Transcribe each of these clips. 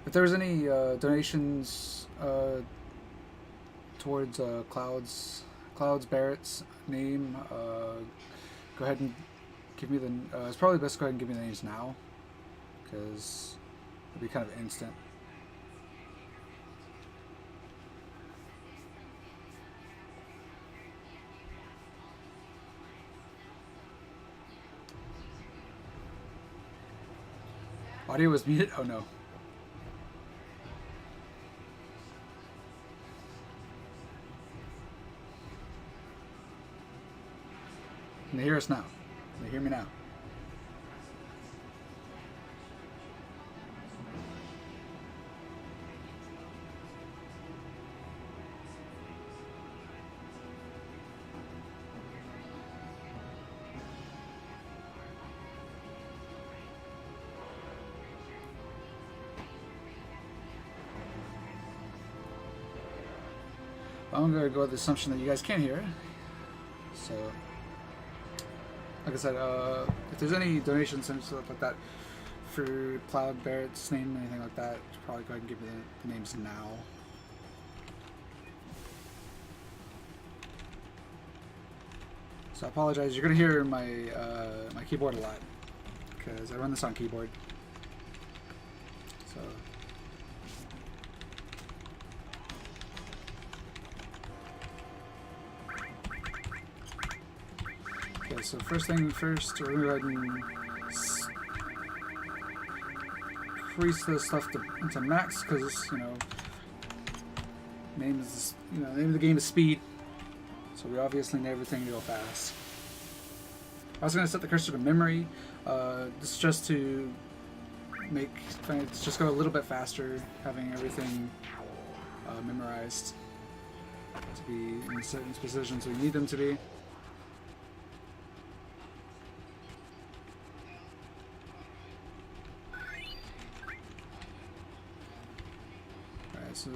If there's any donations towards Clouds Barrett's name, go ahead and give me the. It's probably best to go ahead and give me the names now, because it'll be kind of instant. Audio was muted? Oh no. Can they hear us now? Can they hear me now? I'm going to go with the assumption that you guys can hear. So, like I said, if there's any donations and stuff like that for Cloud Barrett's name, anything like that, probably go ahead and give me the names now. So I apologize. You're going to hear my my keyboard a lot because I run this on keyboard. So. Okay, so first thing first, we're going to go ahead and increase this stuff into max because, you know, name of the game is speed, so we obviously need everything to go fast. I was going to set the cursor to memory. This is just to make things just go a little bit faster, having everything memorized to be in certain positions we need them to be. So I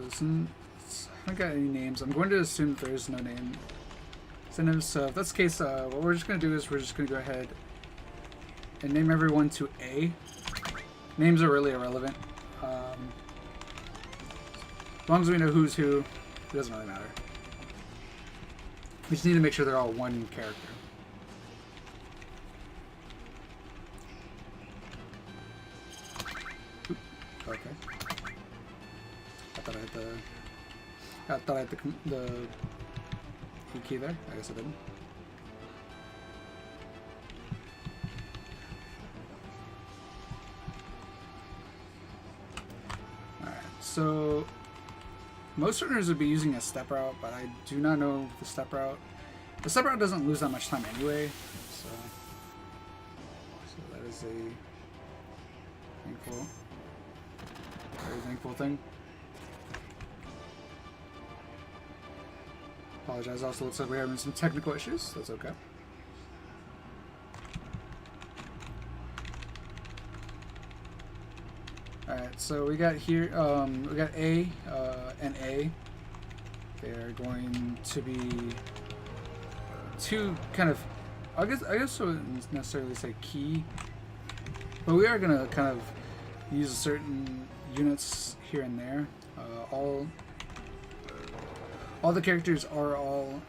haven't got any names. I'm going to assume there is no name. So if that's the case, what we're just going to do is we're just going to go ahead and name everyone to A. Names are really irrelevant. As long as we know who's who, it doesn't really matter. We just need to make sure they're all one character. Oop, okay. I thought I had the E key there. I guess I didn't. Alright, so most runners would be using a step route, but I do not know the step route. The step route doesn't lose that much time anyway, so that is a very thankful thing. Apologize, also looks like we're having some technical issues. That's okay. Alright, so we got here, we got A and A. They're going to be two kind of, I guess I wouldn't necessarily say key, but we are going to kind of use certain units here and there. All the characters are all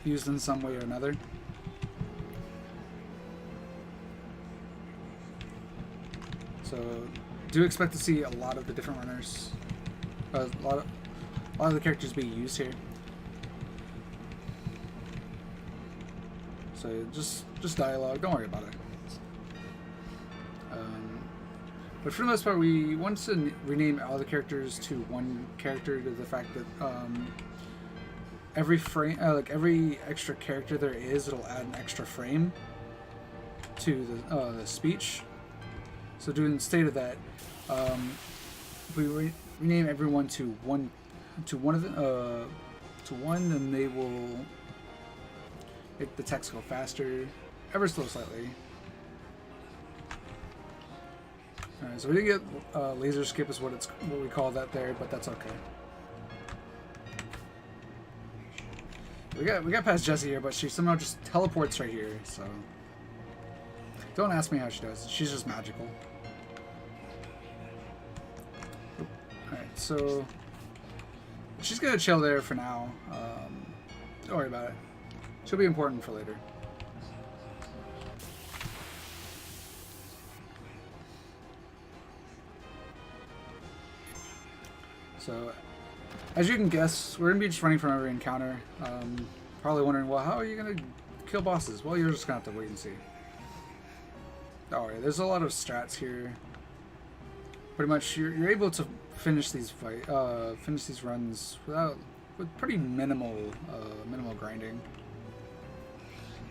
used in some way or another. So do expect to see a lot of the different runners, a lot of the characters being used here. So just dialogue. Don't worry about it. But for the most part, we want to rename all the characters to one character, to the fact that every frame, like every extra character there is, it'll add an extra frame to the speech. So instead of that, if we rename everyone to one, then they will make the text go faster, ever so slightly. Alright, so we didn't get laser skip is what we call that there, but that's okay. We got past Jessie here, but she somehow just teleports right here, so don't ask me how she does. She's just magical. so she's gonna chill there for now. Don't worry about it. She'll be important for later. So, as you can guess, we're gonna be just running from every encounter. Probably wondering, well, how are you gonna kill bosses? Well, you're just gonna have to wait and see. Alright, there's a lot of strats here. Pretty much, you're able to finish these runs with pretty minimal grinding.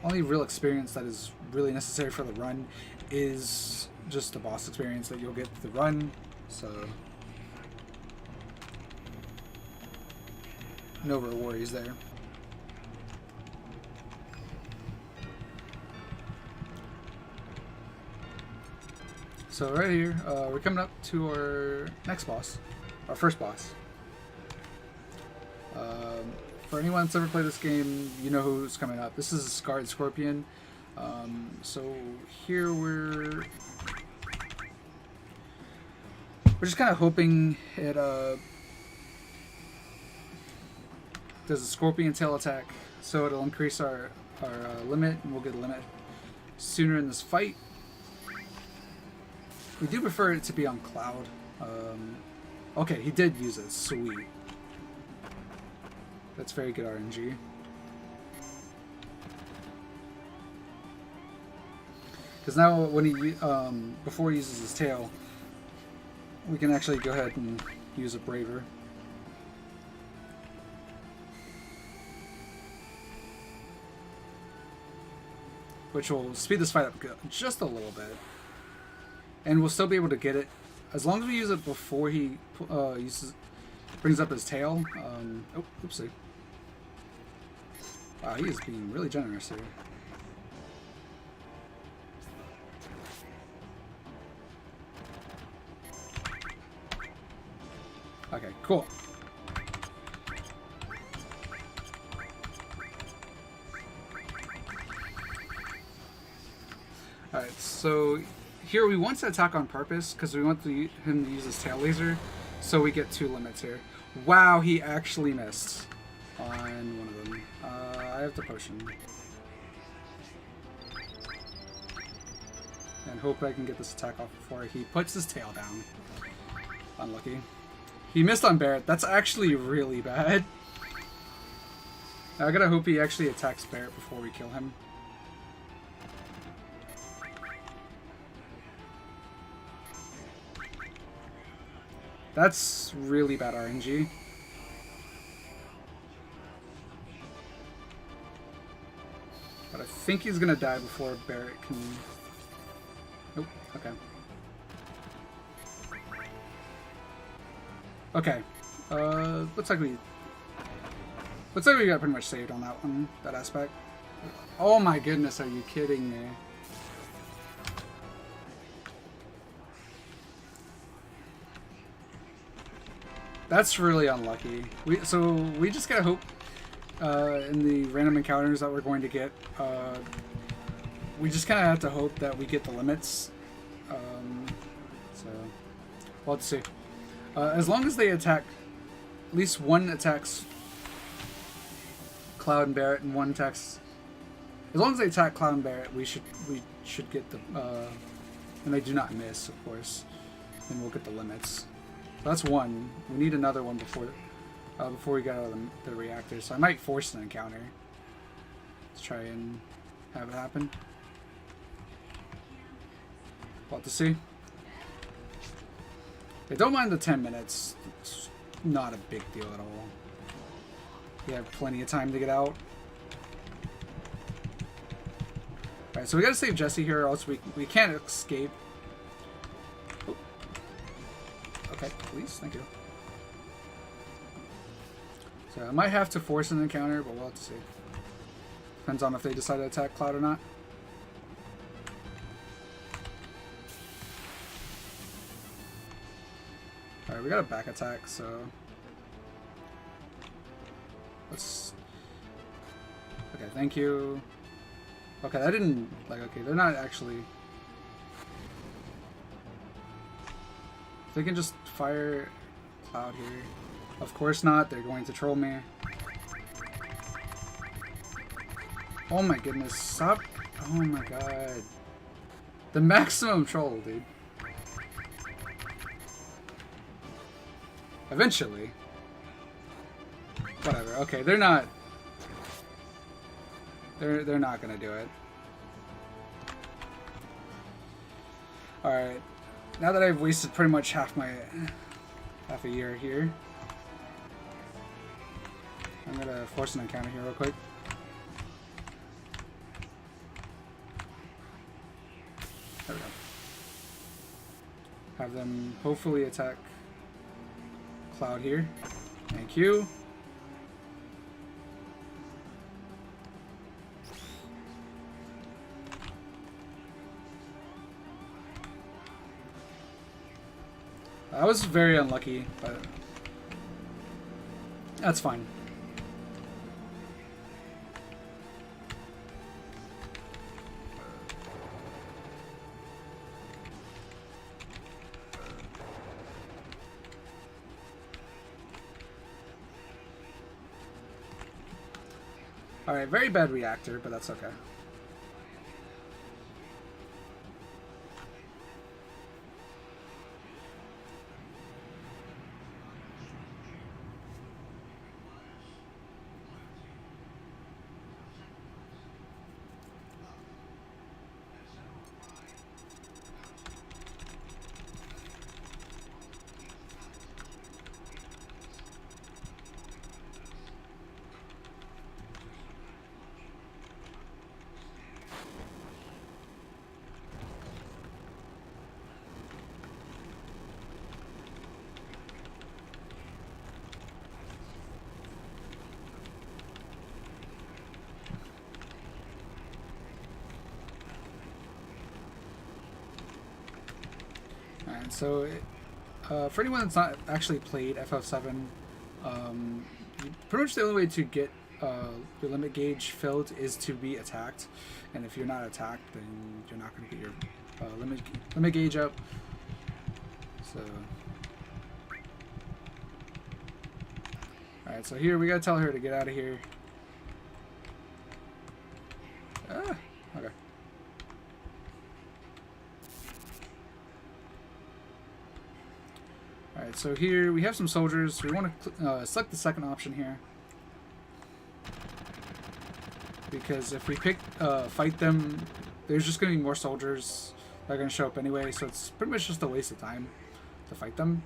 Only real experience that is really necessary for the run is just the boss experience that you'll get through the run. So no real worries there. So right here, we're coming up to our next boss, our first boss. For anyone that's ever played this game, you know who's coming up. This is a Scarred Scorpion. So here we're just kind of hoping it does a Scorpion Tail attack, so it'll increase our limit, and we'll get a limit sooner in this fight. We do prefer it to be on Cloud. Okay, he did use it. Sweet. That's very good RNG. Because now, when he before he uses his tail, we can actually go ahead and use a Braver. Which will speed this fight up just a little bit. And we'll still be able to get it as long as we use it before he brings up his tail. Oh, oopsie. Wow, he is being really generous here. Okay, cool. Alright, so here we want to attack on purpose because we want him to use his tail laser, so we get 2 limits here. Wow, he actually missed on one of them. I have the potion. And hope I can get this attack off before he puts his tail down. Unlucky. He missed on Barret. That's actually really bad. I gotta hope he actually attacks Barret before we kill him. That's really bad RNG. But I think he's gonna die before Barret can... Nope, okay. Okay. Looks like we got pretty much saved on that one, that aspect. Oh my goodness, are you kidding me? That's really unlucky. So we just gotta hope in the random encounters that we're going to get, we just kind of have to hope that we get the limits. So we'll have to see. As long as they attack, at least one attacks Cloud and Barret, and one attacks. As long as they attack Cloud and Barret, we should get the. And they do not miss, of course. Then we'll get the limits. So that's one. We need another one before we get out of the reactor. So I might force an encounter. Let's try and have it happen. We'll have to see. Yeah, don't mind the 10 minutes. It's not a big deal at all. We have plenty of time to get out. Alright, so we gotta save Jesse here, or else we can't escape. Oh. Okay, please, thank you. So I might have to force an encounter, but we'll have to see. Depends on if they decide to attack Cloud or not. Alright, we got a back attack, so let's... Okay, thank you. Okay, that didn't... Like, okay, they're not actually... They can just fire cloud here. Of course not. They're going to troll me. Oh my goodness. Stop. Oh my god. The maximum troll, dude. Eventually. Whatever. Okay, they're not. They're not gonna do it. Alright. Now that I've wasted pretty much half a year here, I'm gonna force an encounter here real quick. There we go. Have them hopefully attack Cloud here. Thank you. I was very unlucky, but that's fine. Alright, very bad reactor, but that's okay. Alright, so for anyone that's not actually played FF7, pretty much the only way to get your limit gauge filled is to be attacked, and if you're not attacked, then you're not going to get your limit gauge up. So, alright, so here we gotta tell her to get out of here. Ah, okay. Alright, so here we have some soldiers. We want to select the second option here, because if we pick fight them, there's just going to be more soldiers that are going to show up anyway, so it's pretty much just a waste of time to fight them.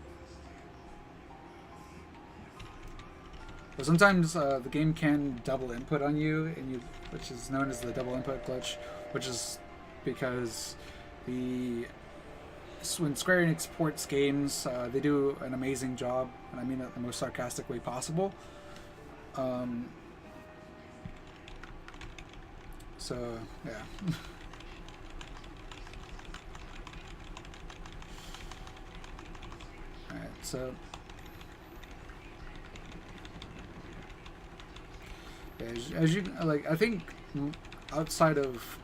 But sometimes the game can double input on you, and which is known as the double input glitch, which is because when Square Enix ports games, they do an amazing job, and I mean that the most sarcastic way possible. So, yeah. Alright, so... yeah, as you, like, I think outside of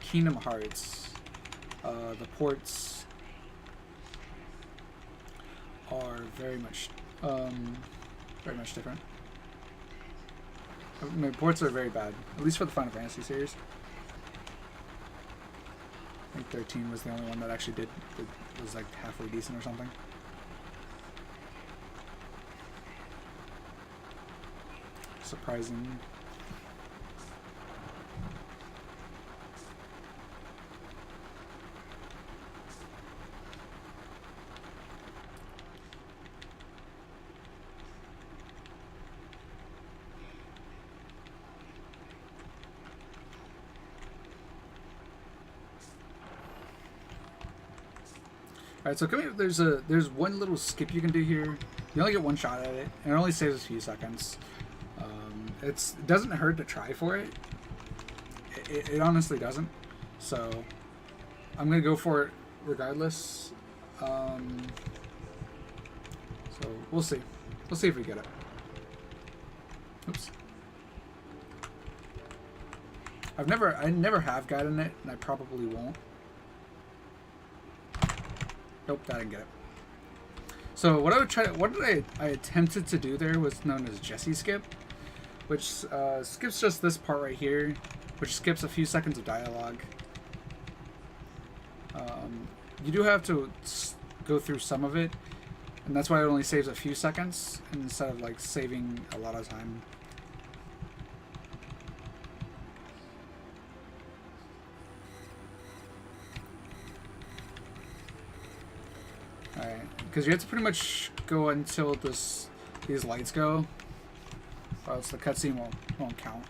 Kingdom Hearts, the ports are very much different. I mean, ports are very bad, at least for the Final Fantasy series. I think 13 was the only one that actually was like halfway decent or something. Surprising. Alright, so come here, there's one little skip you can do here. You only get one shot at it, and it only saves a few seconds. It doesn't hurt to try for it. It honestly doesn't. So I'm gonna go for it regardless. So we'll see. We'll see if we get it. Oops. I never have gotten it, and I probably won't. Nope, I didn't get it. So what I attempted to do there was known as Jesse skip, which skips just this part right here, which skips a few seconds of dialogue. You do have to go through some of it, and that's why it only saves a few seconds instead of like saving a lot of time. Alright, because you have to pretty much go until these lights go, or else the cutscene won't count.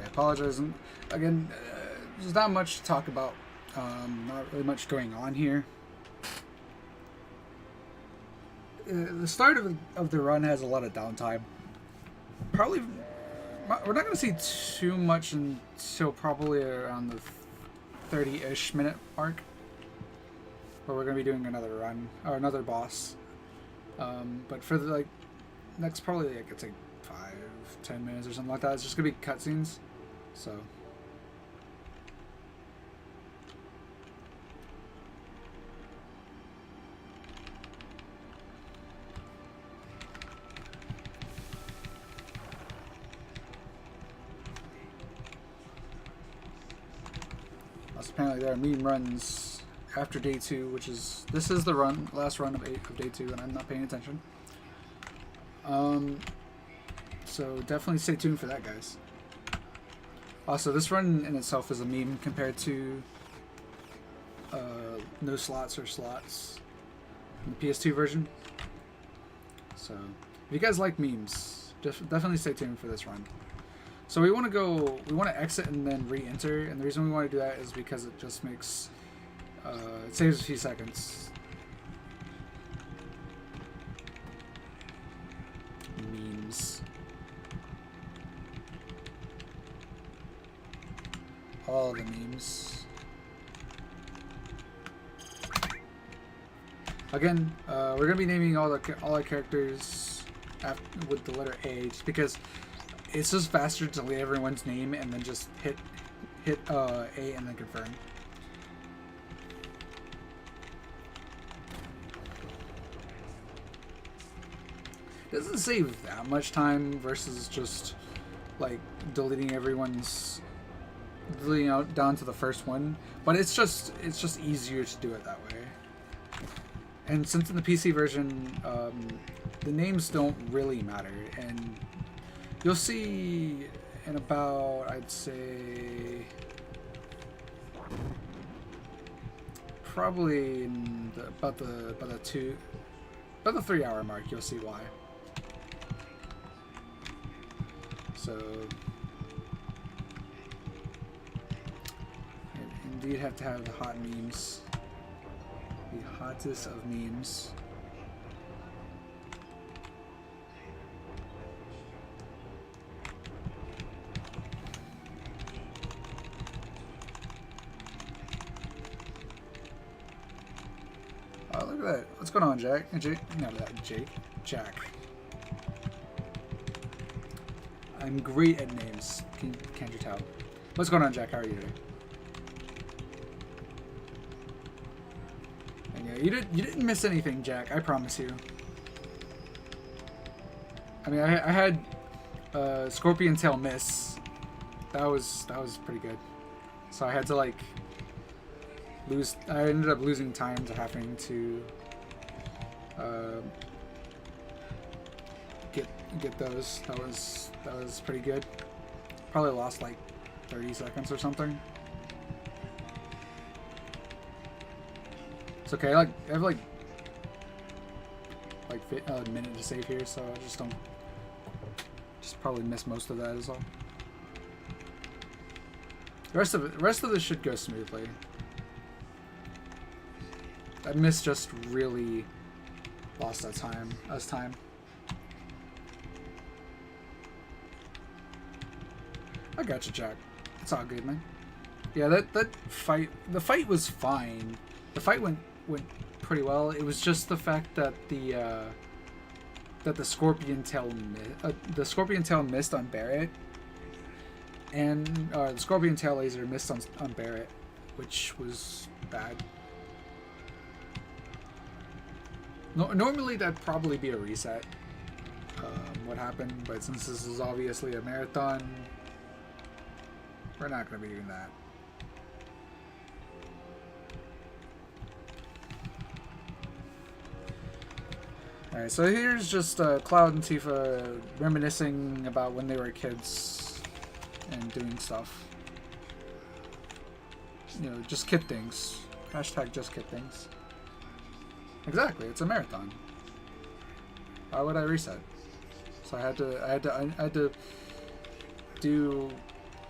Apologize. Again, there's not much to talk about. Not really much going on here. The start of the run has a lot of downtime. Probably, we're not going to see too much until probably around the 30-ish minute mark, where we're going to be doing another run or another boss. But for the next probably it's like 5-10 minutes or something like that. It's just going to be cutscenes. So apparently there are meme runs after day 2, which is this is the last run of day 2, and I'm not paying attention. So definitely stay tuned for that, guys. Also, this run in itself is a meme compared to no slots or slots in the PS2 version. So, if you guys like memes, definitely stay tuned for this run. So we want to exit and then re-enter, and the reason we want to do that is because it just makes, it saves a few seconds. Memes. All the memes. Again, we're gonna be naming all our characters with the letter A, just because it's just faster to lay everyone's name and then just hit A and then confirm. It doesn't save that much time versus just like deleting out down to the first one, but it's just easier to do it that way. And since in the PC version, the names don't really matter, and you'll see in about, I'd say, probably in about the 3 hour mark, you'll see why. So indeed have to have the hot memes. The hottest of memes. Oh, look at that. What's going on, Jack? Jack. I'm great at names. Can't you tell? What's going on, Jack? How are you today? And yeah, you didn't miss anything, Jack. I promise you. I mean, I had Scorpion Tail miss. That was pretty good. So I had to like lose. I ended up losing time to having to get those. That was pretty good. Probably lost like 30 seconds or something. It's okay. I have like a minute to save here, so I just probably miss most of that is all. The rest of this should go smoothly. That miss just really lost us time. I got you, Jack. It's all good, man. Yeah, that fight, the fight was fine. The fight went pretty well. It was just the fact that the scorpion tail missed on Barrett, and the scorpion tail laser missed on Barrett, which was bad. No, normally that'd probably be a reset. What happened, but since this is obviously a marathon, we're not going to be doing that. Alright, so here's just Cloud and Tifa reminiscing about when they were kids and doing stuff. You know, just kid things. Hashtag just kid things. Exactly, it's a marathon. Why would I reset? So I had to do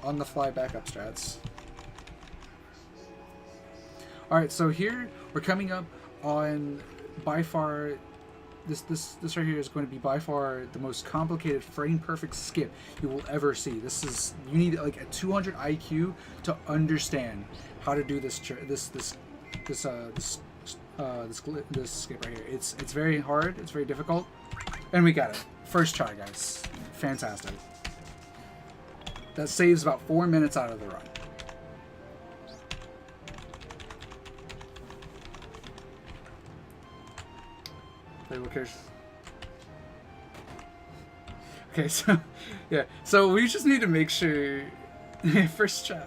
on the fly backup strats. Alright, so here we're coming up on by far this right here is going to be by far the most complicated frame perfect skip you will ever see. This is, you need like a 200 IQ to understand how to do this skip right here. It's very hard, it's very difficult, and we got it. First try, guys. Fantastic. That saves about 4 minutes out of the run. Okay, so yeah, so we just need to make sure first try.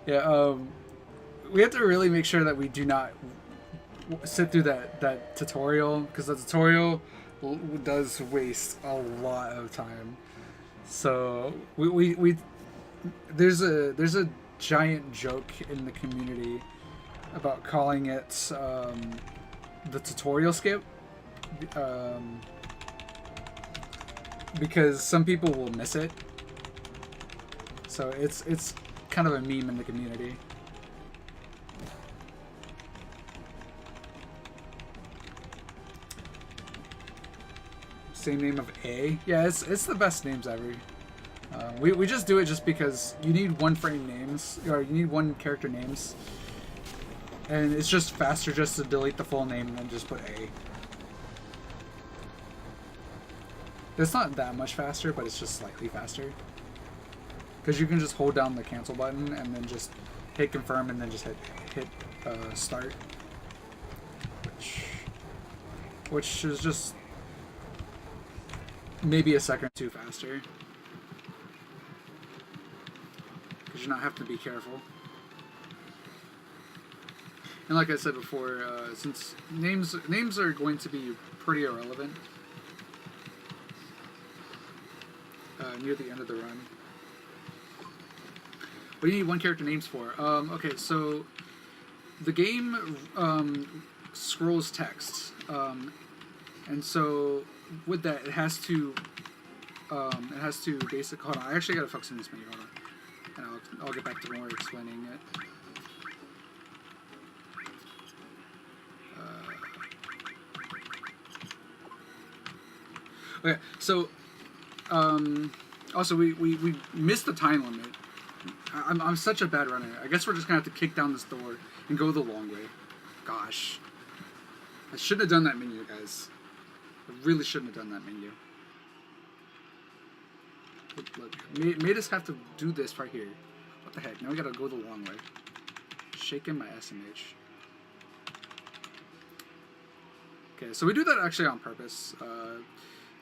Yeah, we have to really make sure that we do not sit through that tutorial, because the tutorial does waste a lot of time. So we there's a giant joke in the community about calling it the tutorial skip, because some people will miss it. So it's kind of a meme in the community. Same name of A. Yeah, it's the best names ever. We just do it just because you need one frame names, or you need one character names, and it's just faster just to delete the full name and then just put A. It's not that much faster, but it's just slightly faster, because you can just hold down the cancel button and then just hit confirm and then just hit start, which is just maybe a second or two faster, because you not have to be careful. And like I said before, since names are going to be pretty irrelevant near the end of the run. What do you need one character names for? Okay, so the game scrolls text, and so with that, it has to basically. Hold on, I actually gotta focus on this menu. Hold on, and I'll get back to more explaining it. Okay, so also we missed the time limit. I'm such a bad runner. I guess we're just gonna have to kick down this door and go the long way. Gosh, I shouldn't have done that menu, guys. I really shouldn't have done that menu. Look, made us have to do this right here. What the heck? Now we gotta go the long way. Shaking my SMH. Okay, so we do that actually on purpose.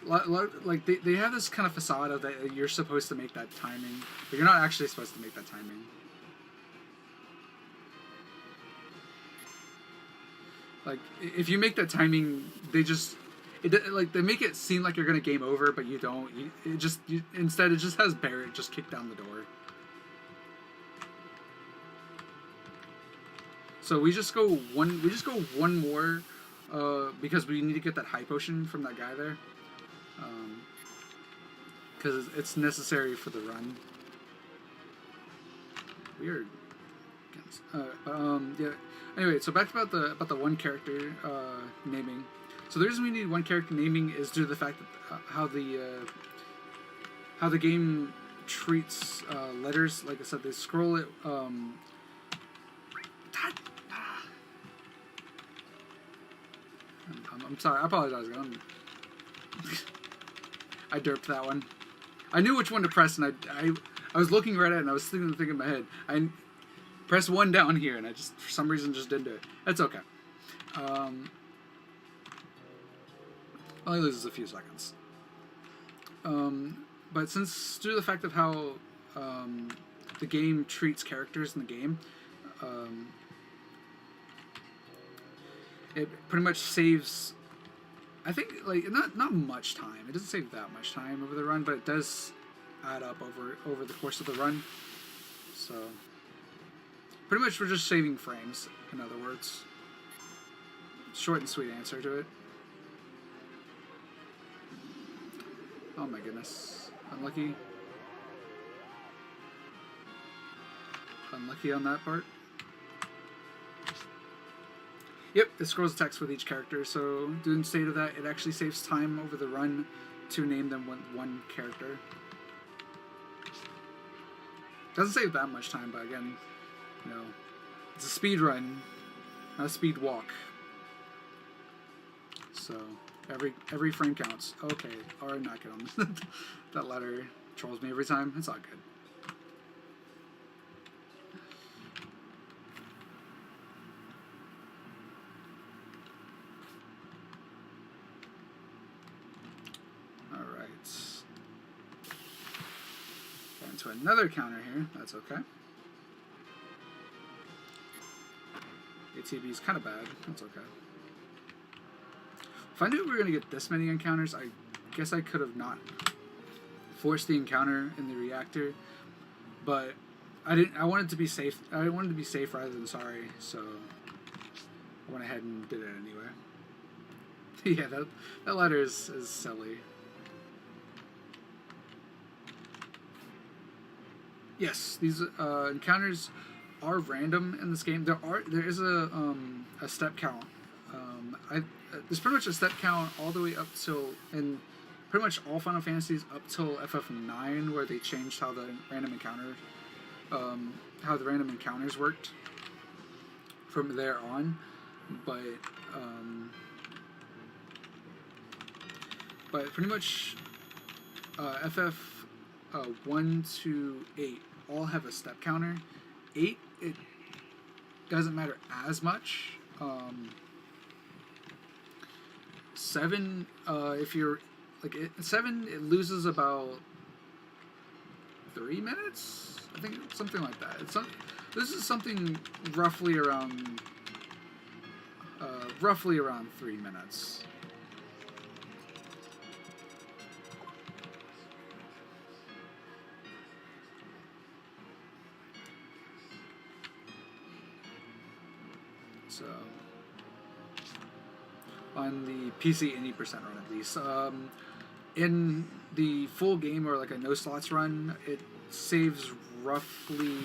Like they have this kind of facade of that you're supposed to make that timing, but you're not actually supposed to make that timing. Like if you make that timing, they make it seem like you're gonna game over, but you don't. Instead it just has Barrett just kick down the door. So we just go one more, because we need to get that high potion from that guy there. Because it's necessary for the run. Weird. Yeah. Anyway, so back about the one character naming. So the reason we need one character naming is due to the fact that how the game treats letters. Like I said, they scroll it I'm sorry. I apologize. I derped that one. I knew which one to press, and I was looking right at it, and I was thinking in my head. I pressed 1 down here, and I just, for some reason, just didn't do it. That's okay. Only loses a few seconds. But since, due to the fact of how the game treats characters in the game, it pretty much saves, I think, like, not much time. It doesn't save that much time over the run, but it does add up over the course of the run. So, pretty much we're just saving frames, in other words. Short and sweet answer to it. Oh my goodness. Unlucky. Unlucky on that part. Yep, it scrolls text with each character, so due instead of that, it actually saves time over the run to name them one character. Doesn't save that much time, but again, you know, it's a speed run, not a speed walk. So every frame counts. Okay, or not get on. That letter trolls me every time. It's all good. To another counter here. That's okay. ATB is kind of bad. That's okay. If I knew we were going to get this many encounters, I guess I could have not forced the encounter in the reactor. But I didn't. I wanted to be safe. I wanted to be safe rather than sorry. So I went ahead and did it anyway. Yeah, that letter is silly. Yes, these encounters are random in this game. There is a step count. There's pretty much a step count all the way up till, in pretty much all Final Fantasies up till FF9, where they changed how the random encounters worked from there on. But pretty much FF 1 to 8 all have a step counter. 8, it doesn't matter as much. 7, if you're like 7, it loses about 3 minutes. I think something like that. This is something roughly around 3 minutes. So, on the PC 80% run at least. In the full game or like a no slots run, it saves roughly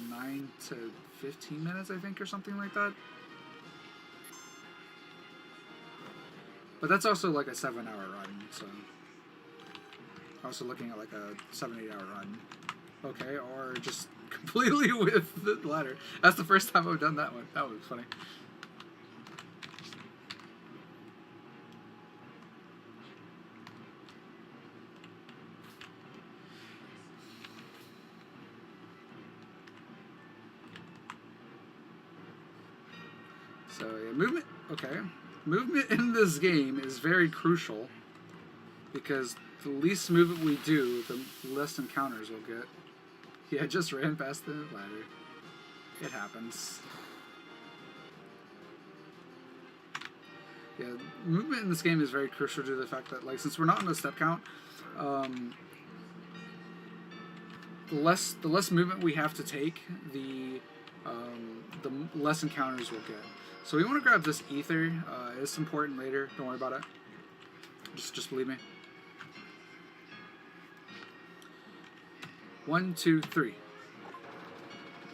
9 to 15 minutes, I think, or something like that. But that's also like a 7-hour run, so also looking at like a 7-8 hour run. Okay, or just completely with the ladder. That's the first time I've done that one. That was funny. So yeah, movement. Okay, movement in this game is very crucial because the least movement we do, the less encounters we'll get. Yeah, I just ran past the ladder. It happens. Yeah, movement in this game is very crucial to the fact that, like, since we're not on a step count, the less movement we have to take, the less encounters we'll get. So we want to grab this ether. It's important later. Don't worry about it. Just believe me. 1, 2, 3.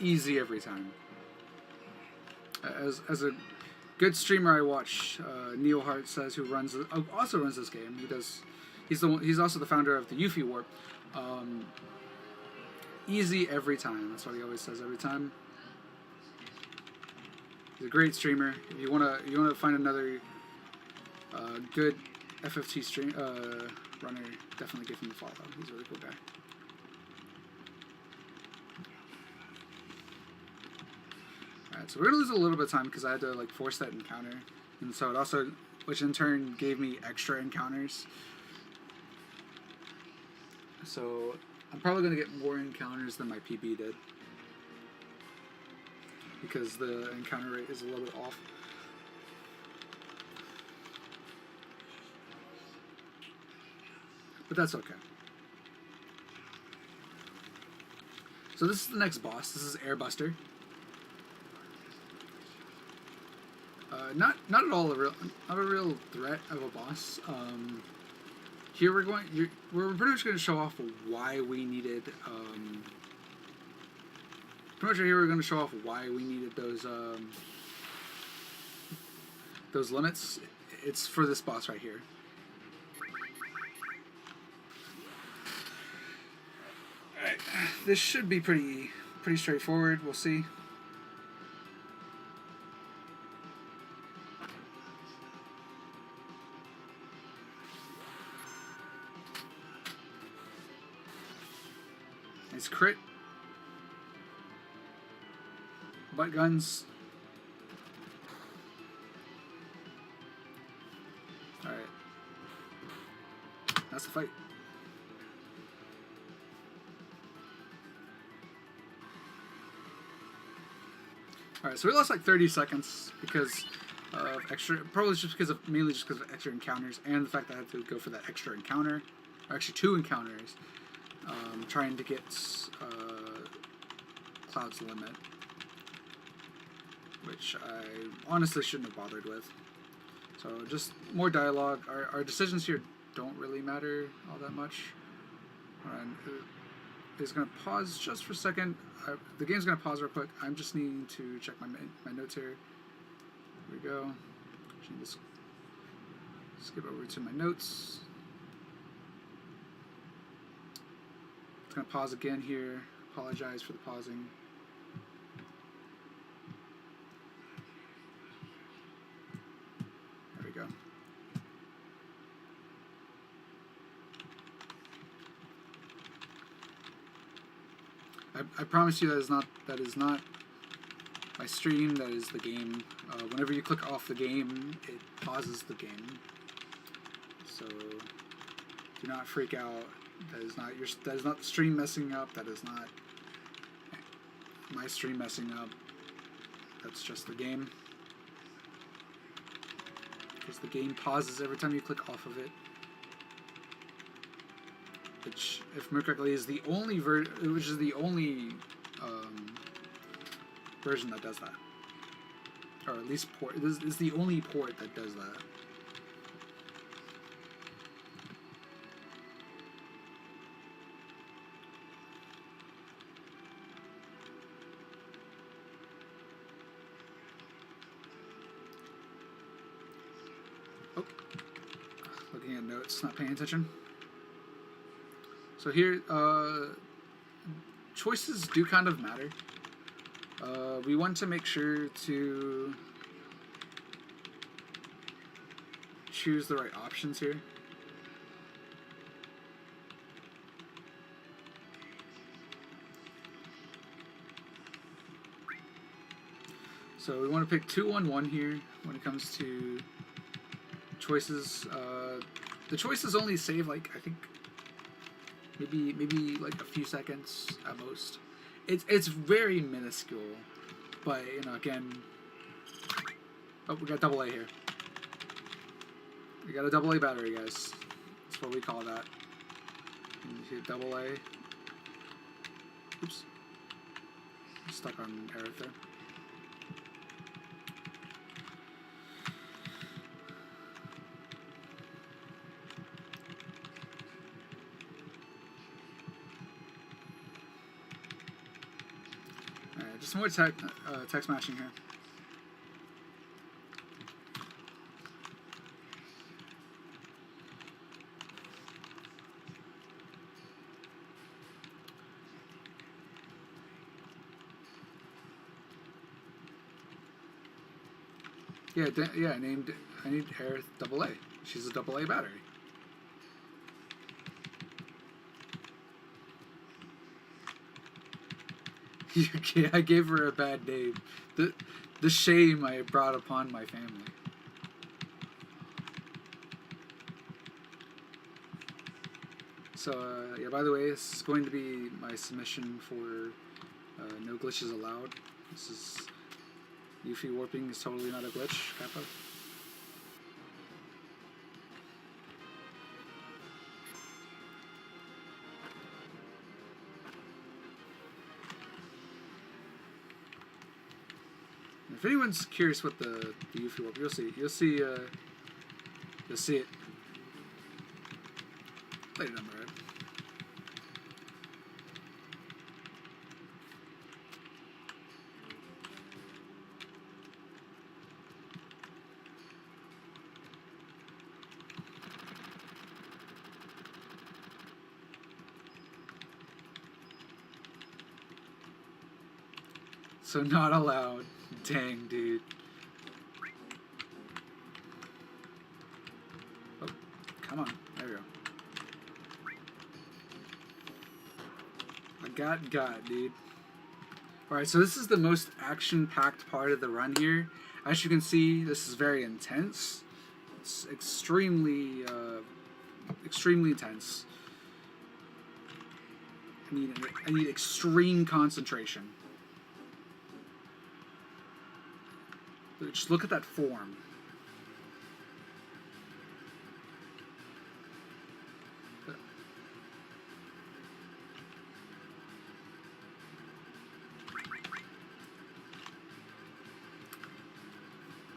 Easy every time. As a good streamer I watch, Neil Hart says, who also runs this game. He's also the founder of the Yuffie Warp. Easy every time. That's what he always says every time. He's a great streamer. If you wanna find another Good FFT stream runner. Definitely give him a follow. He's a really cool guy. Alright, so we're gonna lose a little bit of time because I had to like force that encounter, and so it also, which in turn gave me extra encounters. So I'm probably gonna get more encounters than my PB did because the encounter rate is a little bit off. But that's okay. So this is the next boss. This is Airbuster. Not at all not a real threat of a boss. Here we're pretty much going to show off why we needed. Pretty much here we're going to show off why we needed those limits. It's for this boss right here. Alright, this should be pretty straightforward. We'll see. Nice crit. Butt guns. Alright. That's the fight. Alright, so we lost like 30 seconds because of extra, probably just because of, mainly just because of extra encounters and the fact that I had to go for that extra encounter, or actually 2 encounters, trying to get Cloud's limit, which I honestly shouldn't have bothered with. So just more dialogue. Our decisions here don't really matter all that much. It's going to pause just for a second. The game's going to pause real quick. I'm just needing to check my notes here. Here we go. Just skip over to my notes. It's going to pause again here. Apologize for the pausing. There we go. I promise you that is not my stream. That is the game. Whenever you click off the game, it pauses the game. So do not freak out. That is not the stream messing up. That is not my stream messing up. That's just the game. Because the game pauses every time you click off of it. Which, if I remember correctly, is the only version that does that, or at least port. This is the only port that does that. Oh, looking at notes, not paying attention. So here, choices do kind of matter. We want to make sure to choose the right options here. So we want to pick 2-1-1 here when it comes to choices. The choices only save, like, I think maybe like a few seconds at most. It's very minuscule, but you know, again. Oh, we got AA here. We got a AA battery, guys. That's what we call that. You hit AA. Oops. I'm stuck on air right there. Some more text mashing here. Yeah, yeah. I need Aerith AA. She's a AA battery. I gave her a bad name. The shame I brought upon my family. So yeah. By the way, this is going to be my submission for no glitches allowed. This is Yuffie warping is totally not a glitch, Kappa. If anyone's curious what the Yuffie warp, you'll see it later down the road. So not allowed. Dang, dude. Oh, come on. There we go. I got, dude. Alright, so this is the most action-packed part of the run here. As you can see, this is very intense. It's extremely intense. I need extreme concentration. Just look at that form.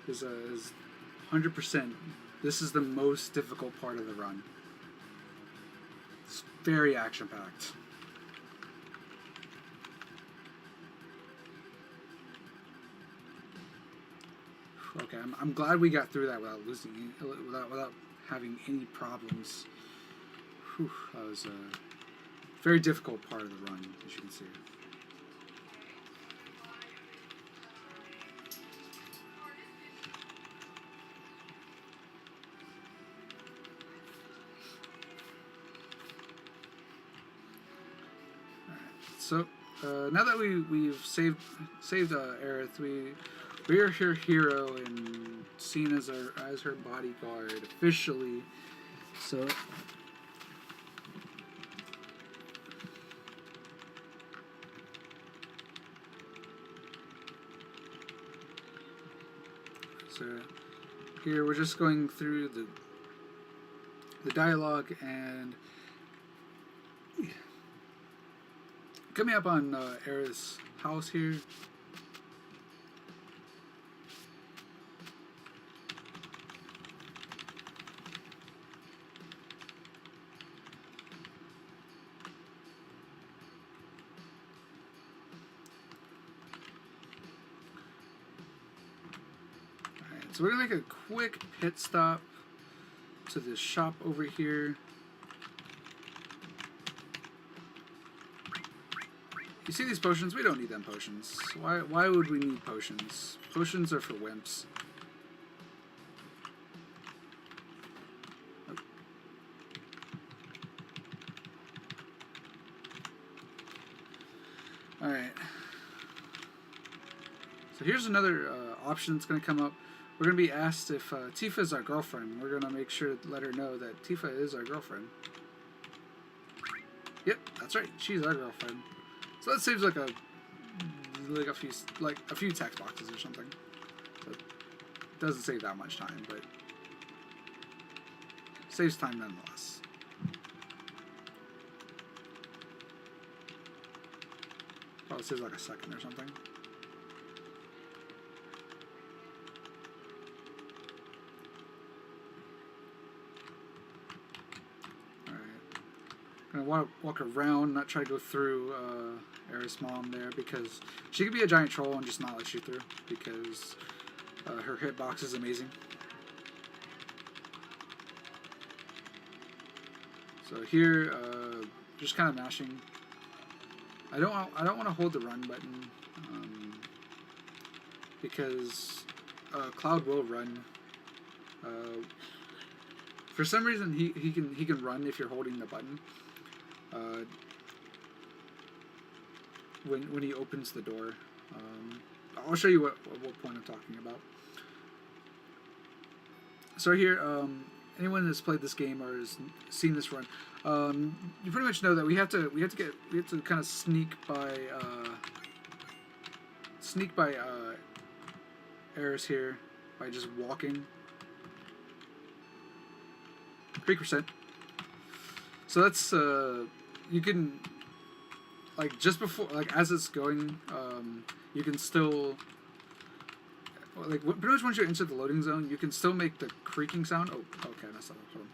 Is 100%. This is the most difficult part of the run. It's very action-packed. Okay, I'm glad we got through that without losing, without having any problems. Whew, that was a very difficult part of the run, as you can see. So now that we've saved Aerith, we're her hero and seen as her bodyguard officially. So here we're just going through the dialogue and coming up on Aerith's house here. So we're going to make a quick pit stop to this shop over here. You see these potions? We don't need them potions. Why would we need potions? Potions are for wimps. Oh. Alright. So here's another option that's going to come up. We're going to be asked if Tifa is our girlfriend. We're going to make sure to let her know that Tifa is our girlfriend. Yep, that's right. She's our girlfriend. So that saves like a few text boxes or something. So it doesn't save that much time, but saves time nonetheless. Probably saves like a second or something. I want to walk around, not try to go through Aerith's mom there, because she could be a giant troll and just not let you through, because her hitbox is amazing. So here, just kind of mashing. I don't want to hold the run button because Cloud will run. For some reason, he can run if you're holding the button. When he opens the door, I'll show you what point I'm talking about. So here, anyone that's played this game or has seen this run, you pretty much know that we have to kind of sneak by errors here by just walking. 3%. So that's you can, like, just before, like, as it's going, you can still, like, pretty much once you enter the loading zone, you can still make the creaking sound. Oh, okay, I messed up. Hold on.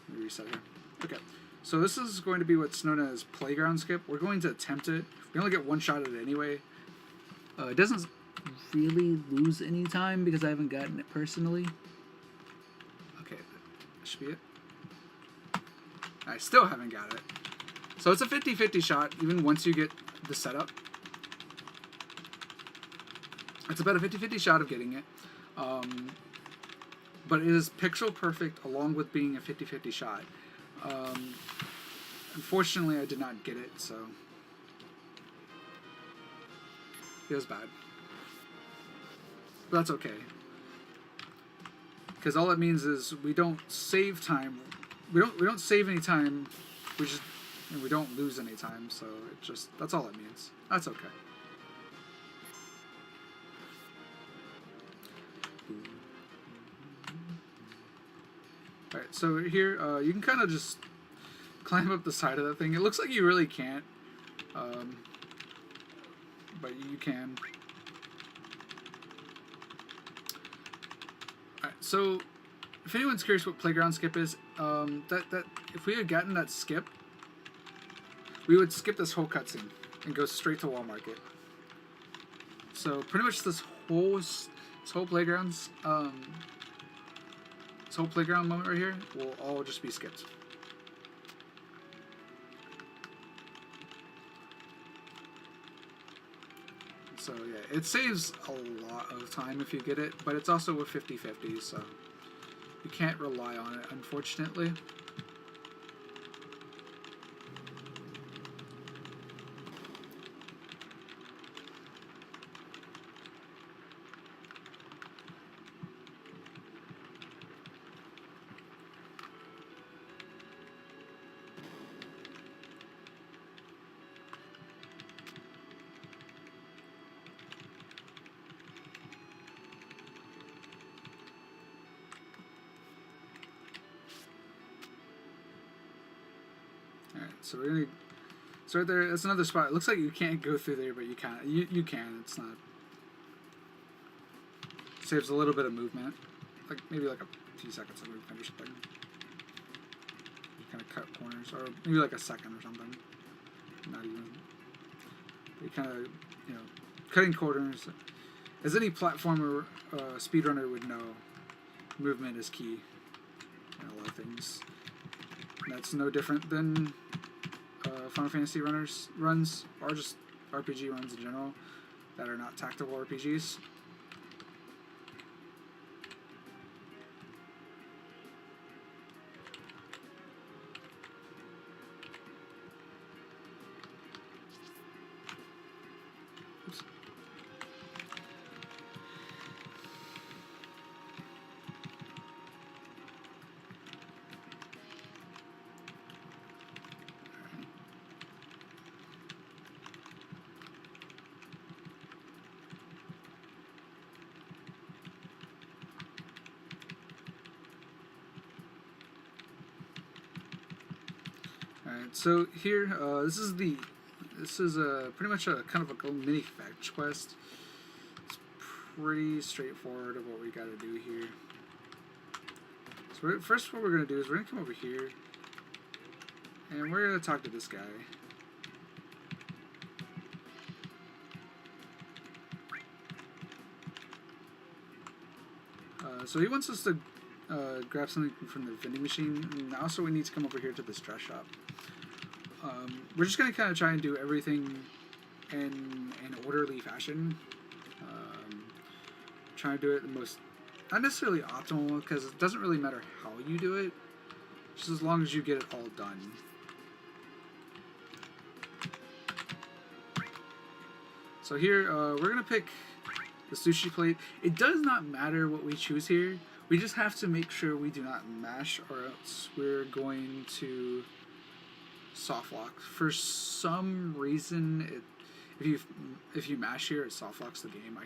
Let me reset here. Okay, so this is going to be what's known as playground skip. We're going to attempt it. We only get one shot at it anyway. It doesn't really lose any time because I haven't gotten it personally. Okay, that should be it. I still haven't got it. So it's a 50-50 shot even once you get the setup. It's about a 50-50 shot of getting it. But it is pixel perfect along with being a 50-50 shot. Unfortunately, I did not get it, so it was bad. But that's okay. Because all it means is we don't save time. We don't save any time. And we don't lose any time. So that's all it means. That's okay. Alright, so here you can kind of just climb up the side of that thing. It looks like you really can't, but you can. Alright, so if anyone's curious what playground skip is, that if we had gotten that skip, we would skip this whole cutscene and go straight to Wall Market. So pretty much this whole playground moment right here will all just be skipped. So yeah, it saves a lot of time if you get it, but it's also a 50-50, so you can't rely on it, unfortunately. Alright, so we're gonna... So right there, that's another spot. It looks like you can't go through there, but you can. You can. It's not... Saves a little bit of movement. Like, maybe like a few seconds of movement or something. You kind of cut corners. Or maybe like a second or something. Not even. But you kind of, you know, cutting corners. As any platformer speedrunner would know, movement is key in a lot of things. And that's no different than Final Fantasy runs, or just RPG runs in general that are not tactical RPGs. Oops. Alright, so here, this is pretty much a kind of a little mini fetch quest. It's pretty straightforward of what we gotta do here. So first what we're gonna do is we're gonna come over here, and we're gonna talk to this guy. So he wants us to grab something from the vending machine, and also we need to come over here to this dress shop. We're just going to kind of try and do everything in an orderly fashion. trying to do it the most, not necessarily optimal, because it doesn't really matter how you do it, just as long as you get it all done. So here, we're going to pick the sushi plate. It does not matter what we choose here. We just have to make sure we do not mash, or else we're going to soft lock. For some reason, if you mash here, it soft locks the game.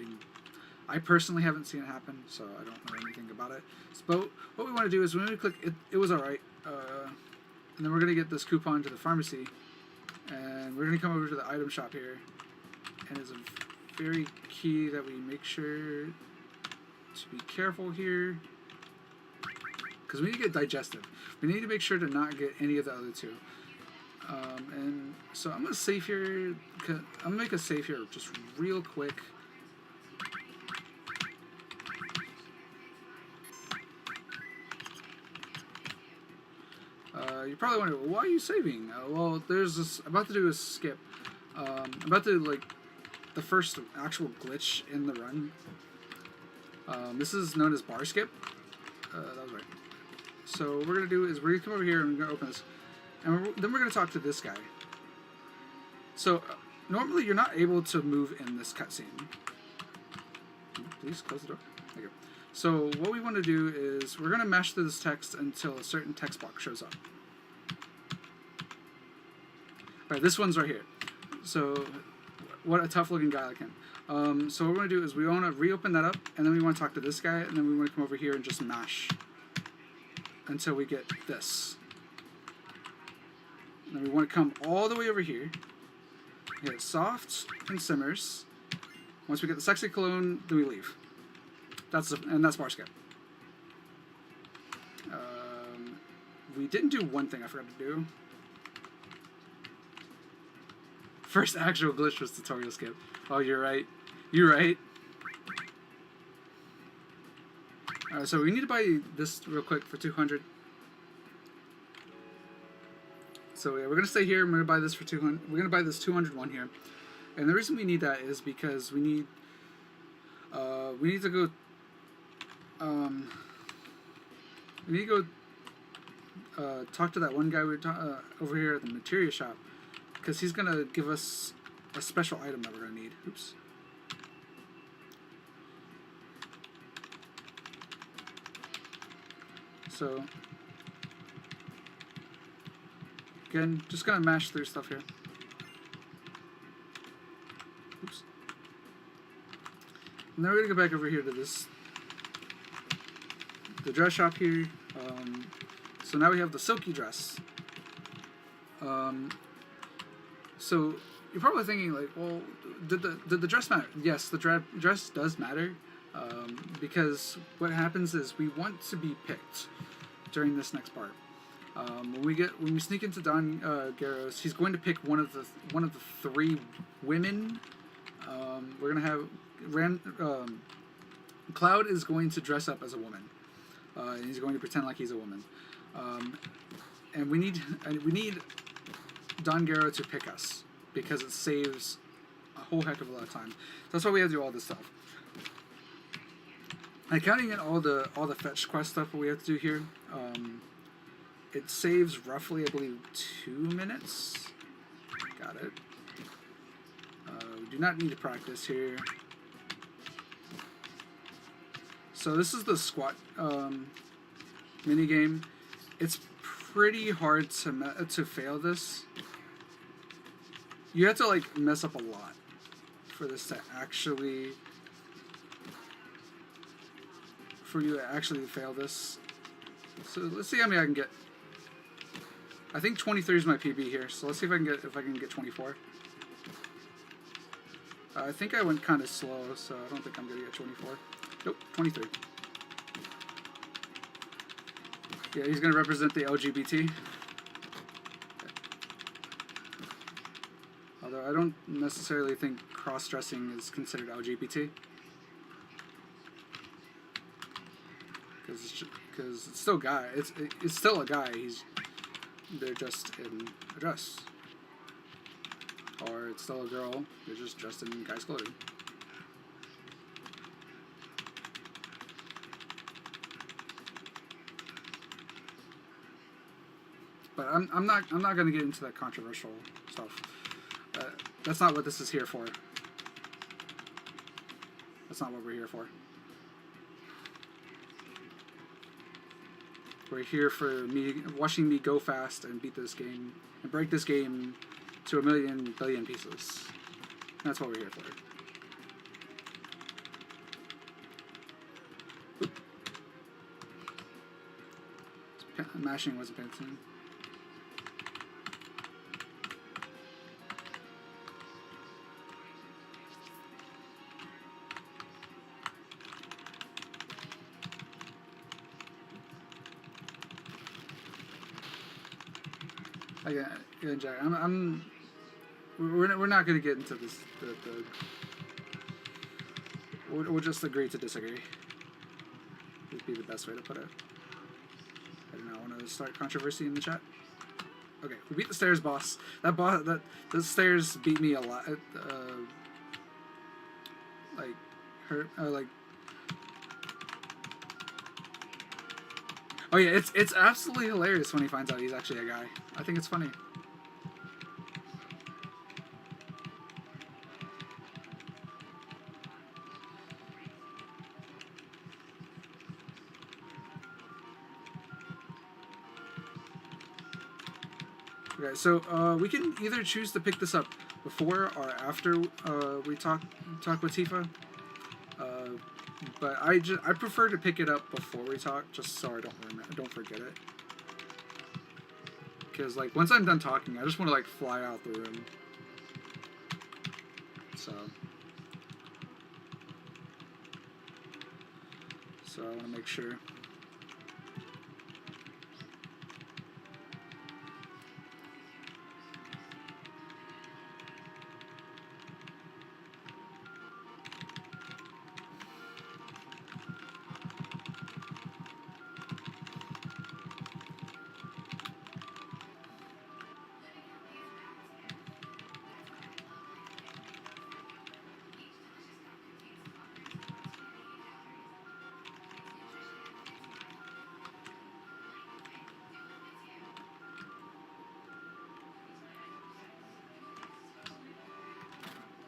I personally haven't seen it happen, so I don't know anything about it. But what we want to do is when we click it was alright, and then we're going to get this coupon to the pharmacy, and we're going to come over to the item shop here, and it's very key that we make sure to be careful here, because we need to get digestive. We need to make sure to not get any of the other two. And so I'm going to save here. I'm going to make a save here just real quick. You're probably wondering, well, why are you saving? Well, there's this. I'm about to do a skip. I'm about to like the first actual glitch in the run. This is known as bar skip. That was right. So what we're gonna do is we're gonna come over here and we're gonna open this, and then we're gonna talk to this guy. So normally you're not able to move in this cutscene. Please close the door. There you go. So what we want to do is we're gonna mash through this text until a certain text box shows up. All right, this one's right here. So what a tough looking guy like him. So what we're going to do is we want to reopen that up, and then we want to talk to this guy, and then we want to come over here and just mash until we get this. And then we want to come all the way over here, hit soft and simmers. Once we get the sexy cologne, then we leave. That's bar skip. We didn't do one thing I forgot to do. First actual glitch was tutorial skip. Oh, you're right. You're right. So we need to buy this real quick for 200. So yeah, we're gonna stay here. We're gonna buy this for 200. We're gonna buy this 201 here, and the reason we need that is because we need to go. We need to go talk to that one guy over here at the materia shop, because he's going to give us a special item that we're going to need. Oops. So, again, just going to mash through stuff here. Oops. And then we're going to go back over here to the dress shop here. So now we have the silky dress. So you're probably thinking like, well, did the dress matter? Yes, the dress does matter, because what happens is we want to be picked during this next part. When we sneak into Don Garros, he's going to pick one of the three women. We're gonna have Cloud is going to dress up as a woman. And he's going to pretend like he's a woman. And we need Don Garro to pick us, because it saves a whole heck of a lot of time. That's why we have to do all this stuff. And counting in all the fetch quest stuff that we have to do here, it saves roughly, I believe, 2 minutes. Got it. We do not need to practice here. So this is the squat mini game. It's pretty hard to fail this. You have to like mess up a lot for this to actually, for you to actually fail this. So let's see how many I can get. I think 23 is my PB here, so let's see if I can get 24. I think I went kind of slow, so I don't think I'm gonna get 24. Nope, 23. Yeah, he's gonna represent the LGBT. Although I don't necessarily think cross-dressing is considered LGBT, because it's still guy. It's still a guy. They're just in a dress, or it's still a girl. They're just dressed in guy's clothing. But I'm not gonna get into that controversial stuff. That's not what this is here for. That's not what we're here for. We're here for watching me go fast and beat this game and break this game to 1,000,000 billion pieces. That's what we're here for. Oop. Mashing wasn't paying attention. Again, Jack, we're not gonna get into this. We'll just agree to disagree. Would be the best way to put it. I do not want to start controversy in the chat. Okay, we beat the stairs boss. The stairs beat me a lot. Oh yeah, it's absolutely hilarious when he finds out he's actually a guy. I think it's funny. Okay, so we can either choose to pick this up before or after we talk with Tifa. But I prefer to pick it up before we talk, just so I don't forget it. Because like once I'm done talking, I just want to like fly out the room. So I want to make sure.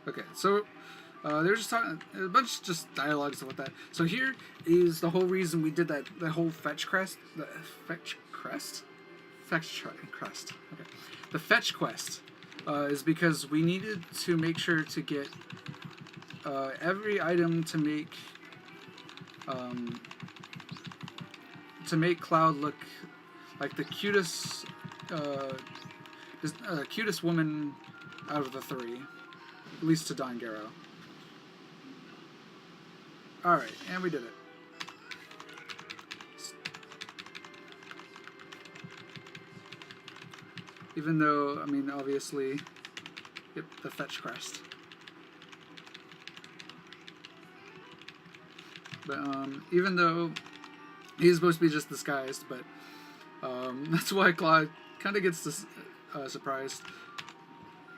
Okay, so they're just talking a bunch of just dialogues about that. So here is the whole reason we did that whole fetch quest. Okay, the fetch quest is because we needed to make sure to get every item to make Cloud look like the cutest cutest woman out of the three. At least to Don Garrow. Alright, and we did it. Even though, I mean, obviously, yep, the fetch crest. But, even though he's supposed to be just disguised, but, that's why Claude kind of gets this, surprised.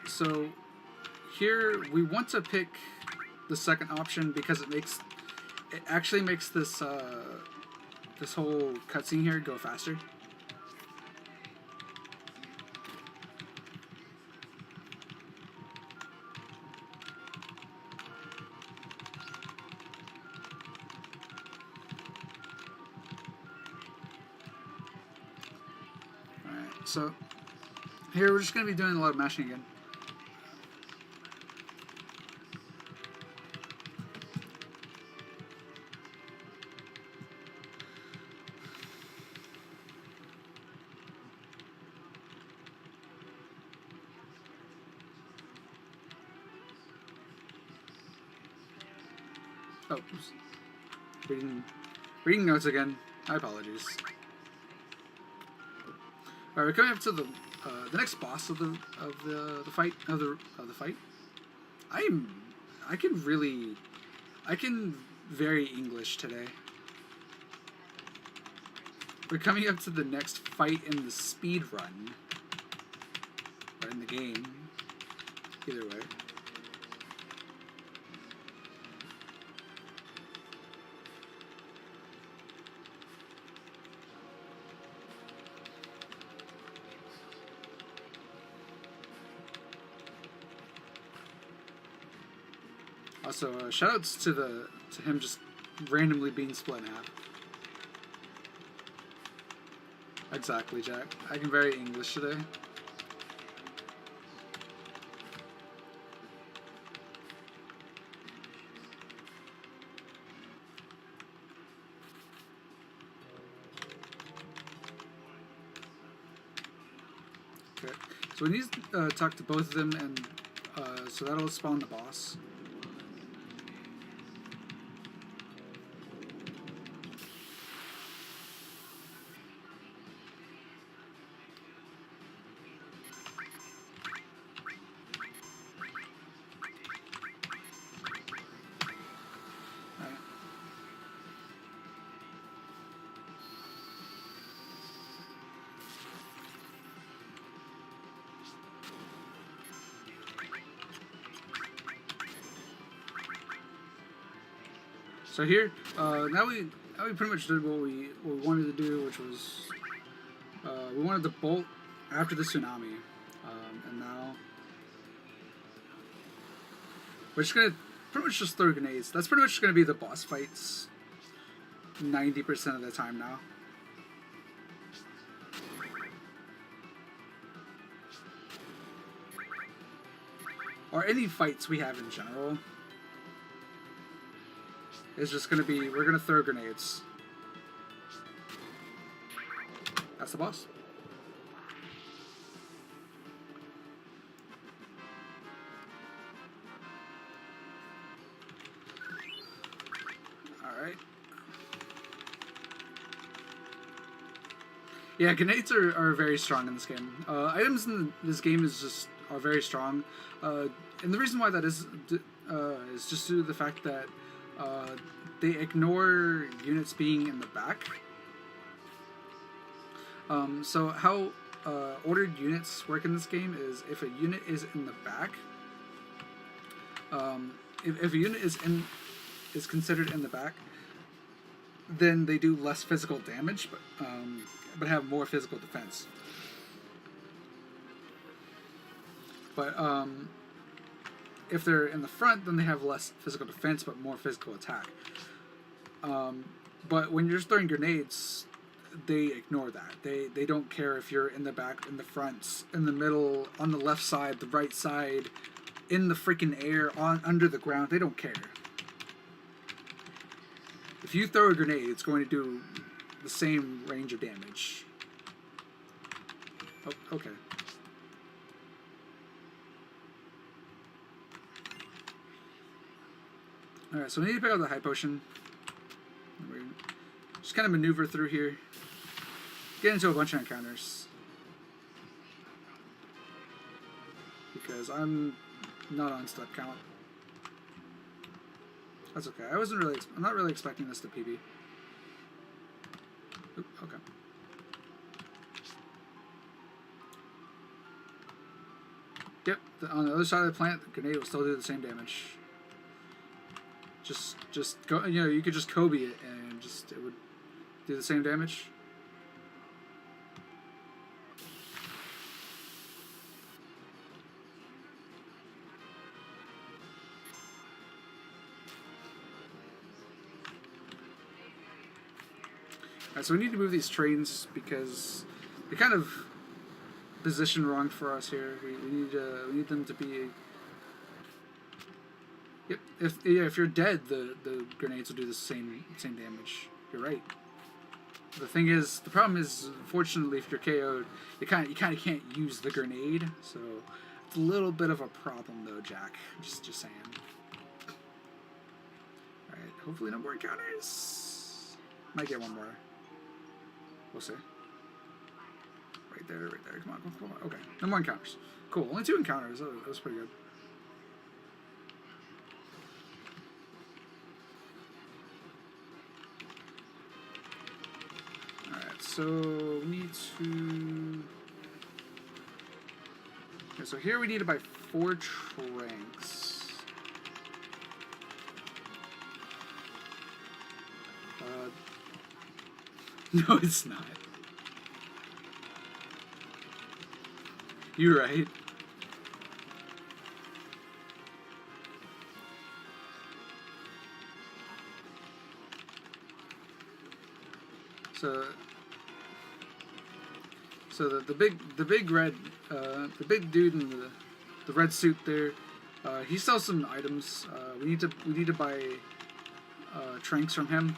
So, here we want to pick the second option because it actually makes this this whole cutscene here go faster. Alright, so here we're just going to be doing a lot of mashing again. Oh, oops. Reading notes again. My apologies. Alright, we're coming up to the next boss of the fight. I can very English today. We're coming up to the next fight in the speed run, or in the game. Either way. Also, shoutouts to him just randomly being split in half. Exactly, Jack. I can very English today. Okay, so we need to talk to both of them, and so that'll spawn the boss. So here, now we pretty much did what we wanted to do, which was we wanted to bolt after the tsunami, and now we're just gonna pretty much just throw grenades. That's pretty much gonna be the boss fights 90% of the time now. Or any fights we have in general. It's just gonna be, we're gonna throw grenades. That's the boss. Alright. Yeah, grenades are very strong in this game. Items in this game are very strong. And the reason why that is just due to the fact that they ignore units being in the back. So how ordered units work in this game is if a unit is in the back, if a unit is considered in the back, then they do less physical damage, but have more physical defense. But if they're in the front, then they have less physical defense but more physical attack. But when you're just throwing grenades, they ignore that. They don't care if you're in the back, in the front, in the middle, on the left side, the right side, in the freaking air, under the ground. They don't care. If you throw a grenade, it's going to do the same range of damage. Oh, okay. Alright, so we need to pick up the high potion. Just kind of maneuver through here. Get into a bunch of encounters. Because I'm not on step count. That's okay. I'm not really expecting this to PB. Oop, okay. Yep, on the other side of the plant, the grenade will still do the same damage. Just go. You know, you could just Kobe it and it would do the same damage. Alright, so we need to move these trains because they kind of position wrong for us here. We need them to be. Yep. If you're dead, the grenades will do the same damage. You're right. The problem is, unfortunately, if you're KO'd, you kind of can't use the grenade. So it's a little bit of a problem, though, Jack. Just saying. All right. Hopefully, no more encounters. Might get one more. We'll see. Right there. Come on. Okay. No more encounters. Cool. Only 2 encounters. That was pretty good. So we need to. Okay, so here we need to buy 4 tranks. No, it's not. You're right. So the big red the big dude in the red suit there, he sells some items. We need to buy tranks from him.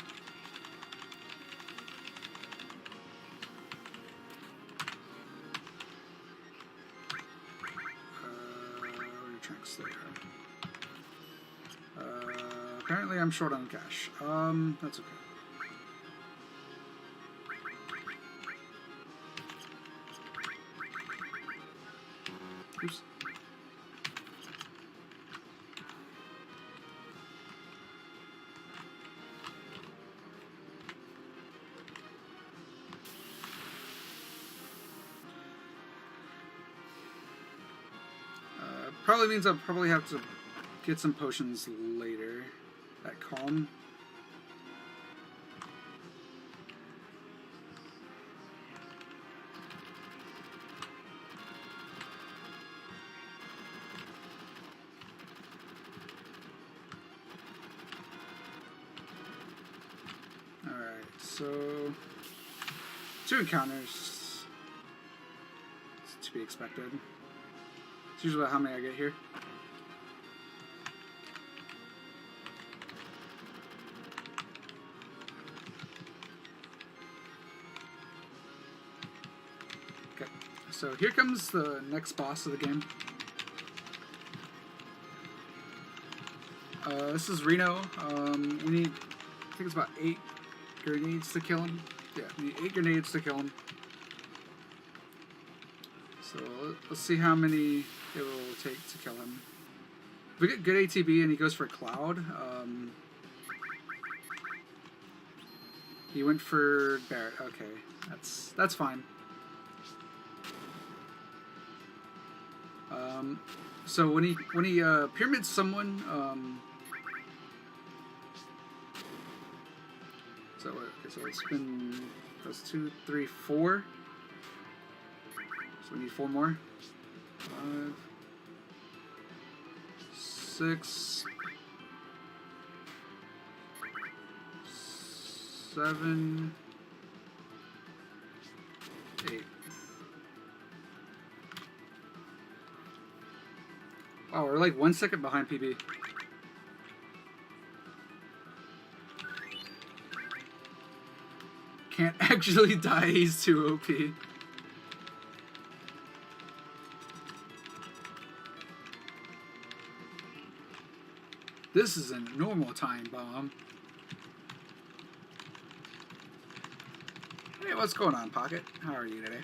Tranks there. Apparently I'm short on cash. That's okay. Oops. Probably means I'll probably have to get some potions later. That calm. Alright, so 2 encounters. It's to be expected. It's usually about how many I get here. Okay, so here comes the next boss of the game. This is Reno. We need, I think it's about 8 grenades to kill him. Yeah, we need 8 grenades to kill him. So let's see how many it will take to kill him. If we get good ATB and he goes for Cloud, he went for Barret. Okay, that's fine. So when he pyramids someone, so it's been, that's 2, 3, 4. So we need 4 more. 5, 6, 7, 8. Oh, we're like 1 second behind PB. Can't actually die, he's too OP. This is a normal time bomb. Hey, what's going on, Pocket? How are you today?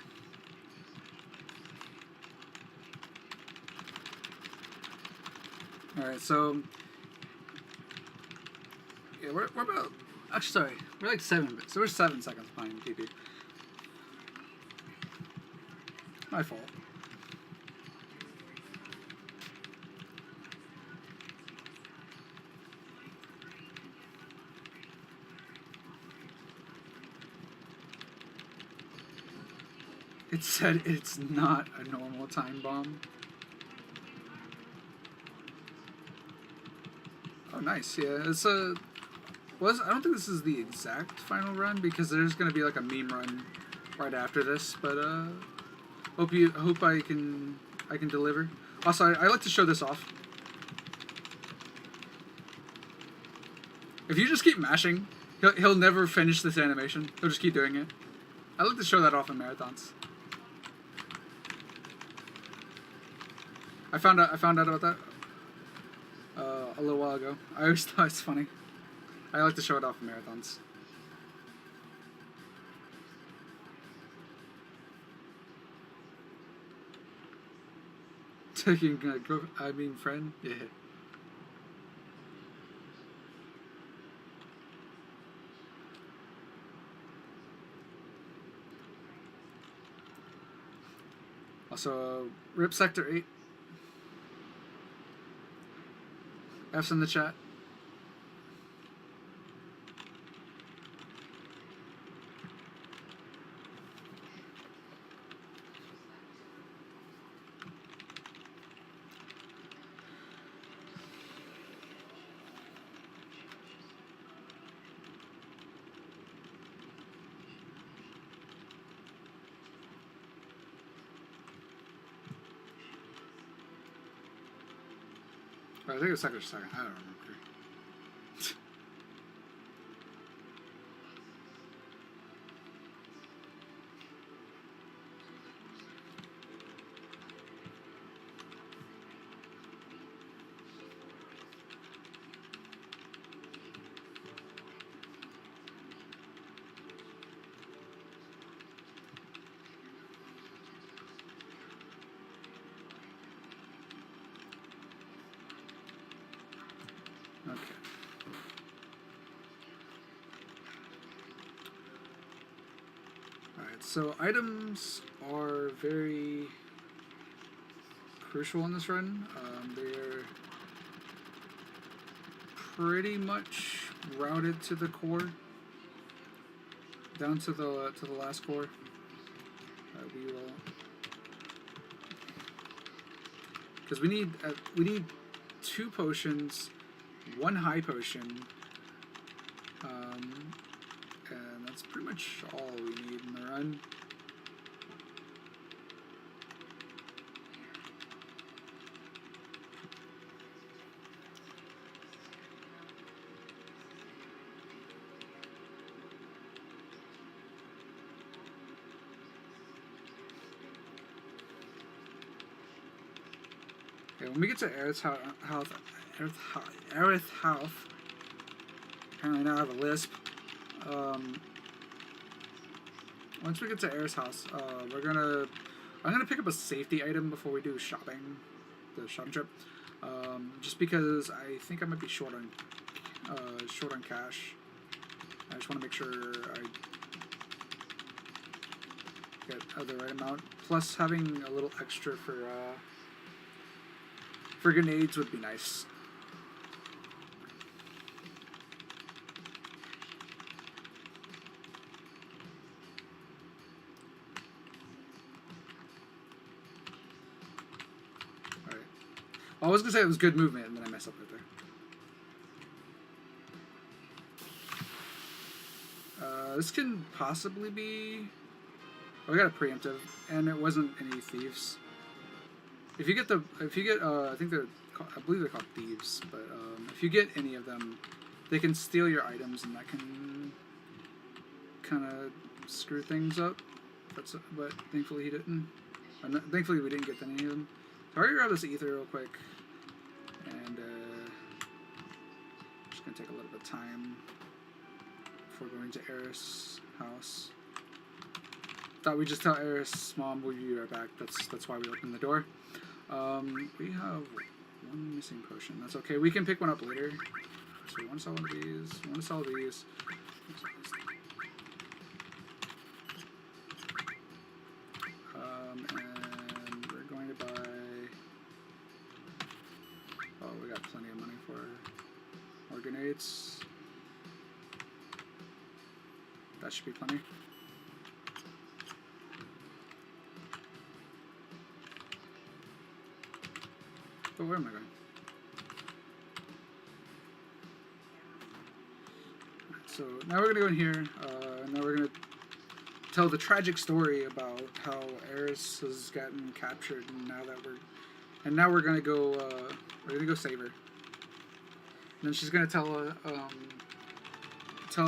Alright, so yeah, we're about, actually sorry, we're like 7, so we're 7 seconds behind PP. My fault. It said it's not a normal time bomb. Oh, nice. Yeah, it's a. I don't think this is the exact final run because there's gonna be like a meme run right after this. But hope I can deliver. Also, I like to show this off. If you just keep mashing, he'll never finish this animation. He'll just keep doing it. I like to show that off in marathons. I found out about that a little while ago. I always thought it's funny. I like to show it off in marathons. Taking friend? Yeah. Also, rip Sector 8. F's in the chat. I think it was second or second. I don't remember. Okay. Alright, so items are very crucial in this run. They're pretty much routed to the core, down to the last core. We will, because we need 2 potions, 1 high potion, and that's pretty much all we need in the run. Okay, when we get to Aerith's house, apparently now I have a lisp. Once we get to Aerith's house, I'm gonna pick up a safety item before we do the shopping trip. Just because I think I might be short on cash. I just want to make sure I get the right amount. Plus, having a little extra for grenades would be nice. Alright. I was gonna say it was good movement, and then I messed up right there. This can possibly be... Oh, we got a preemptive, and it wasn't any thieves. If you get I believe they're called thieves, but if you get any of them, they can steal your items, and that can kind of screw things up. But thankfully he didn't. Thankfully we didn't get any of them. So I'm gonna grab this ether real quick, and just gonna take a little bit of time before going to Aerith's house. Thought we'd just tell Aerith's mom we'll be right back. That's why we opened the door. We have 1 missing potion. That's okay. We can pick one up later. So we want to sell one of these. We want to sell these. And we're going to buy... Oh, we got plenty of money for more grenades. That should be plenty. But where am I going? So now we're gonna go in here, and now we're gonna tell the tragic story about how Aerith has gotten captured, and now we're gonna go save her. And then she's gonna tell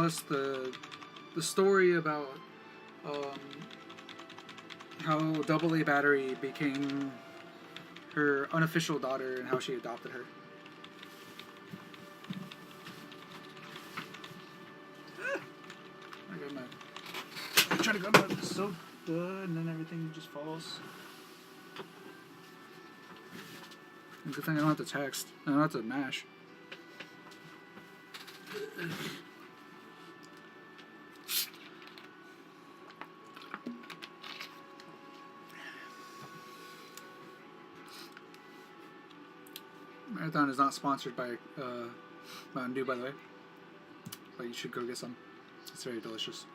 us the story about how AA Battery became her unofficial daughter and how she adopted her. I'm trying to grab my soda, and then everything just falls. Good thing I don't have to text. I don't have to mash. Marathon is not sponsored by Mountain Dew, by the way, but you should go get some. It's very delicious.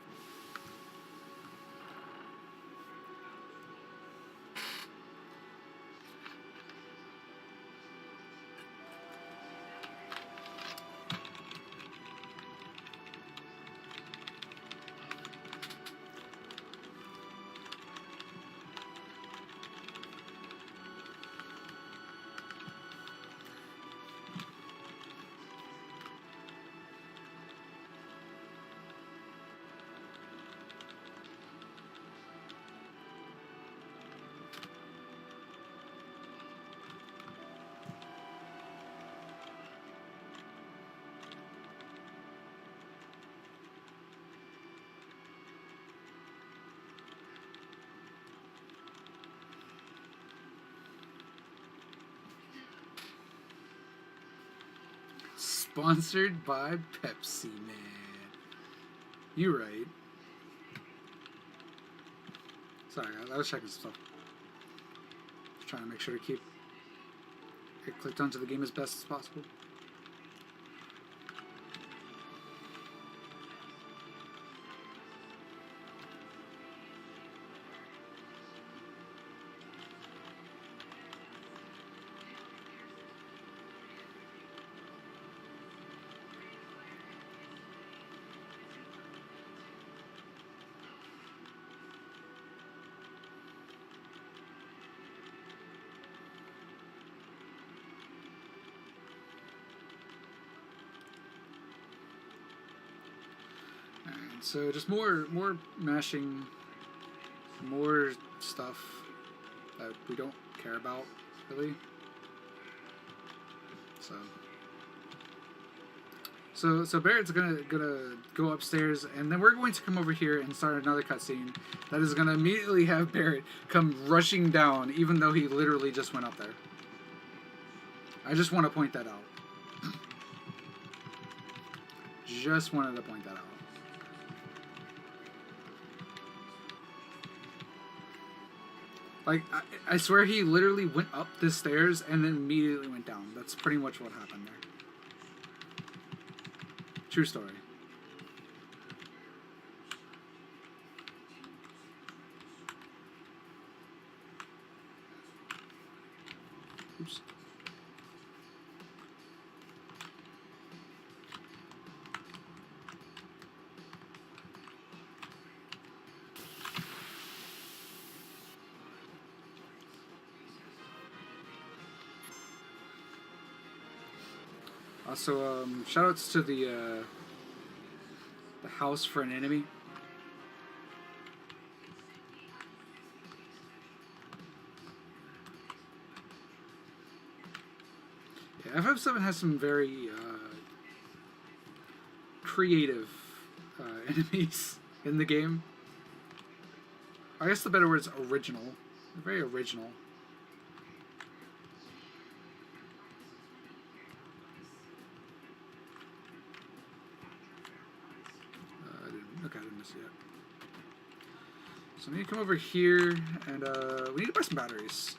Sponsored by Pepsi, man. You right. Sorry, I was checking stuff. Just trying to make sure to keep it clicked onto the game as best as possible. So just more mashing, more stuff that we don't care about really. So Barrett's gonna go upstairs, and then we're going to come over here and start another cutscene that is gonna immediately have Barrett come rushing down, even though he literally just went up there. I just want to point that out. Just wanted to point that out. Like, I swear he literally went up the stairs and then immediately went down. That's pretty much what happened there. True story. Oops. Also, shoutouts to the house for an enemy. Yeah, FF7 has some very creative enemies in the game. I guess the better word is original. They're very original. Okay, I didn't miss it yet. So I need to come over here, and we need to buy some batteries.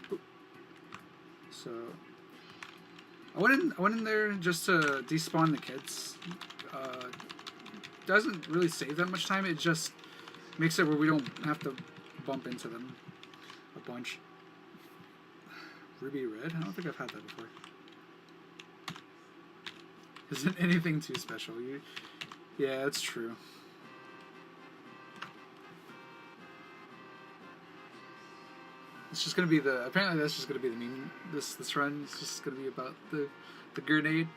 Ooh. So I went in there just to despawn the kids. Doesn't really save that much time. It just makes it where we don't have to bump into them a bunch. Ruby Red? I don't think I've had that before. Isn't anything too special. Yeah, it's true. It's just gonna be apparently that's just gonna be the meme this run. It's just gonna be about the grenade.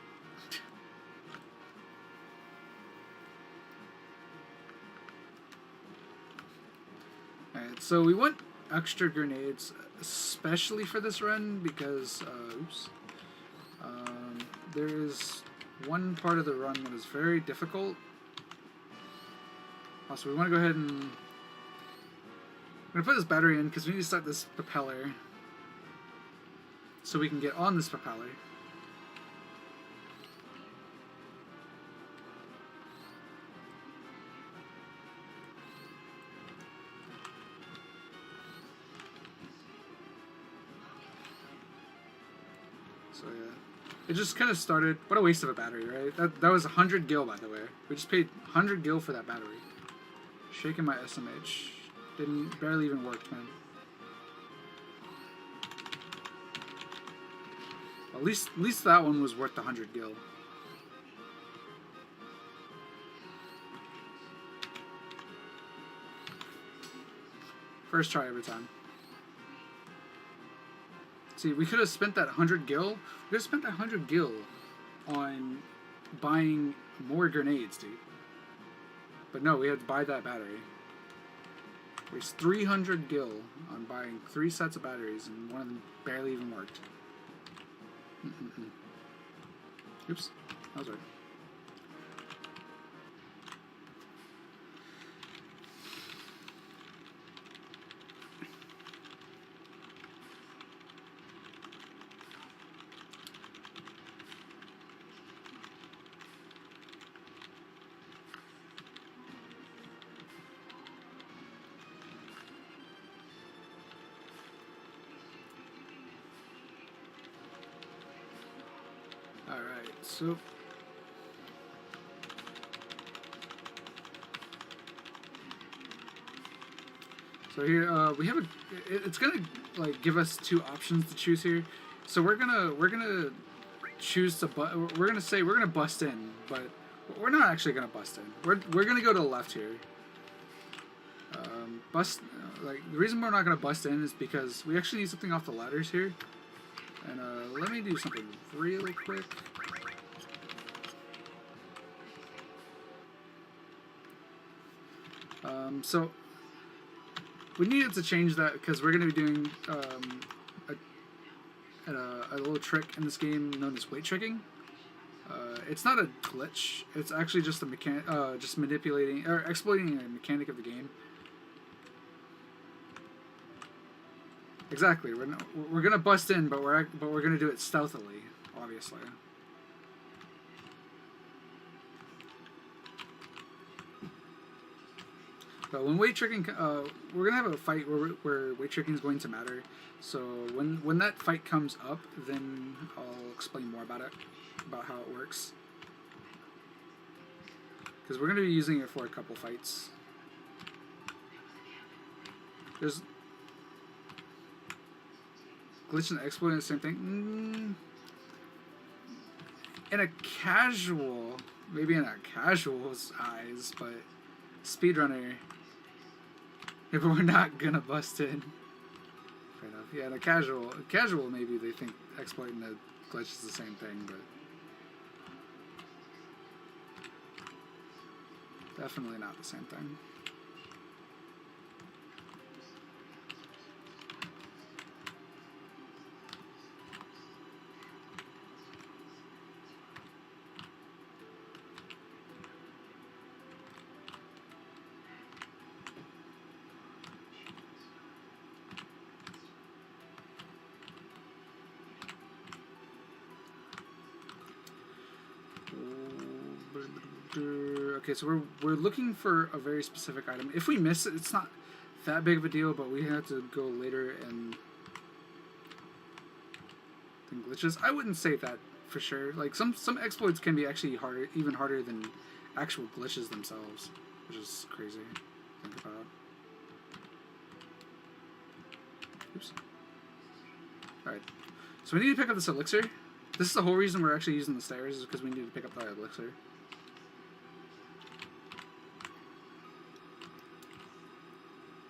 Alright, so we want extra grenades, especially for this run, because, there is one part of the run that is very difficult. Also, we want to go ahead and... I'm going to put this battery in, because we need to start this propeller, so we can get on this propeller. So yeah, it just kind of started. What a waste of a battery, right? That was 100 gil, by the way. We just paid 100 gil for that battery. Shaking my SMH. Barely even worked, man. At least that one was worth the 100 gil. First try every time. See, we could have spent that 100 gil. We could have spent that 100 gil on buying more grenades, dude. But no, we had to buy that battery. Waste 300 gil on buying 3 sets of batteries, and one of them barely even worked. Oops, that was right. Alright, so here we have a. It's gonna like give us two options to choose here. So we're gonna choose to we're gonna say we're gonna bust in, but we're not actually gonna bust in. We're gonna go to the left here. Bust like the reason we're not gonna bust in is because we actually need something off the ladders here. And let me do something really quick. So we needed to change that because we're going to be doing a little trick in this game known as weight tricking. It's not a glitch. It's actually just a just manipulating or exploiting a mechanic of the game. Exactly. We're gonna bust in, but we're gonna do it stealthily, obviously. But when weight tricking, we're gonna have a fight where weight tricking is going to matter. So when that fight comes up, then I'll explain more about it, about how it works. Because we're gonna be using it for a couple fights. There's glitch and exploit, the same thing. In a casual, maybe in a casual's eyes, but speedrunner. If we're not gonna bust in. Fair enough. Yeah, the casual maybe they think exploiting the glitch is the same thing, but definitely not the same thing. Okay, so we're looking for a very specific item. If we miss it, it's not that big of a deal, but we have to go later and glitches. I wouldn't say that for sure. Like some exploits can be actually harder, even harder than actual glitches themselves, which is crazy to think about. Oops. All right, so we need to pick up this elixir. This is the whole reason we're actually using the stairs, is because we need to pick up that elixir.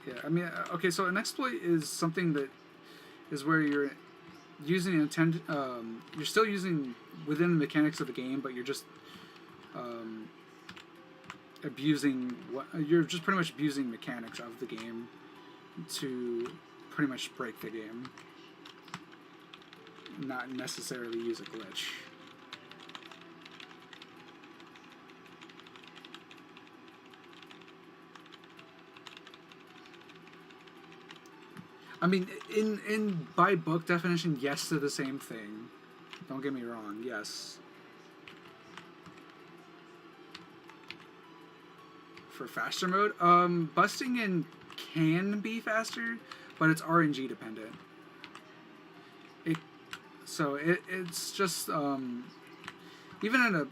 Yeah, I mean, okay, so an exploit is something that is where you're using you're still using within the mechanics of the game, but you're just you're just pretty much abusing mechanics of the game to pretty much break the game, not necessarily use a glitch. I mean, in by book definition, yes to the same thing. Don't get me wrong, yes. For faster mode, busting in can be faster, but it's RNG dependent. It's just even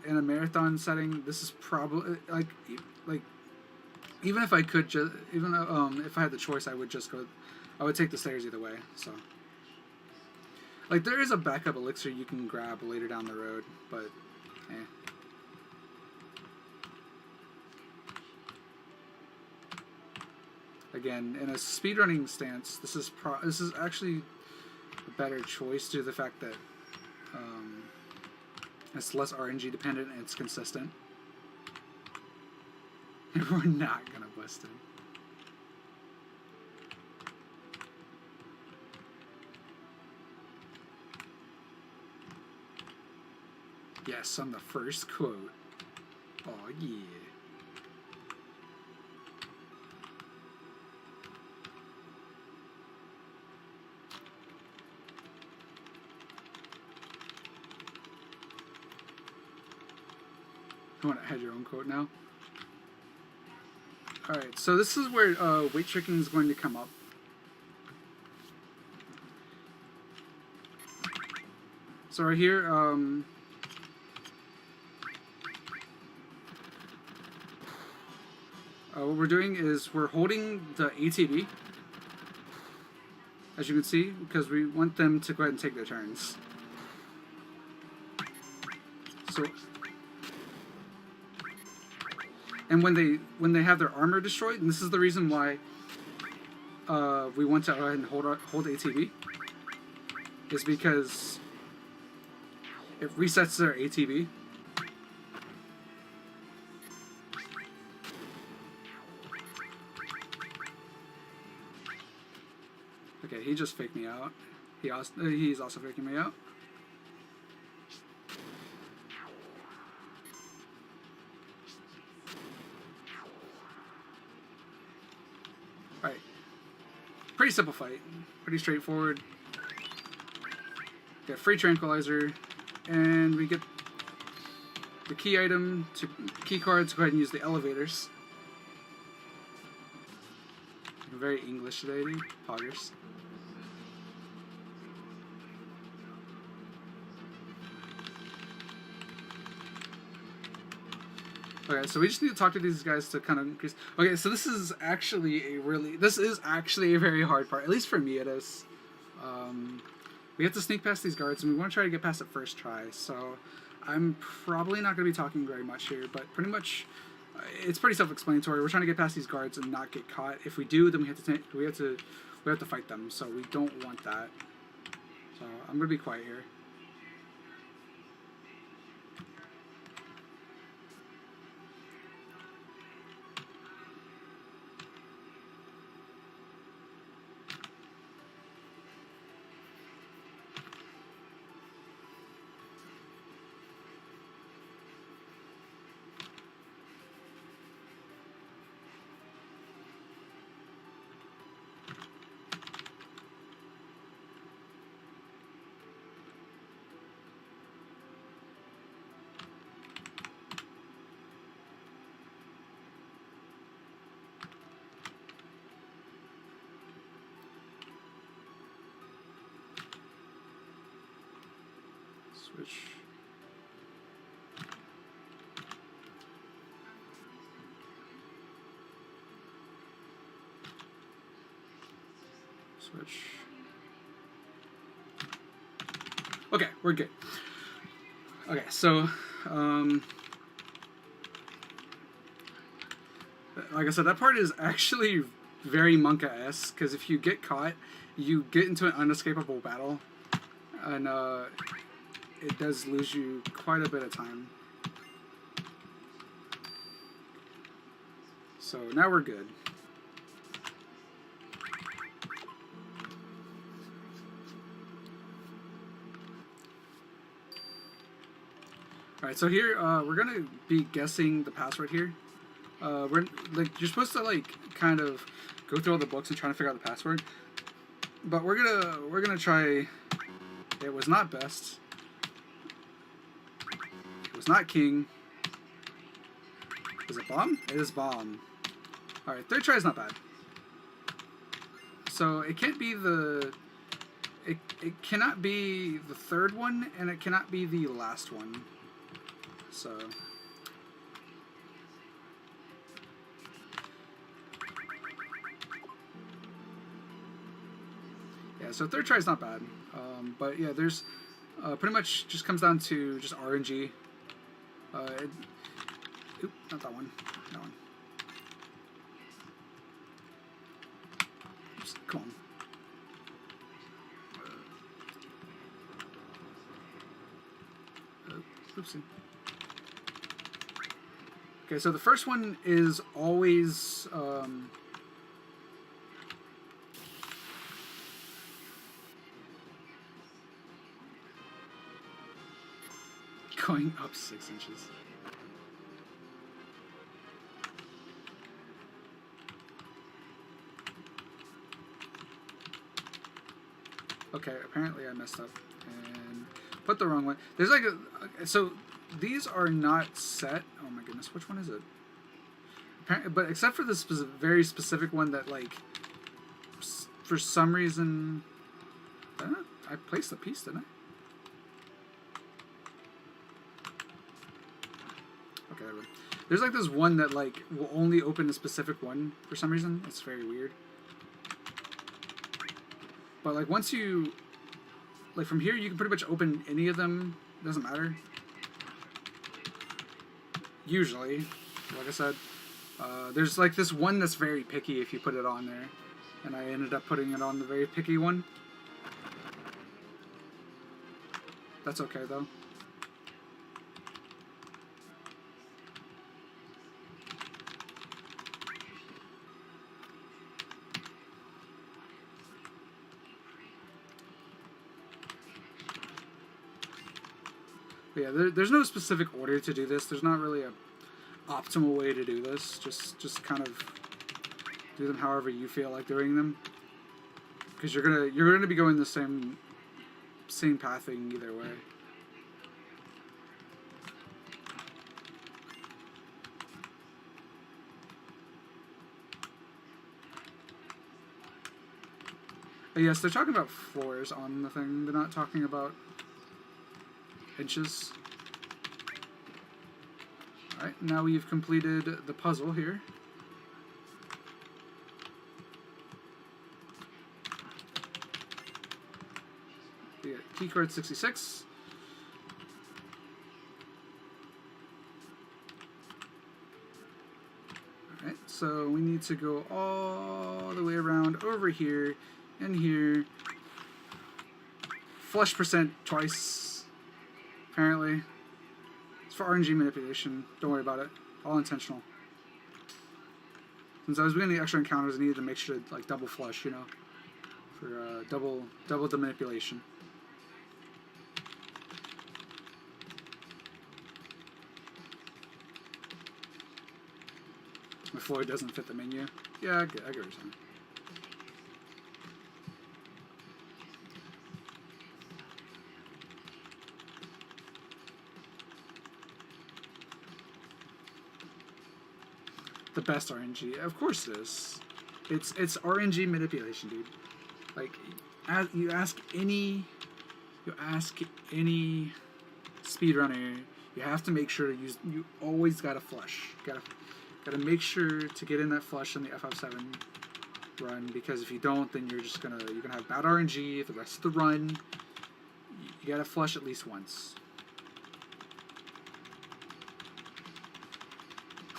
in a marathon setting, this is probably like even if I could just if I had the choice, I would take the stairs either way. So, like, there is a backup elixir you can grab later down the road, but, Again, in a speedrunning stance, this is actually a better choice due to the fact that it's less RNG dependent and it's consistent. We're not gonna bust it. Yes, on the first quote. Oh, yeah. You want to add your own quote now? Alright, so this is where weight tricking is going to come up. So right here, what we're doing is we're holding the ATV, as you can see, because we want them to go ahead and take their turns. So, and when they have their armor destroyed, and this is the reason why we want to go ahead and hold ATV, is because it resets their ATV. Okay, he just faked me out. He's also faking me out. Alright. Pretty simple fight. Pretty straightforward. Get free tranquilizer, and we get the key item to key cards. Go ahead and use the elevators. I'm very English today, dude. Poggers. Okay, so we just need to talk to these guys to kind of increase. Okay, so this is actually a very hard part. At least for me, it is. We have to sneak past these guards, and we want to try to get past it first try. So I'm probably not going to be talking very much here, but pretty much it's pretty self-explanatory. We're trying to get past these guards and not get caught. If we do, then we have to fight them. So we don't want that. So I'm going to be quiet here. Switch. Switch. Okay, we're good. Okay, so like I said, that part is actually very Monka-esque, because if you get caught, you get into an unescapable battle, and it does lose you quite a bit of time. So now we're good. Alright, so here we're gonna be guessing the password here. We're like, you're supposed to like kind of go through all the books and try to figure out the password. But we're gonna try. It was not best. It was not king. Is it bomb? It is bomb. Alright, third try is not bad. So it can't be the... It cannot be the third one, and it cannot be the last one. So... yeah, so third try is not bad. But yeah, there's... pretty much just comes down to just RNG. Oop, not that one. That one. Oops, come on. Oopsie. Okay, so the first one is always going up 6 inches. Okay, apparently I messed up and put the wrong one. There's like a... so these are not set. Oh my goodness, which one is it? But except for this very specific one that, like, for some reason... I placed a piece, didn't I? Okay, there we go. There's like this one that like will only open a specific one for some reason. It's very weird. But like once you, like from here, you can pretty much open any of them. It doesn't matter. Usually, like I said, there's like this one that's very picky if you put it on there, and I ended up putting it on the very picky one. That's okay though. But yeah, there's no specific order to do this. There's not really a optimal way to do this. Just kind of do them however you feel like doing them, because you're gonna be going the same pathing either way. But yes, they're talking about floors on the thing. They're not talking about inches. Alright, now we've completed the puzzle here. We got keycard 66. Alright, so we need to go all the way around over here and here. Flush percent twice, apparently. It's for RNG manipulation. Don't worry about it. All intentional. Since I was doing the extra encounters, I needed to make sure to like double flush, you know, for double the manipulation. Before it doesn't fit the menu. Yeah, I get what you're saying. The best RNG, of course it is. It's RNG manipulation, dude. Like, you ask any speedrunner, you have to make sure to use. You always gotta flush. Gotta make sure to get in that flush on the FF7 run, because if you don't, then you're gonna have bad RNG the rest of the run. You gotta flush at least once.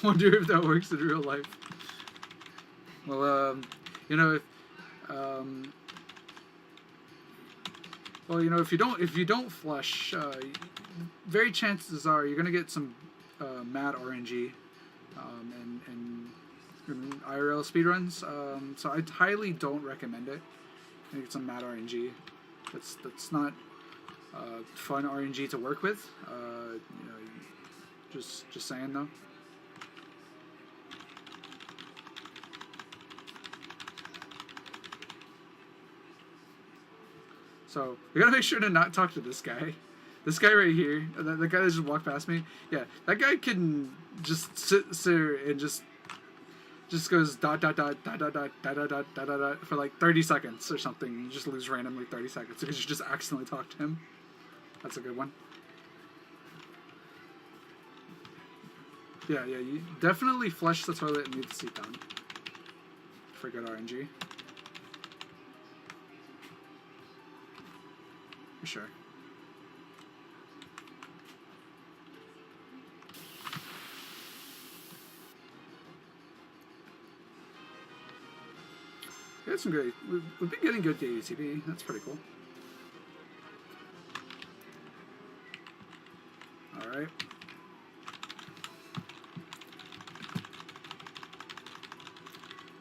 Wonder if that works in real life. Well, you know, if you don't flush, very chances are you're gonna get some mad RNG, and IRL speedruns. So I highly don't recommend it. I think it's some mad RNG. That's not fun RNG to work with. You know, just saying though. So we gotta make sure to not talk to this guy. This guy right here, the guy that just walked past me. Yeah, that guy can just sit there and just goes dot dot dot dot dot dot dot dot dot dot dot for like 30 seconds or something. You just lose randomly 30 seconds because you just accidentally talk to him. That's a good one. Yeah, you definitely flush the toilet and leave the seat down for good RNG. For sure. We had some great. We've been getting good DATB. That's pretty cool. All right.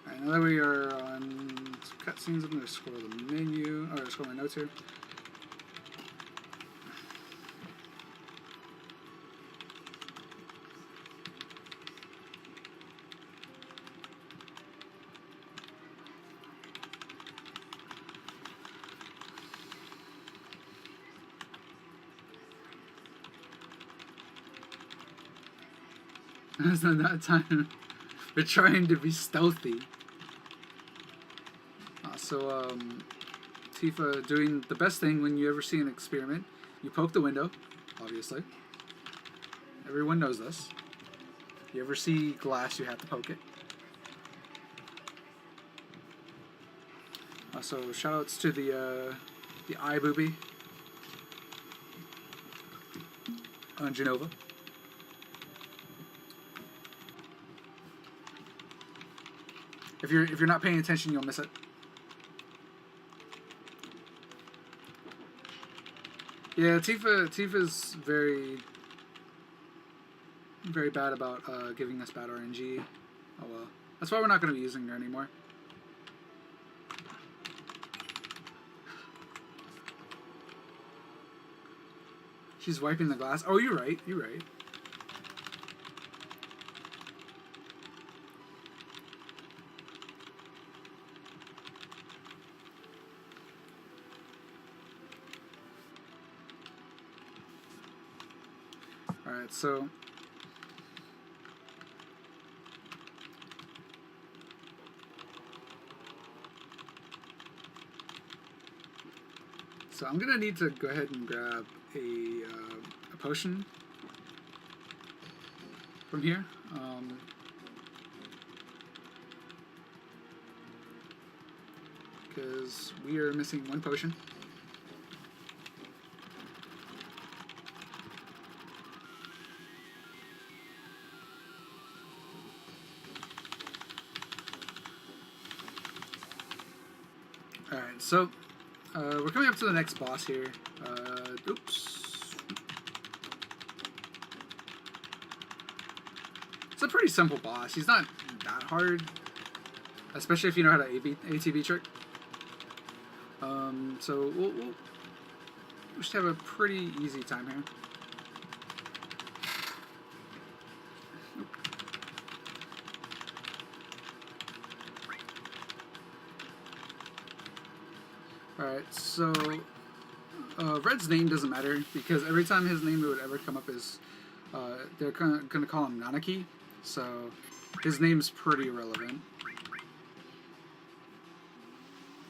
Alright, now that we are on some cutscenes, I'm going to scroll the menu. Or scroll my notes here. It's not that time. We're trying to be stealthy. Tifa doing the best thing when you ever see an experiment. You poke the window, obviously. Everyone knows this. You ever see glass, you have to poke it. Also, shoutouts to the iBooby on Genova. If you're not paying attention, you'll miss it. Yeah, Tifa's very bad about giving us bad RNG. Oh well. That's why we're not going to be using her anymore. She's wiping the glass. Oh, you're right. You're right. Alright, so I'm gonna need to go ahead and grab a potion from here. Because we are missing one potion. Alright, so we're coming up to the next boss here. Oops. It's a pretty simple boss. He's not that hard, especially if you know how to ATB trick. So we should have a pretty easy time here. Alright, so Red's name doesn't matter because every time his name would ever come up is they're going to call him Nanaki, so his name's pretty irrelevant.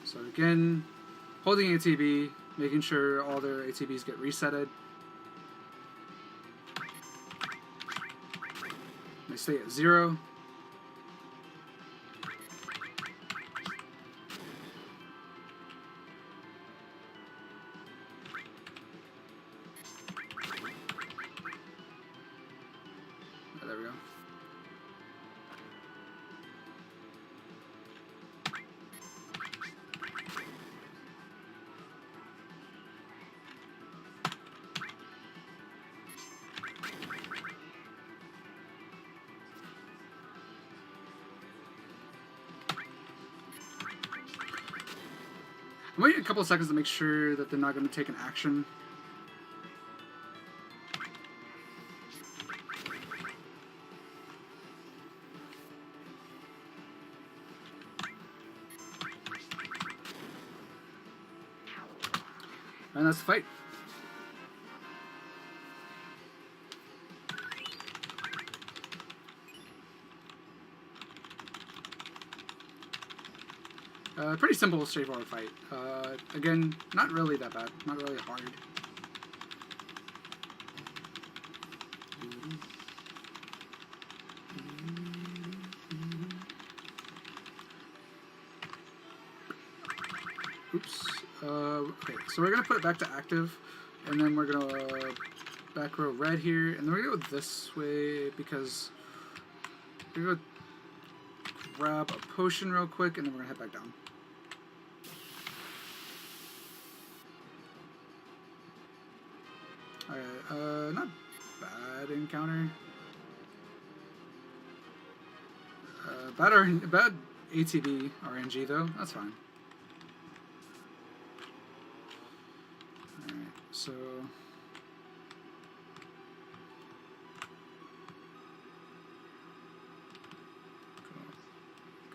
So again, holding ATB, making sure all their ATBs get resetted. They stay at 0. Oh, there we go. I'm waiting a couple of seconds to make sure that they're not going to take an action. And that's the fight. Pretty simple, straightforward fight. Again, not really that bad. Not really hard. Oops. Okay, so we're going to put it back to active, and then we're going to back row red here, and then we're going to go this way because we're going to grab a potion real quick, and then we're going to head back down. Alright, not bad encounter. Bad ATB RNG though, that's fine. Alright, so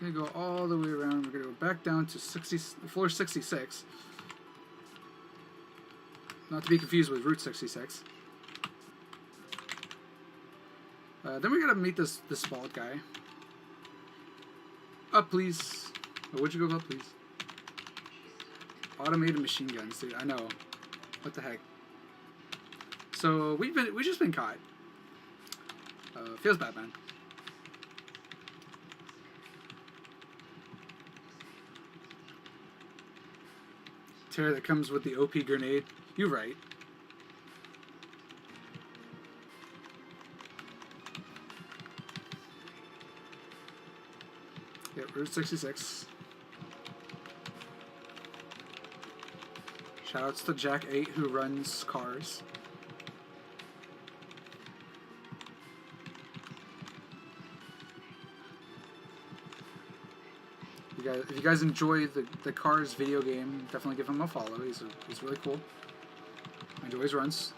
gonna go all the way around. We're gonna go back down to floor 66. Not to be confused with Route 66. Then we gotta meet this bald guy. Up, please. Oh, would you go up, please? Automated machine guns, dude. I know. What the heck? So we've just been caught. Feels bad, man. Terror that comes with the OP grenade. You're right. Yep, Route 66. Shoutouts to Jack 8 who runs cars. If you guys enjoy the Cars video game, definitely give him a follow. He's really cool. I enjoy his runs.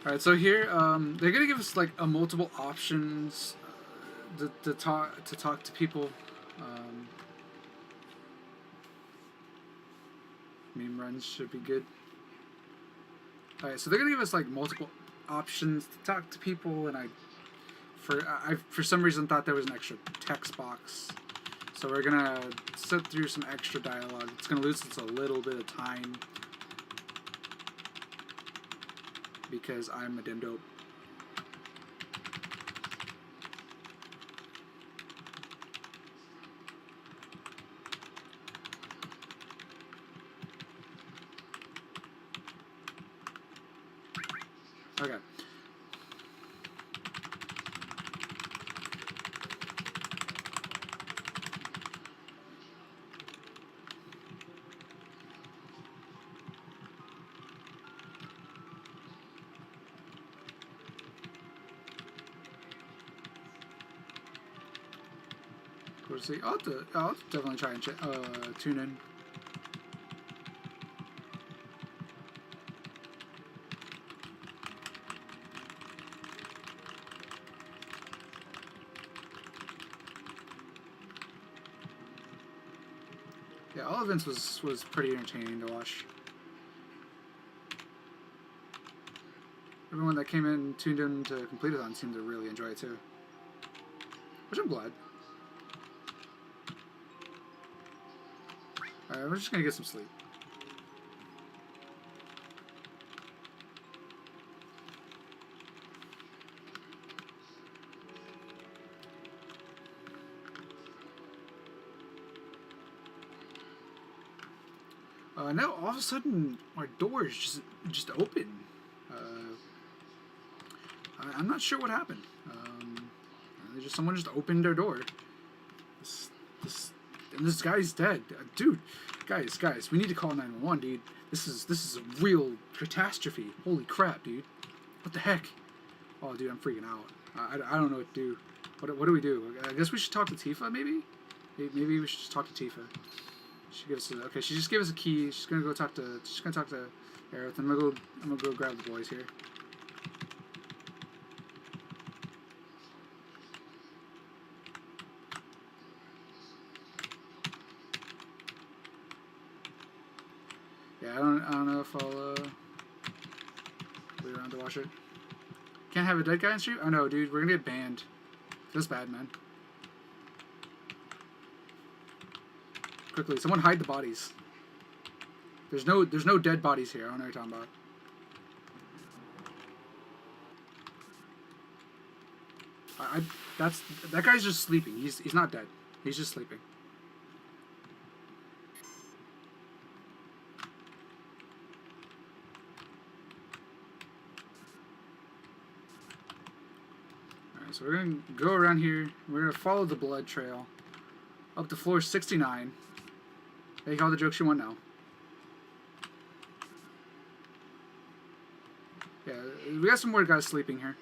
Alright, so here, they're gonna give us like a multiple options to talk to people. Meme runs should be good. Alright, so they're gonna give us like multiple options to talk to people, and I for some reason thought there was an extra text box. So we're gonna sit through some extra dialogue. It's gonna lose us a little bit of time, because I'm a dim dope. Okay. See, I'll definitely try and tune in. Yeah, all events was pretty entertaining to watch. Everyone that came in tuned in to Complete-a-thon seemed to really enjoy it too, which I'm glad. Alright, we're just gonna get some sleep. Now all of a sudden our door is just open. I'm not sure what happened. Someone just opened their door. This guy's dead, dude. Guys, we need to call 911, dude. This is a real catastrophe. Holy crap, dude. What the heck? Oh, dude, I'm freaking out. I don't know what to do. What do we do? I guess we should talk to Tifa, maybe. Maybe we should just talk to Tifa. She gives us okay. She just gave us a key. She's gonna talk to Aerith. I'm gonna go grab the boys here. Yeah, I don't know if I'll wait around to watch it. Can't have a dead guy in stream? Oh no, dude, we're gonna get banned. Feels bad, man. Quickly, someone hide the bodies. There's no dead bodies here. I don't know what you're talking about. That guy's just sleeping. He's not dead. He's just sleeping. Alright, so we're gonna go around here. We're gonna follow the blood trail up to floor 69. Make all the jokes you want now. Yeah, we got some more guys sleeping here.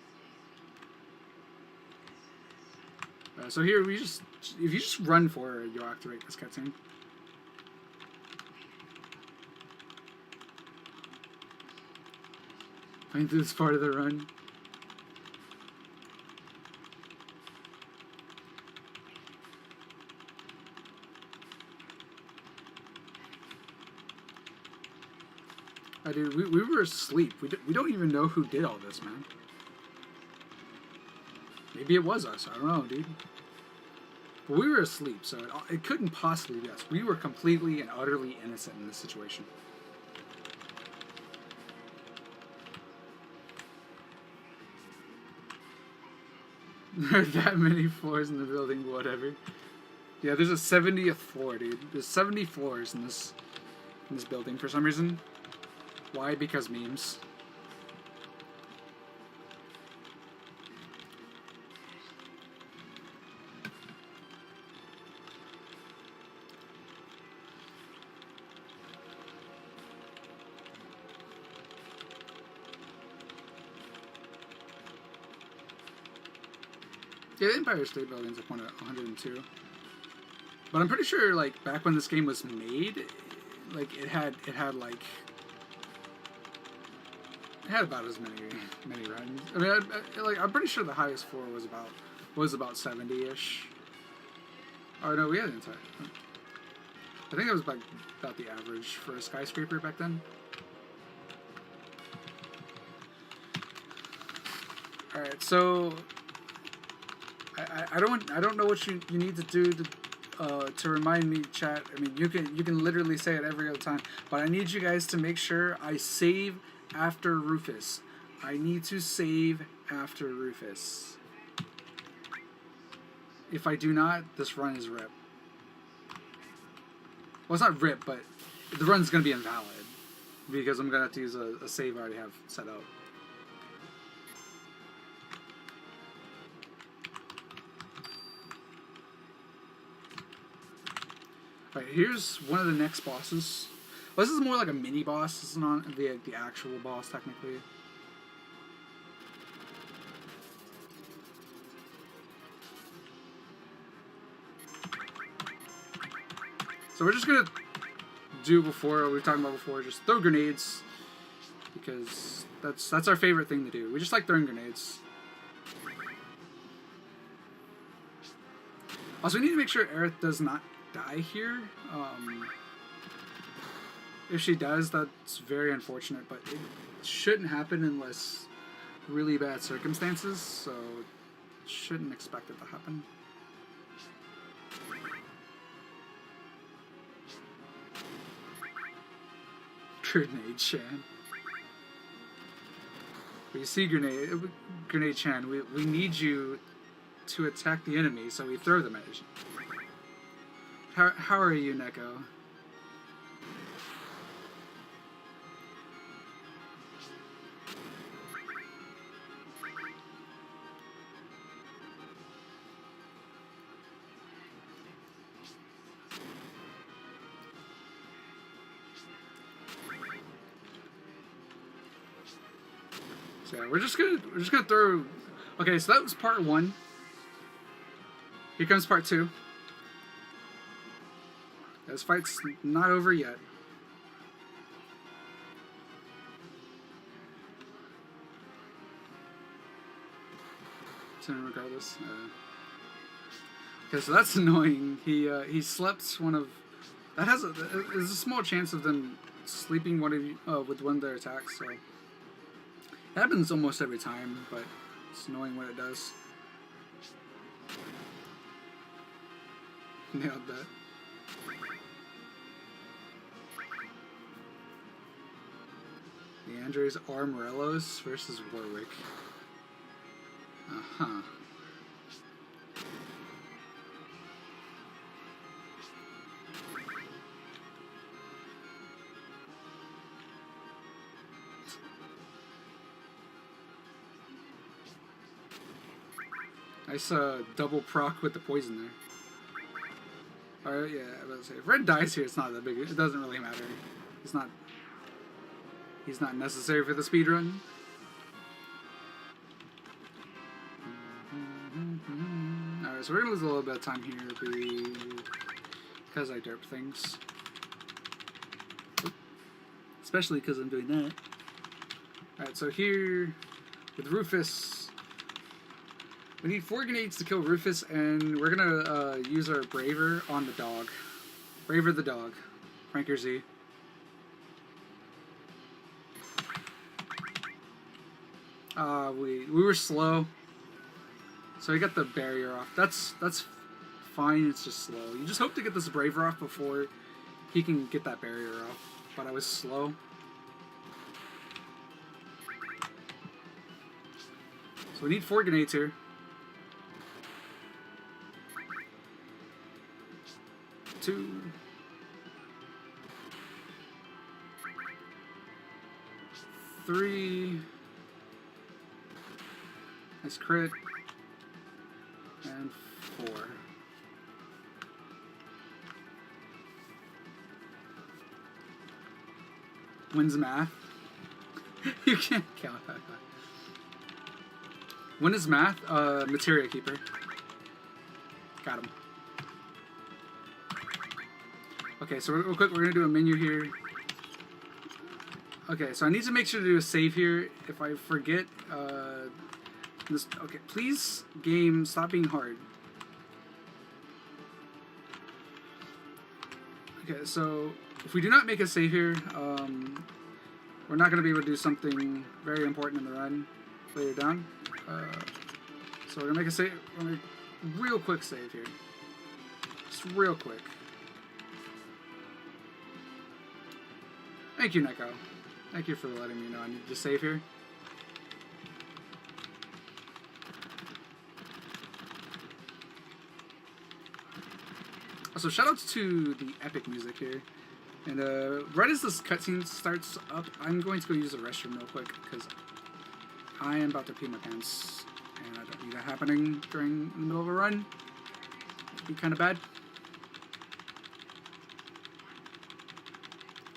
So here if you just run for it, you'll activate this cutscene. Playing through this part of the run. Dude, we were asleep. We don't even know who did all this, man. Maybe it was us. I don't know, dude. But we were asleep, so it couldn't possibly be us. We were completely and utterly innocent in this situation. There are that many floors in the building, whatever. Yeah, there's a 70th floor, dude. There's 70 floors in this building for some reason. Why? Because memes. Yeah, the Empire State Building's up on 102. But I'm pretty sure, like, back when this game was made, like, it had about as many runs. I mean, I'm pretty sure the highest floor was about 70-ish. Oh no, we had an entire. I think that was about the average for a skyscraper back then. All right, so I don't know what you need to do to remind me, chat. I mean, you can literally say it every other time, but I need you guys to make sure I save after Rufus. I need to save after Rufus. If I do not, this run is rip. Well, it's not rip, but the run's gonna be invalid because I'm gonna have to use a save I already have set up. Alright, here's one of the next bosses. Well, this is more like a mini boss. This is not the actual boss, technically. So we're just gonna do before we were talking about before, just throw grenades because that's our favorite thing to do. We just like throwing grenades. Also, we need to make sure Aerith does not die here. If she does, that's very unfortunate, but it shouldn't happen unless really bad circumstances, so shouldn't expect it to happen. Grenade Chan. We see Grenade Chan. We need you to attack the enemy, so we throw them at you. How are you, Neko? So yeah, we're just gonna throw. Okay, so that was part 1. Here comes part 2. This fight's not over yet. So regardless. Okay, so that's annoying. He slept one of. That has there's a small chance of them sleeping one of you with one of their attacks. So it happens almost every time, but it's annoying when it does. Nailed that. The Andres R. Morelos versus Warwick. Uh-huh. Nice double proc with the poison there. Alright, yeah, I was about to say, if Red dies here, it's not that big. It doesn't really matter. He's not necessary for the speed run. Alright, so we're gonna lose a little bit of time here because I derp things. Especially because I'm doing that. Alright, so here with Rufus, we need 4 grenades to kill Rufus, and we're gonna use our Braver on the dog. Braver the dog. Franker Z. We were slow, So I got the barrier off. That's fine. It's just slow. You just hope to get this Braver off before he can get that barrier off. But I was slow. So we need 4 grenades here. 2. 3. Nice crit. And 4. Wins math. You can't count that. When is math? Materia Keeper. Got him. Okay, so real quick, we're gonna do a menu here. Okay, so I need to make sure to do a save here. If I forget, this. Okay, please, game, stop being hard. Okay, so if we do not make a save here, we're not gonna be able to do something very important in the run later down. So we're gonna make a save. We're gonna make a real quick save here. Just real quick. Thank you, Neko. Thank you for letting me know I need to save here. Also, shoutouts to the epic music here. And right as this cutscene starts up, I'm going to go use the restroom real quick because I am about to pee my pants, and I don't need that happening during the middle of a run. It'd be kind of bad.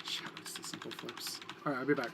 Shoutouts to Simple Flips. Alright, I'll be back.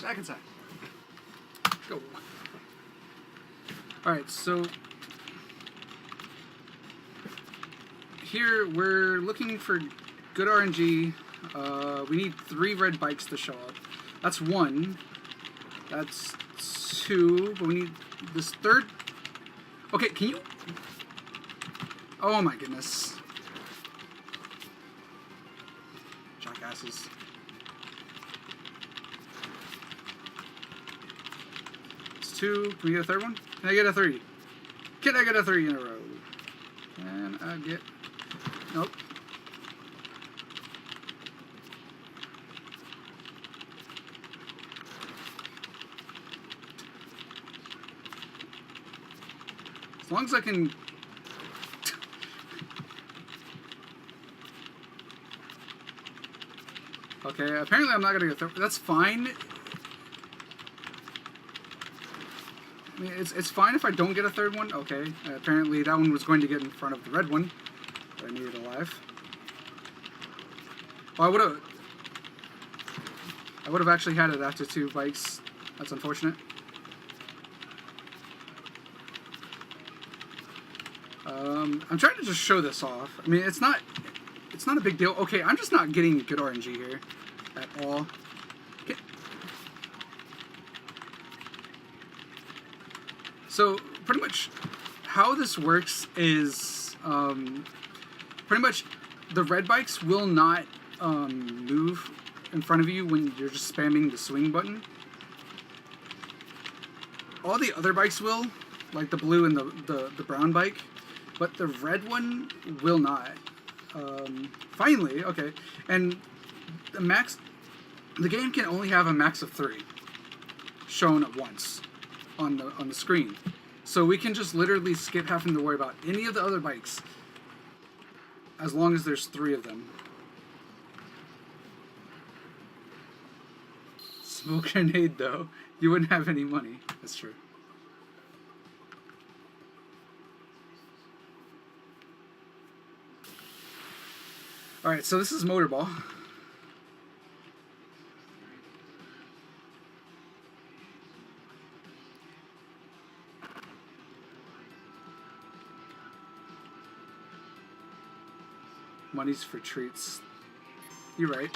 Back inside. Go. Alright, so here we're looking for good RNG. We need 3 red bikes to show up. That's 1. That's 2. But we need this 3rd. Okay, can you... Oh my goodness. Jackasses. It's 2. Can we get a 3rd one? Can I get a 3? Can I get a 3 in a row? Can I get... Nope. As long as I can... Okay, apparently I'm not gonna get 3rd. That's fine. I mean, it's fine if I don't get a 3rd one. Okay, apparently that one was going to get in front of the red one that I needed alive. Well, I would have actually had it after 2 bikes. That's unfortunate. I'm trying to just show this off. I mean, it's not a big deal. Okay, I'm just not getting good RNG here at all. Okay. So pretty much how this works is pretty much the red bikes will not move in front of you when you're just spamming the swing button. All the other bikes will, like the blue and the brown bike, but the red one will not. Finally, okay, and the game can only have a max of 3 shown at once on the screen, so we can just literally skip having to worry about any of the other bikes as long as there's 3 of them. smoke grenade, though, you wouldn't have any money. That's true. Alright, so this is Motorball. Money's for treats. You're right.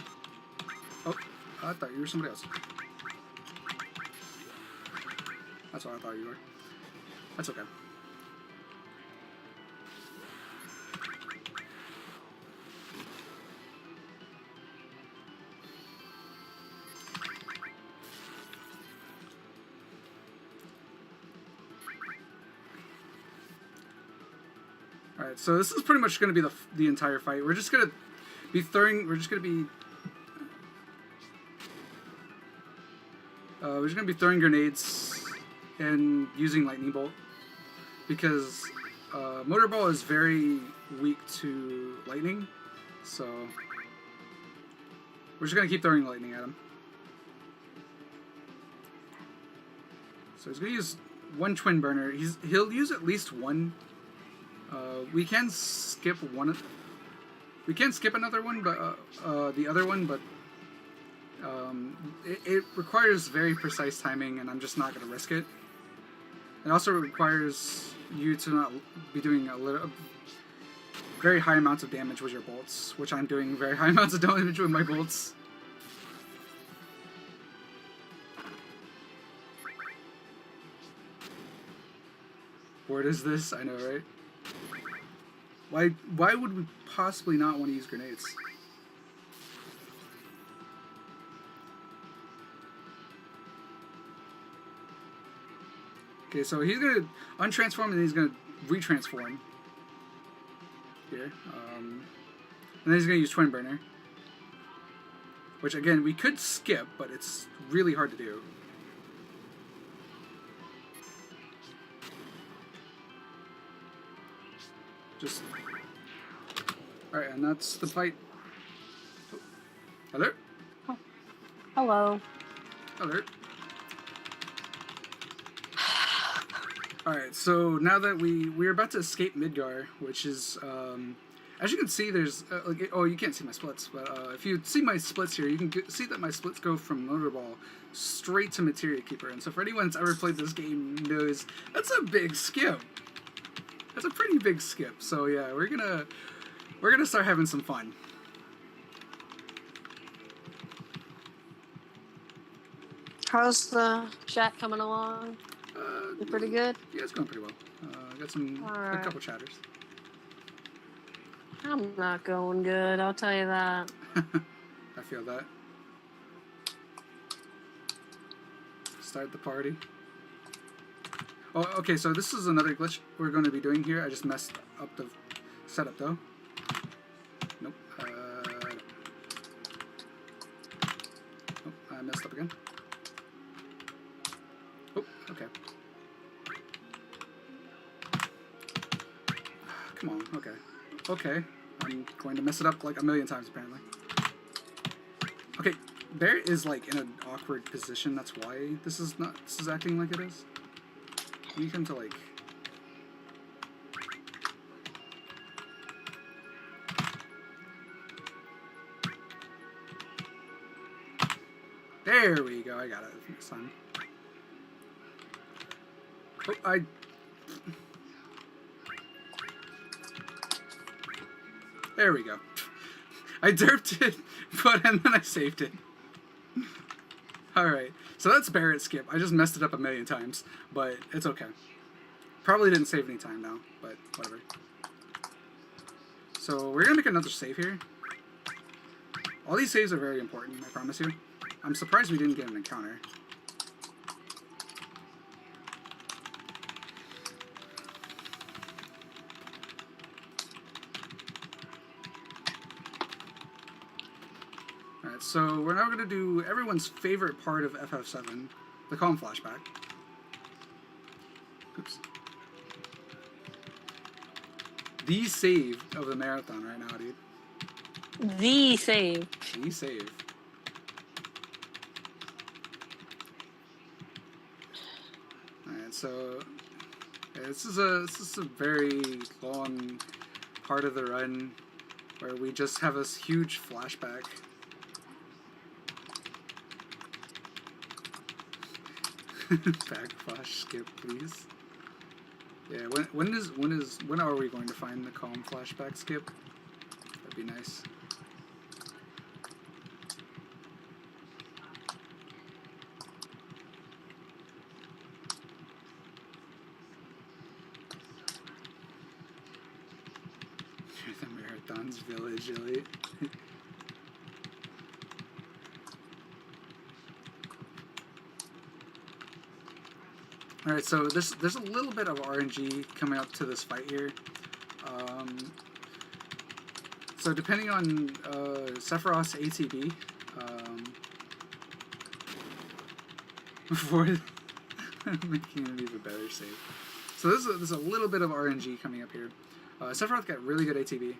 Oh, I thought you were somebody else. That's what I thought you were. That's okay. Alright, so this is pretty much going to be the entire fight. We're just going to be throwing... We're just going to be throwing grenades and using lightning bolt because Motorball is very weak to lightning, so we're just going to keep throwing lightning at him. So he's going to use one twin burner. He'll use at least one. We can skip one. We can skip another one, but the other one, but it requires very precise timing, and I'm just not going to risk it. It also requires you to not be doing very high amounts of damage with your bolts, which I'm doing very high amounts of damage with my bolts. What is this? I know, right? Why would we possibly not want to use grenades? Okay, so he's gonna untransform and he's gonna retransform here, and then he's gonna use twin burner, which again we could skip, but it's really hard to do. Just alright, and that's the fight. Oh. Alert! Oh. Hello. Alert. Alright, so now that we're about to escape Midgar, which is, as you can see, there's, oh, you can't see my splits, but if you see my splits here, you can see that my splits go from Motorball straight to Materia Keeper, and so for anyone that's ever played this game knows that's a big skip. That's a pretty big skip, so yeah, we're gonna start having some fun. How's the chat coming along? Pretty good? Yeah, it's going pretty well. Got a couple chatters. I'm not going good, I'll tell you that. I feel that. Start the party. Oh, okay, so this is another glitch we're going to be doing here. I just messed up the setup, though. Nope. Oh, I messed up again. Oh, okay. Come on, okay. Okay, I'm going to mess it up like a million times, apparently. Okay, Bear is, like, in an awkward position. That's why this is acting like it is. We need him to, like... There we go, I got it this time. Oh, There we go. I derped it, and then I saved it. Alright, so that's Barrett skip. I just messed it up a million times, but it's okay. Probably didn't save any time now, but whatever. So we're gonna make another save here. All these saves are very important, I promise you. I'm surprised we didn't get an encounter. Alright, so we're now going to do everyone's favorite part of FF7, the Calm Flashback. Oops. The save of the marathon right now, dude. The save. The save. Alright, so yeah, this is a very long part of the run where we just have this huge flashback. Backflash skip, please. Yeah, when are we going to find the calm flashback skip? That'd be nice. The Marathon's village elite. Alright, so there's a little bit of RNG coming up to this fight here. So depending on Sephiroth's ATB, before making an even better save. So there's a little bit of RNG coming up here. Sephiroth got really good ATB.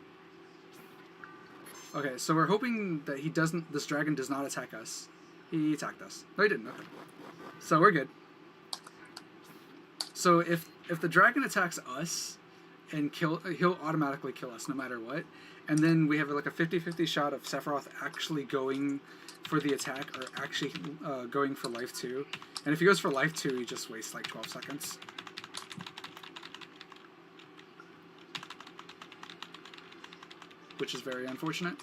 Okay, so we're hoping that this dragon does not attack us. He attacked us. No, he didn't. Okay. So we're good. So if the dragon attacks us and he'll automatically kill us no matter what. And then we have like a 50-50 shot of Sephiroth actually going for the attack or actually going for life 2. And if he goes for life 2, he just wastes like 12 seconds. Which is very unfortunate.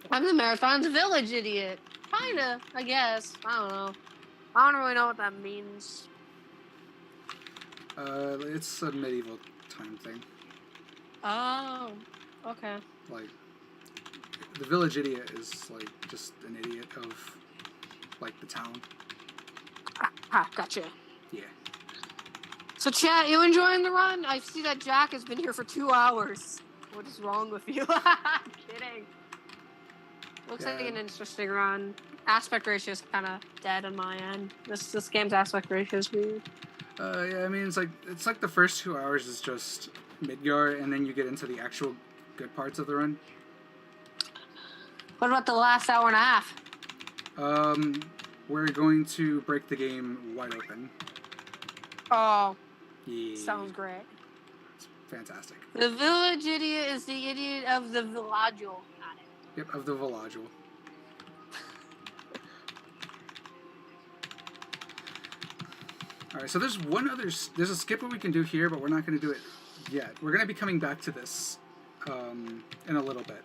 I'm the Marathon's village idiot. Kinda, I guess. I don't know. I don't really know what that means. It's a medieval time thing. Oh, okay. Like, the village idiot is like just an idiot of like the town. Gotcha. Yeah. So chat, you enjoying the run? I see that Jack has been here for 2 hours. What is wrong with you? I'm kidding. Looks like an interesting run. Aspect ratio is kind of dead on my end. This game's aspect ratio is weird. Yeah, I mean it's like the first 2 hours is just Midgar, and then you get into the actual good parts of the run. What about the last hour and a half? We're going to break the game wide open. Oh, yeah. Sounds great. It's fantastic. The village idiot is the idiot of the villaggio. Got it. Yep, of the villaggio. Alright, so there's a skip what we can do here, but we're not going to do it yet. We're going to be coming back to this in a little bit.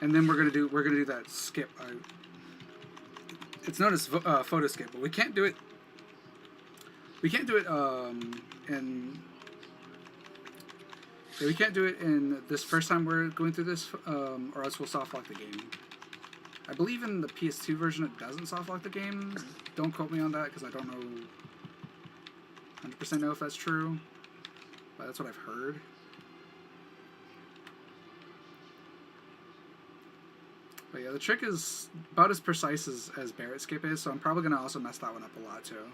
And then we're gonna do that skip. It's known as photo skip, but we can't do it. We can't do it we can't do it in this first time we're going through this, or else we'll soft lock the game. I believe in the PS2 version it doesn't soft lock the game. Don't quote me on that because I don't know 100% know if that's true, but that's what I've heard. But yeah, the trick is about as precise as Barrett skip is, so I'm probably going to also mess that one up a lot too.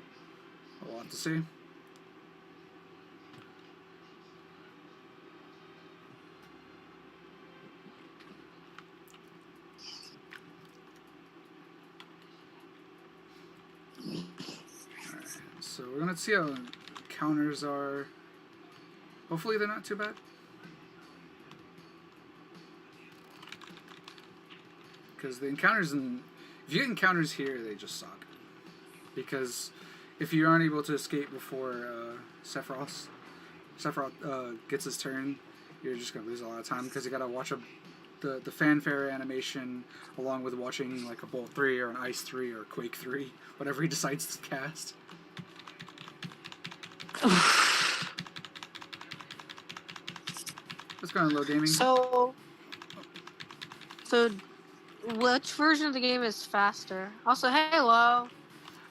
We'll have to see. Alright, so we're going to see how counters are. Hopefully they're not too bad. Because the encounters if you get encounters here, they just suck. Because if you aren't able to escape before Sephiroth gets his turn, you're just gonna lose a lot of time because you gotta watch the fanfare animation along with watching like a Bolt 3 or an Ice 3 or Quake 3, whatever he decides to cast. What's going on, Low Gaming? So which version of the game is faster? Also, hey, Lo.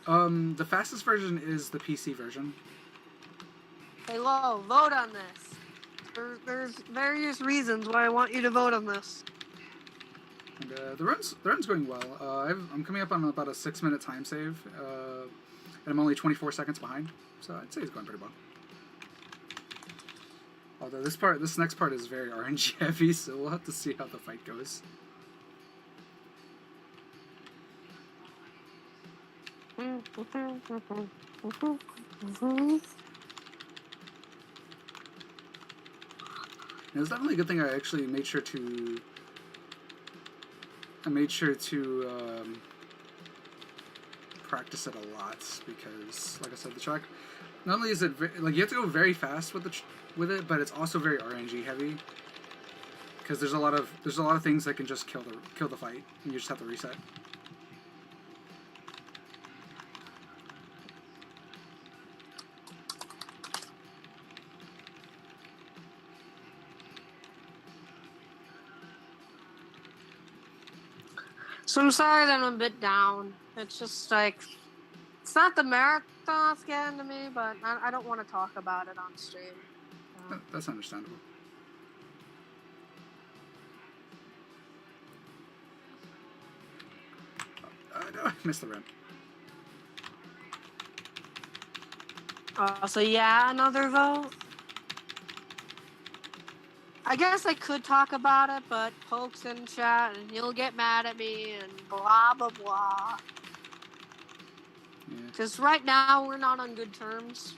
The fastest version is the PC version. Hey, Lo, vote on this. There's various reasons why I want you to vote on this. And the run's going well. I'm coming up on about a 6-minute time save. and I'm only 24 seconds behind. So I'd say he's going pretty well. Although this next part is very RNG heavy, so we'll have to see how the fight goes. It was definitely a good thing I actually made sure to practice it a lot, because, like I said, the track, not only is it like you have to go very fast with it, but it's also very RNG heavy, because there's a lot of things that can just kill the fight, and you just have to reset. So I'm sorry that I'm a bit down. It's just like, it's not the marathon that's getting to me, but I don't want to talk about it on stream. That's understandable. No, I missed the ramp. So yeah, another vote. I guess I could talk about it, but Poke's in chat and he'll get mad at me and blah, blah, blah. Because right now we're not on good terms.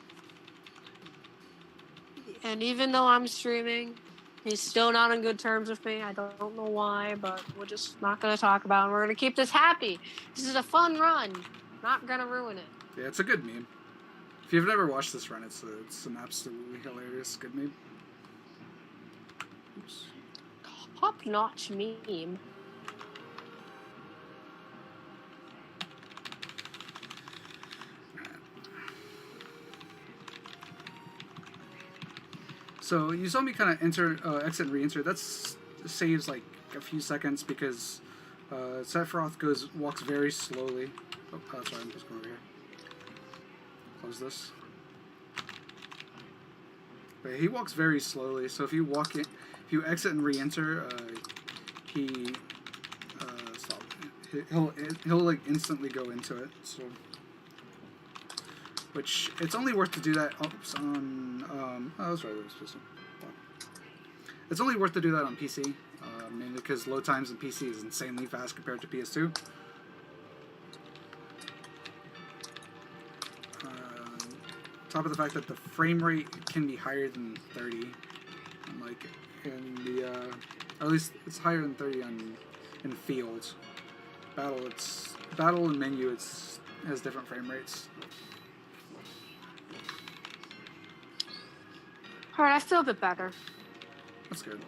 And even though I'm streaming, he's still not on good terms with me. I don't know why, but we're just not going to talk about it. We're going to keep this happy. This is a fun run. Not going to ruin it. Yeah, it's a good meme. If you've never watched this run, it's an absolutely hilarious good meme. Oops. Top-notch meme. So you saw me kind of exit and re-enter. That's saves like a few seconds because Sephiroth walks very slowly. Oh, that's right. I'm just going over here. Close this. But he walks very slowly. So if you exit and re-enter, stop. He'll like instantly go into it. So. Which, it's only worth to do that on, I was right, it was supposed to. Well, it's only worth to do that on PC, mainly because load times in PC is insanely fast compared to PS2. Top of the fact that the frame rate can be higher than 30, and like, in the, or at least it's higher than 30 in fields. Battle and menu, has different frame rates. Alright, I feel a bit better. That's good.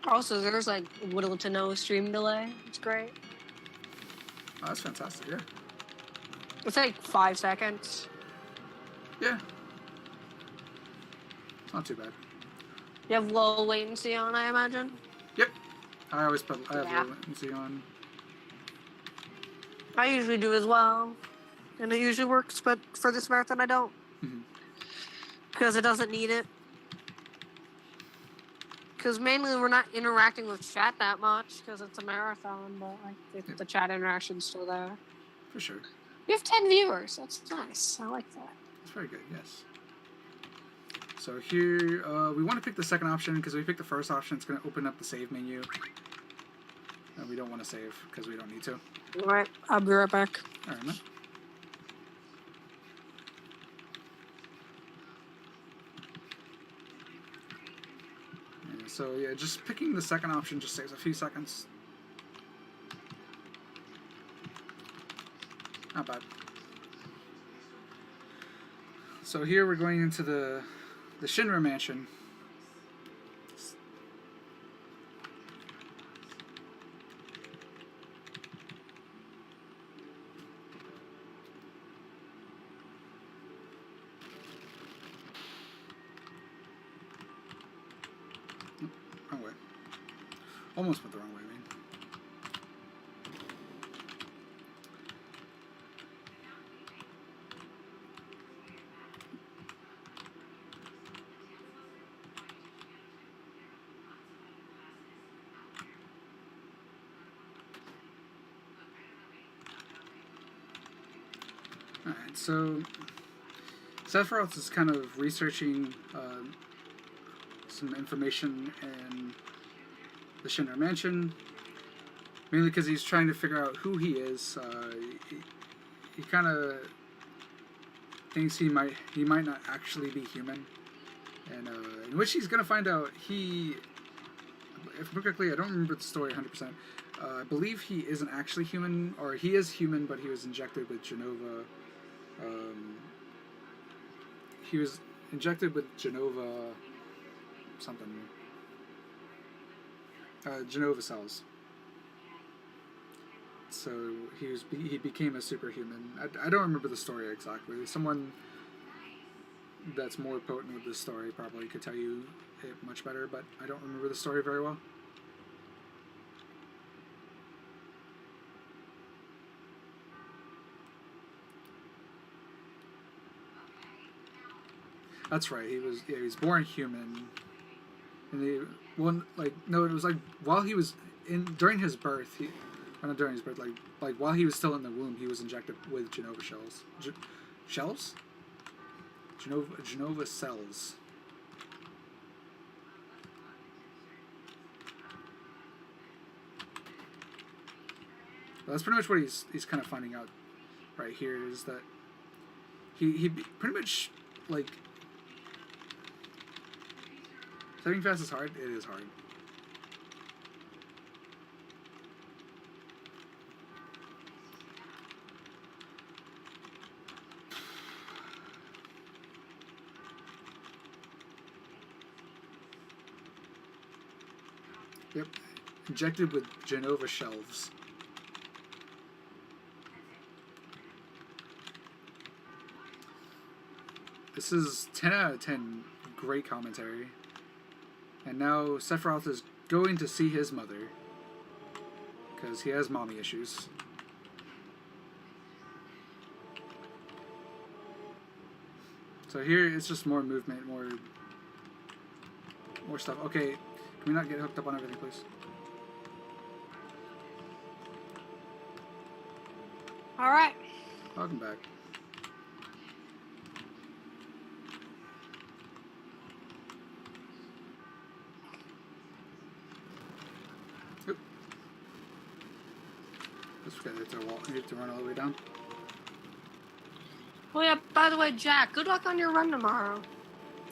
Also, there's like little to no stream delay. It's great. Oh, that's fantastic, yeah. It's like 5 seconds. Yeah. It's not too bad. You have low latency on, I imagine? Yep. I have low latency on. I usually do as well. And it usually works, but for this marathon I don't. Because it doesn't need it. Because mainly we're not interacting with chat that much, because it's a marathon, but like the chat interaction's still there. For sure. We have 10 viewers. That's nice. I like that. That's very good, yes. So here, we want to pick the second option, because if we pick the first option, it's going to open up the save menu. And we don't want to save, because we don't need to. Alright, I'll be right back. Alright, man. So yeah, just picking the second option just saves a few seconds. Not bad. So here we're going into the Shinra Mansion. Wrong way. Almost went the wrong way, man. Alright, so Sephiroth is kind of researching some information in the Shinra Mansion, mainly because he's trying to figure out who he is. He kind of thinks he might not actually be human, and in which he's gonna find out he. If I'm correctly, I don't remember the story 100%. I believe he isn't actually human, or he is human, but he was injected with Genova. He was injected with Genova something. Genova cells. So he became a superhuman. I don't remember the story exactly. Someone that's more potent with this story probably could tell you it much better, but I don't remember the story very well. That's right. He was born human, and it was like while he was during his birth. Not during his birth, like while he was still in the womb, he was injected with Genova shells. Shells? Genova cells. Well, that's pretty much what he's kind of finding out right here, is that he pretty much, like, typing fast is hard. It is hard. Yep, injected with Genova shells. This is 10 out of 10. Great commentary. And now Sephiroth is going to see his mother, because he has mommy issues. So here it's just more movement, more stuff. Okay, can we not get hooked up on everything, please? All right. Welcome back. Oop. Let's forget it to the wall. You have to run all the way down. Oh yeah. By the way, Jack, good luck on your run tomorrow.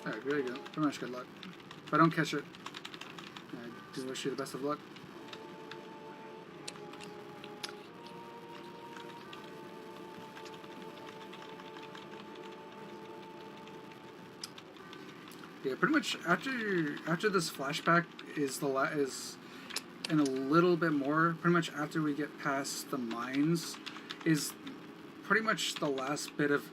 Alright, really good. Pretty much good luck. If I don't catch it, I do wish you the best of luck. Yeah, pretty much after this flashback is and a little bit more. Pretty much after we get past the mines, is pretty much the last bit of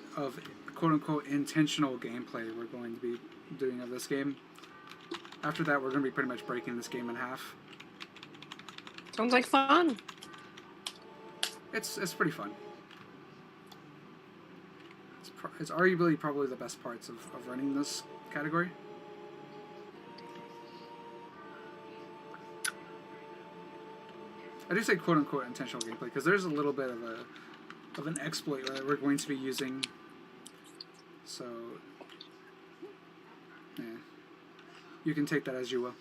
quote unquote intentional gameplay we're going to be doing of this game. After that, we're going to be pretty much breaking this game in half. Sounds like fun. It's pretty fun. It's arguably probably the best parts of running this category. I do say quote unquote intentional gameplay because there's a little bit of an exploit that we're going to be using. So yeah, you can take that as you will.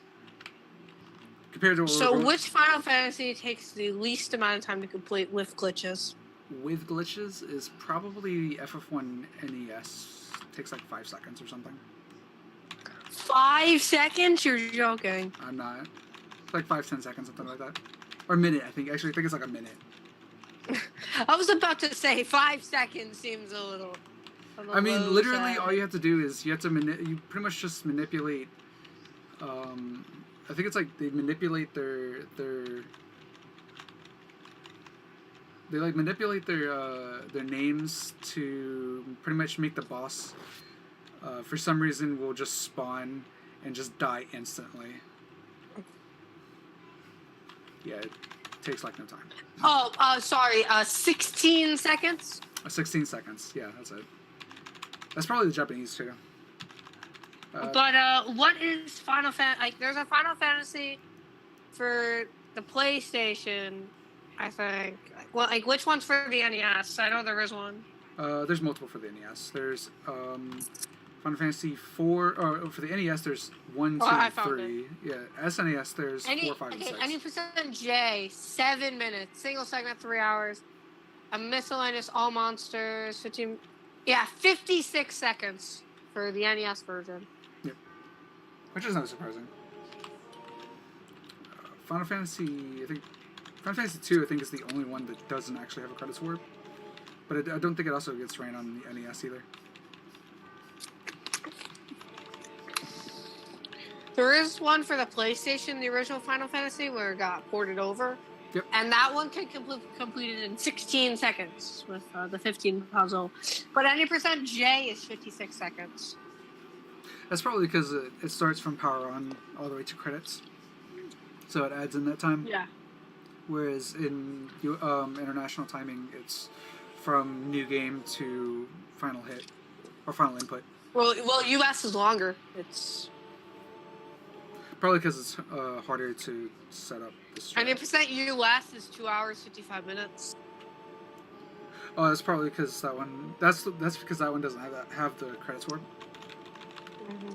Compared to what which Final Fantasy takes the least amount of time to complete with glitches? With glitches is probably the FF1 NES. Takes like 5 seconds or something. 5 seconds? You're joking. I'm not. It's like 5-10 seconds, something like that. Or a minute, I think. Actually, I think it's like a minute. I was about to say 5 seconds seems a little. I mean, literally, all you have to do is you have to you pretty much just manipulate. I think it's like they manipulate their names to pretty much make the boss. For some reason, will just spawn and just die instantly. Yeah, it takes like no time. Oh, sorry. 16 seconds. 16 seconds. Yeah, that's it. That's probably the Japanese too. But what is Final Fantasy? Like, there's a Final Fantasy for the PlayStation, I think. Well, like, which one's for the NES? I know there is one. There's multiple for the NES. There's Final Fantasy 4. Or for the NES, there's 1, 2, I found 3. Yeah, SNES, there's 4, 5, and 6. Any percent J, 7 minutes. Single segment, 3 hours. A miscellaneous all monsters, 15. Yeah, 56 seconds for the NES version. Yep. Which is not surprising. Final Fantasy 2, I think, is the only one that doesn't actually have a credits warp. But I don't think it also gets ran on the NES either. There is one for the PlayStation, the original Final Fantasy, where it got ported over. Yep. And that one can complete it in 16 seconds with the 15 puzzle. But any percent J is 56 seconds. That's probably because it starts from power on all the way to credits. So it adds in that time. Yeah. Whereas in international timing, it's from new game to final hit or final input. Well, US is longer. It's probably because it's harder to set up the strat. 90% US is 2 hours 55 minutes. Oh, that's probably because that one. That's because that one doesn't have the credits warp. Mm-hmm.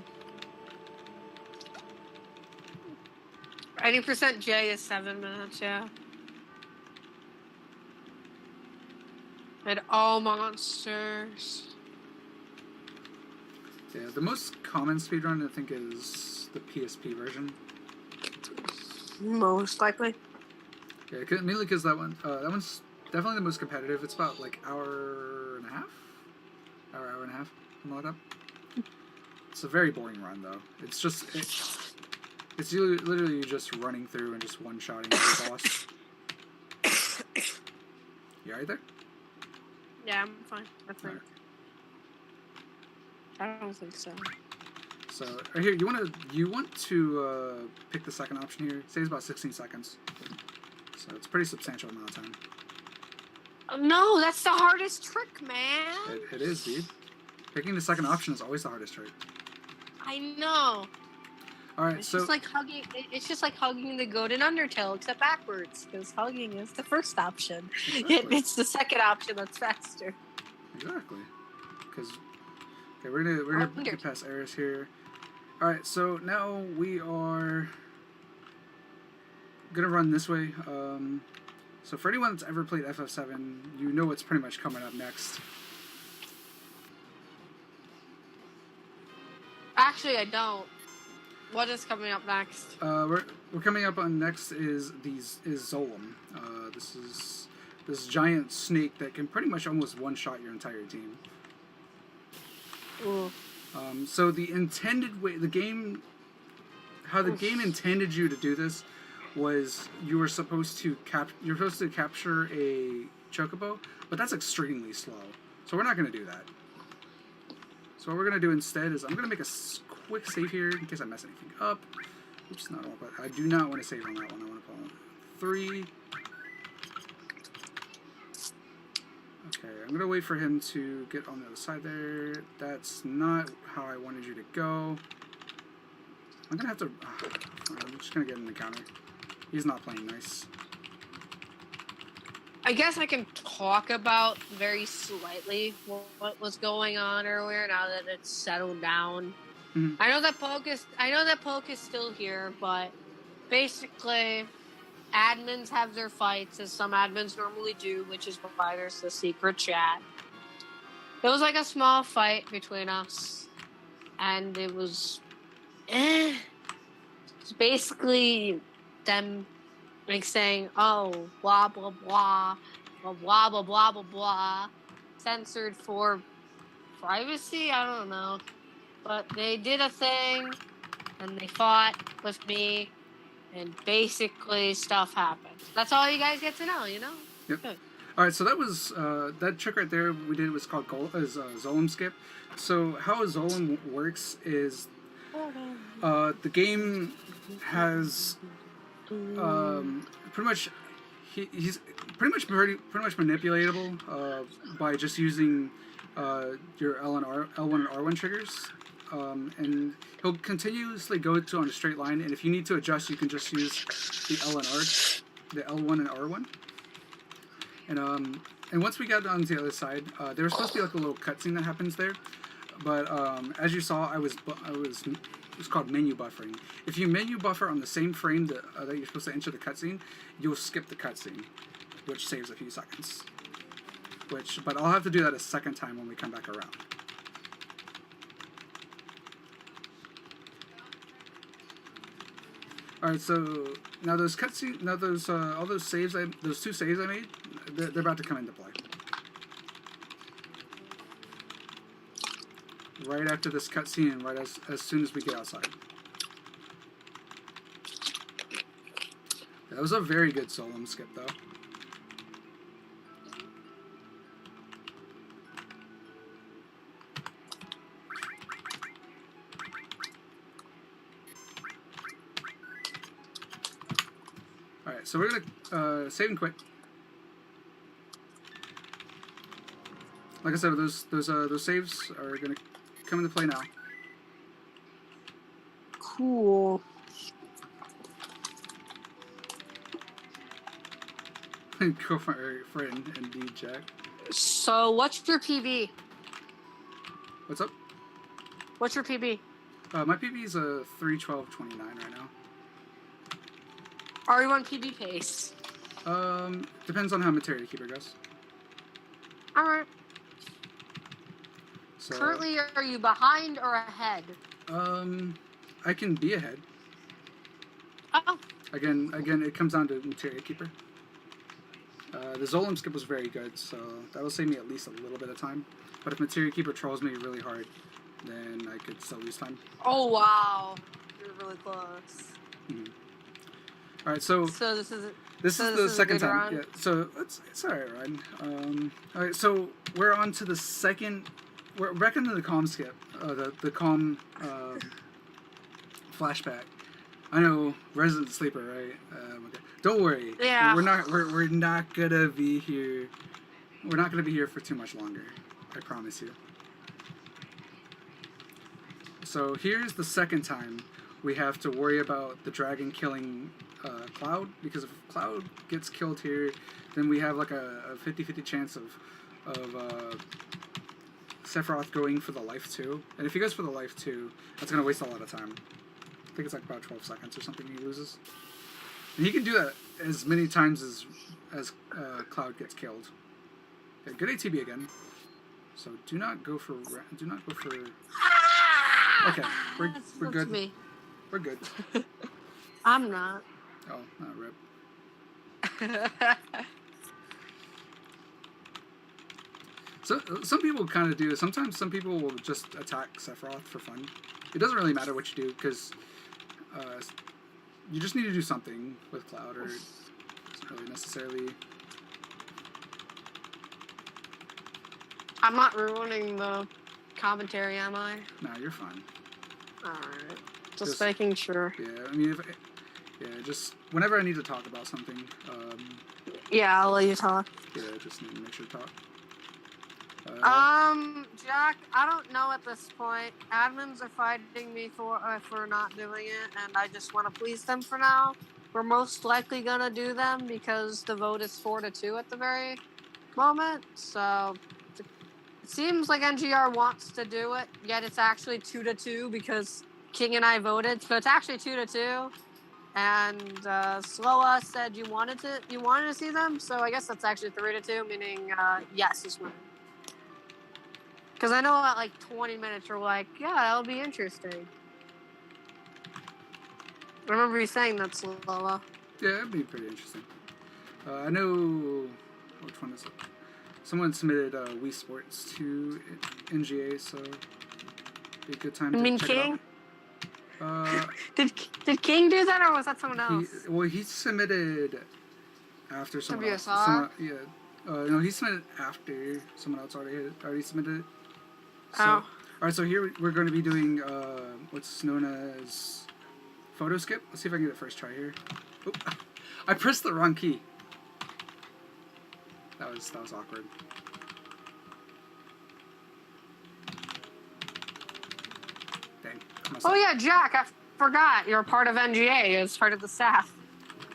80% J is 7 minutes. Yeah. And all monsters. Yeah, the most common speedrun I think is the PSP version. Most likely. Yeah, mainly because that one's definitely the most competitive. It's about like hour and a half, something like that. It's a very boring run though. It's just it's literally just running through and just one-shotting the boss. You alright there? Yeah, I'm fine. That's fine. Right. I don't think so. So right here, you want to pick the second option here. It saves about 16 seconds. So it's a pretty substantial amount of time. Oh, no, that's the hardest trick, man. It is, dude. Picking the second option is always the hardest trick. I know. All right, It's so just like hugging. It's just like hugging the goat in Undertale, except backwards. Because hugging is the first option. Exactly. It's the second option that's faster. Exactly. Because we're gonna get past errors here. All right, so now we are gonna run this way. So for anyone that's ever played FF7, you know what's pretty much coming up next. Actually, I don't. What is coming up next? We're coming up on next is Zolom. This is this giant snake that can pretty much almost one-shot your entire team. Ooh. So the intended way, how the game intended you to do this was you were supposed to capture a chocobo, but that's extremely slow. So we're not going to do that. So what we're going to do instead is I'm going to make a quick save here in case I mess anything up. Oops, not all, but I do not want to save on that one. I want to put on 3. Okay, I'm going to wait for him to get on the other side there. That's not how I wanted you to go. I'm going to have to... I'm just going to get an encounter. He's not playing nice. I guess I can talk about very slightly what was going on earlier now that it's settled down. Mm-hmm. I know that Poke is still here, but basically admins have their fights as some admins normally do, which is why there's the secret chat. It was like a small fight between us, and it was it's basically them like saying, oh, blah, blah, blah, blah, blah, blah, blah, blah, blah, censored for privacy? I don't know. But they did a thing, and they fought with me, and basically stuff happened. That's all you guys get to know, you know? Yep. Good. All right, so that was that trick right there we did was called Zolom Skip. So how a Zolom works is the game has pretty much he's pretty much manipulatable by just using your L1 and R1 triggers, and he'll continuously go on a straight line. And if you need to adjust, you can just use the L1 and R1. And And once we got on the other side, there was supposed to be like a little cutscene that happens there, but as you saw, it's called menu buffering. If you menu buffer on the same frame that you're supposed to enter the cutscene, you'll skip the cutscene, which saves a few seconds. But I'll have to do that a second time when we come back around. All right, so now those cutscenes, all those saves, those 2 saves I made, they're about to come into play. Right after this cutscene, and right as soon as we get outside. That was a very good solo skip, though. All right, so we're gonna save and quit. Like I said, those saves are gonna come into play now. Cool. Go for our friend, indeed, Jack. So, what's your PB? What's up? What's your PB? My PB is a 3:12:29 right now. Are you on PB pace? Depends on how Materia Keeper goes. All right. So, Currently, are you behind or ahead? I can be ahead. Oh. Again, it comes down to Materia Keeper. The Zolom skip was very good, so that will save me at least a little bit of time. But if Materia Keeper trolls me really hard, then I could still lose time. Oh, wow. You're really close. Mm-hmm. All right, so this is the second time. Run? Yeah, so it's all right, Ryan. All right, so we're on to the second. We're back into the calm skip. The calm flashback. I know, resident sleeper, right? Okay. Don't worry. Yeah. We're not gonna be here. We're not gonna be here for too much longer. I promise you. So here's the second time we have to worry about the dragon killing Cloud, because if Cloud gets killed here, then we have like a 50-50 chance of Sephiroth going for the life 2. And if he goes for the life 2, that's gonna waste a lot of time. I think it's like about 12 seconds or something he loses. And he can do that as many times as Cloud gets killed. Okay, good ATB again. So do not go for. Okay, we're good. Me. We're good. I'm not. Oh, rip. So some people kind of do. Sometimes some people will just attack Sephiroth for fun. It doesn't really matter what you do, because you just need to do something with Cloud, or it doesn't really necessarily. I'm not ruining the commentary, am I? Nah, you're fine. Alright. Just making sure. Yeah, I mean, just whenever I need to talk about something. Yeah, I'll let you talk. Yeah, just need to make sure to talk. Jack, I don't know at this point. Admins are fighting me for not doing it, and I just want to please them for now. We're most likely gonna do them because the vote is 4-2 at the very moment. So it seems like NGR wants to do it, yet it's actually 2-2 because King and I voted. So it's actually 2-2. And Sloa said you wanted to see them, so I guess that's actually 3-2, meaning yes is winning. Because I know at like 20 minutes you're like, yeah, that'll be interesting. I remember you saying that, Sloa. Yeah, it'd be pretty interesting. I know, which one is it? Someone submitted Wii Sports to NGA, so it'd be a good time to check King? it out. Did King do that, or was that someone else? He submitted after someone else. WSR? No, he submitted after someone else already submitted it. So, oh. All right, so here we're going to be doing what's known as photo skip. Let's see if I can get it first try here. Oop. I pressed the wrong key. That was awkward. Dang. Oh yeah, Jack, I forgot. You're a part of NGA as part of the staff.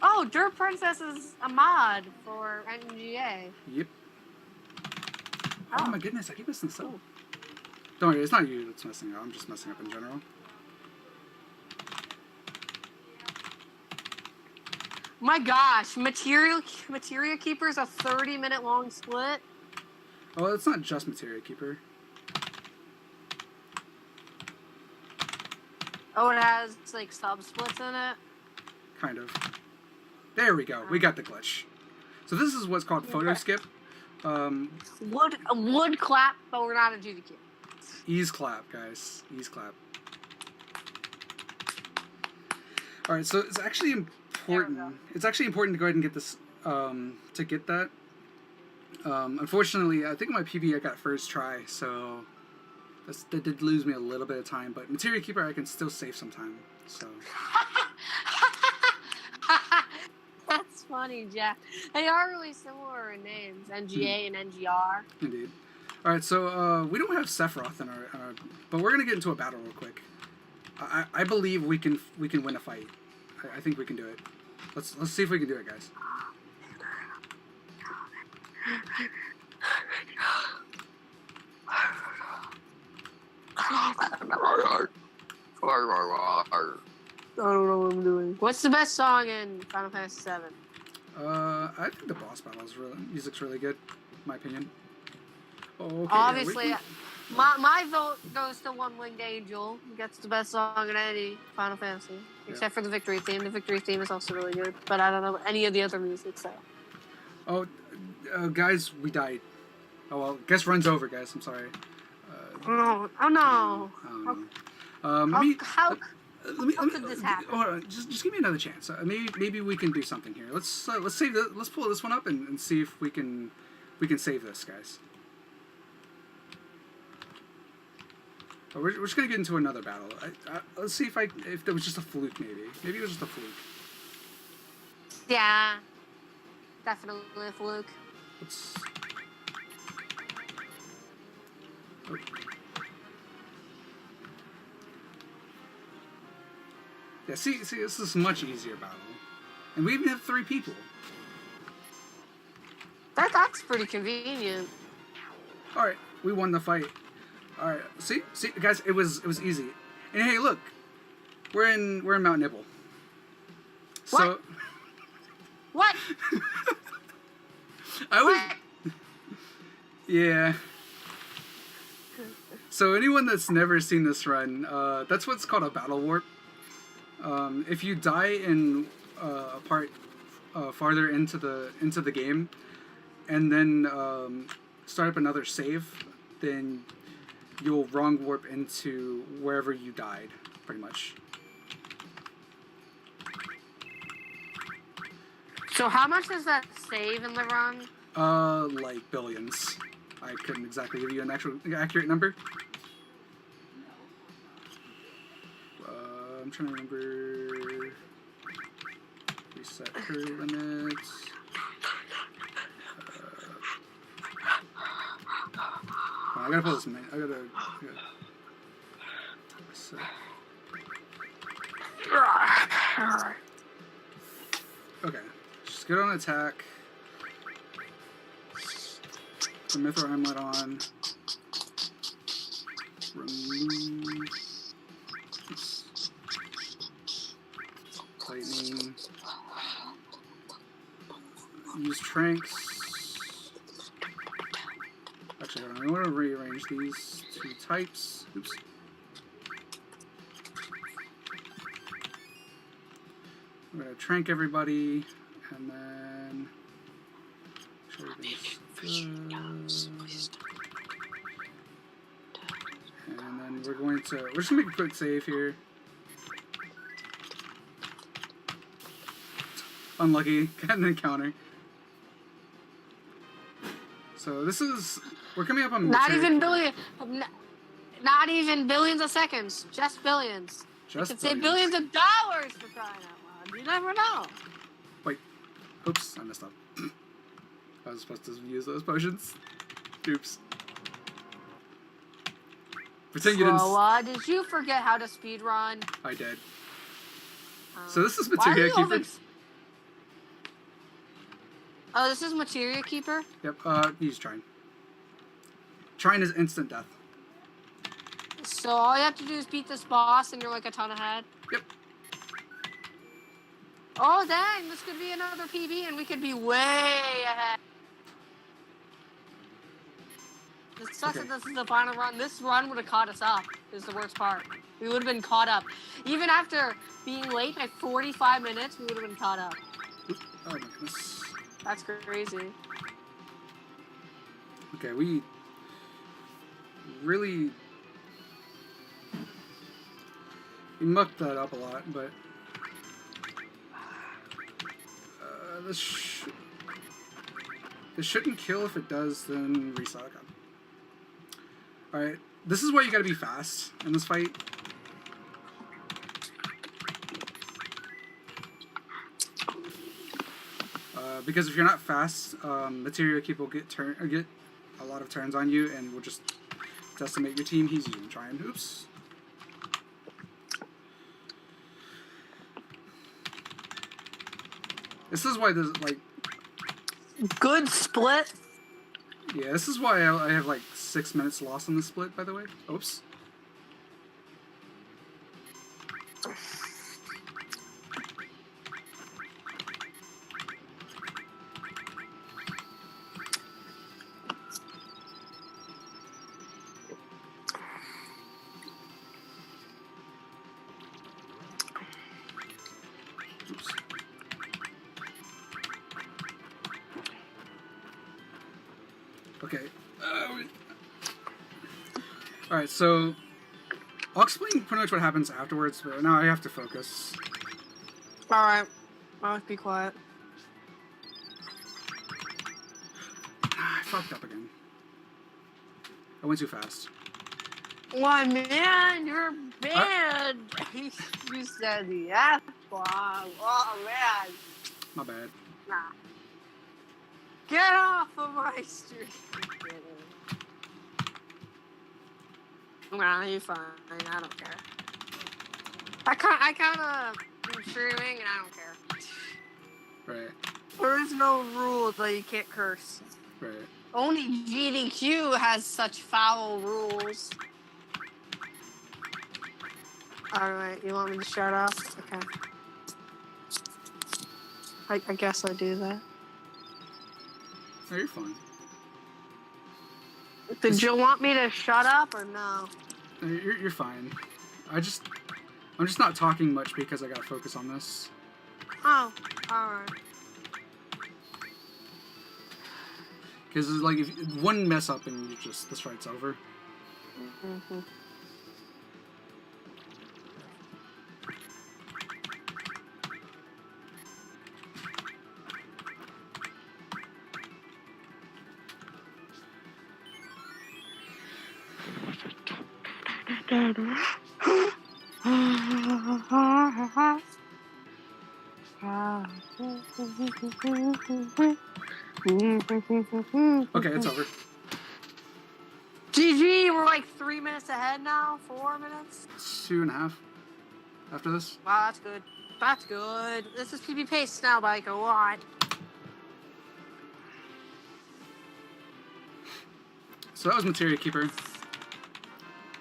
Oh, Dirt Princess is a mod for NGA. Yep. Oh my goodness, I keep messing this up. Don't worry, it's not you that's messing up. I'm just messing up in general. My gosh, Materia Keeper's a 30-minute long split. Oh, it's not just Materia Keeper. Oh, it has like sub splits in it. Kind of. There we go. We got the glitch. So this is what's called photo skip. Would clap, but we're not adjudicating. Ease clap, guys. Ease clap. All right, so it's actually important. It's actually important to go ahead and get this. To get that. Unfortunately, I think my PB I got first try, so that did lose me a little bit of time. But Materia Keeper I can still save some time. So. That's funny, Jack. They are really similar in names, NGA and NGR. Indeed. All right, so we don't have Sephiroth in our but we're gonna get into a battle real quick. I believe we can win a fight. I think we can do it. Let's see if we can do it, guys. I don't know what I'm doing. What's the best song in Final Fantasy VII? I think the boss battle's music's really good, in my opinion. Oh, okay. Obviously, my vote goes to One Winged Angel. Gets the best song in any Final Fantasy, except for the victory theme. The victory theme is also really good, but I don't know any of the other music. So. Oh, guys, we died. Oh well, guess runs over, guys. I'm sorry. Oh no! How could this happen? Hold on, just give me another chance. Maybe we can do something here. Let's save the. Let's pull this one up and see if we can save this, guys. Oh, we're just gonna get into another battle. Let's see if there was just a fluke, maybe it was just a fluke. Yeah, definitely a fluke. Let's. Oh. Yeah, see, this is a much easier battle. And we even have 3 people. That's pretty convenient. Alright, we won the fight. Alright, see, guys, it was easy. And hey, look, we're in Mount Nibble. So What? I was Yeah. So anyone that's never seen this run, that's what's called a battle warp. If you die in a part farther into the game, and then start up another save, then you'll wrong warp into wherever you died, pretty much. So how much does that save in the run? Like billions. I couldn't exactly give you an accurate number. I'm trying to remember. Reset curry limits. I gotta pull this in. I gotta reset. Okay. Just get on attack. The Mithril Amulet on. Remove. Lightning. Use Tranks. Actually, I want to rearrange these 2 types. Oops. I'm going to Trank everybody, and then... Sure everything's good. And then we're just going to make a quick save here. Unlucky, got an encounter. So this is, we're coming up on not even billions of seconds, just billions. Just you could say billions of dollars for crying out loud. You never know. Wait, oops, I messed up. I was supposed to use those potions. Oops. Pretend you didn't. Did you forget how to speedrun? I did. So this is Materia Keeper. Oh, this is Materia Keeper? Yep, he's trying. Trying is instant death. So all you have to do is beat this boss, and you're like a ton ahead. Yep. Oh dang! This could be another PB, and we could be way ahead. This sucks that this is the final run. This run would have caught us up. Is the worst part. We would have been caught up. Even after being late by 45 minutes, we would have been caught up. Oh my goodness. That's crazy. Okay, we really mucked that up a lot, but this shouldn't kill. If it does, then reset. Okay. All right, this is why you got to be fast in this fight. Because if you're not fast, Materia Keep will get a lot of turns on you, and will just decimate your team. He's even trying. Oops. This is why there's like good split. Yeah, this is why I have like 6 minutes lost on the split. By the way. Oops. Okay. Alright, so I'll explain pretty much what happens afterwards, but now I have to focus. Alright. I'll be quiet. I fucked up again. I went too fast. Why, man? You're bad. You said the F-bomb. Oh, man. My bad. Nah. Get off of my street. Nah, you're fine. I don't care. I kind of am streaming and I don't care. Right. There is no rule that you can't curse. Right. Only GDQ has such foul rules. Alright, you want me to shut up? Okay. I guess I do that. No, you're fine. Did you want me to shut up or no? No, you're fine. I'm just not talking much because I gotta focus on this. Oh, alright. Because like if one mess up and you just this fight's over. Mm-hmm. Okay, it's over. GG, we're like 3 minutes ahead now. 4 minutes. 2.5 after this. Wow, that's good. That's good. This is PB pace now by like a lot. So that was Materia Keeper.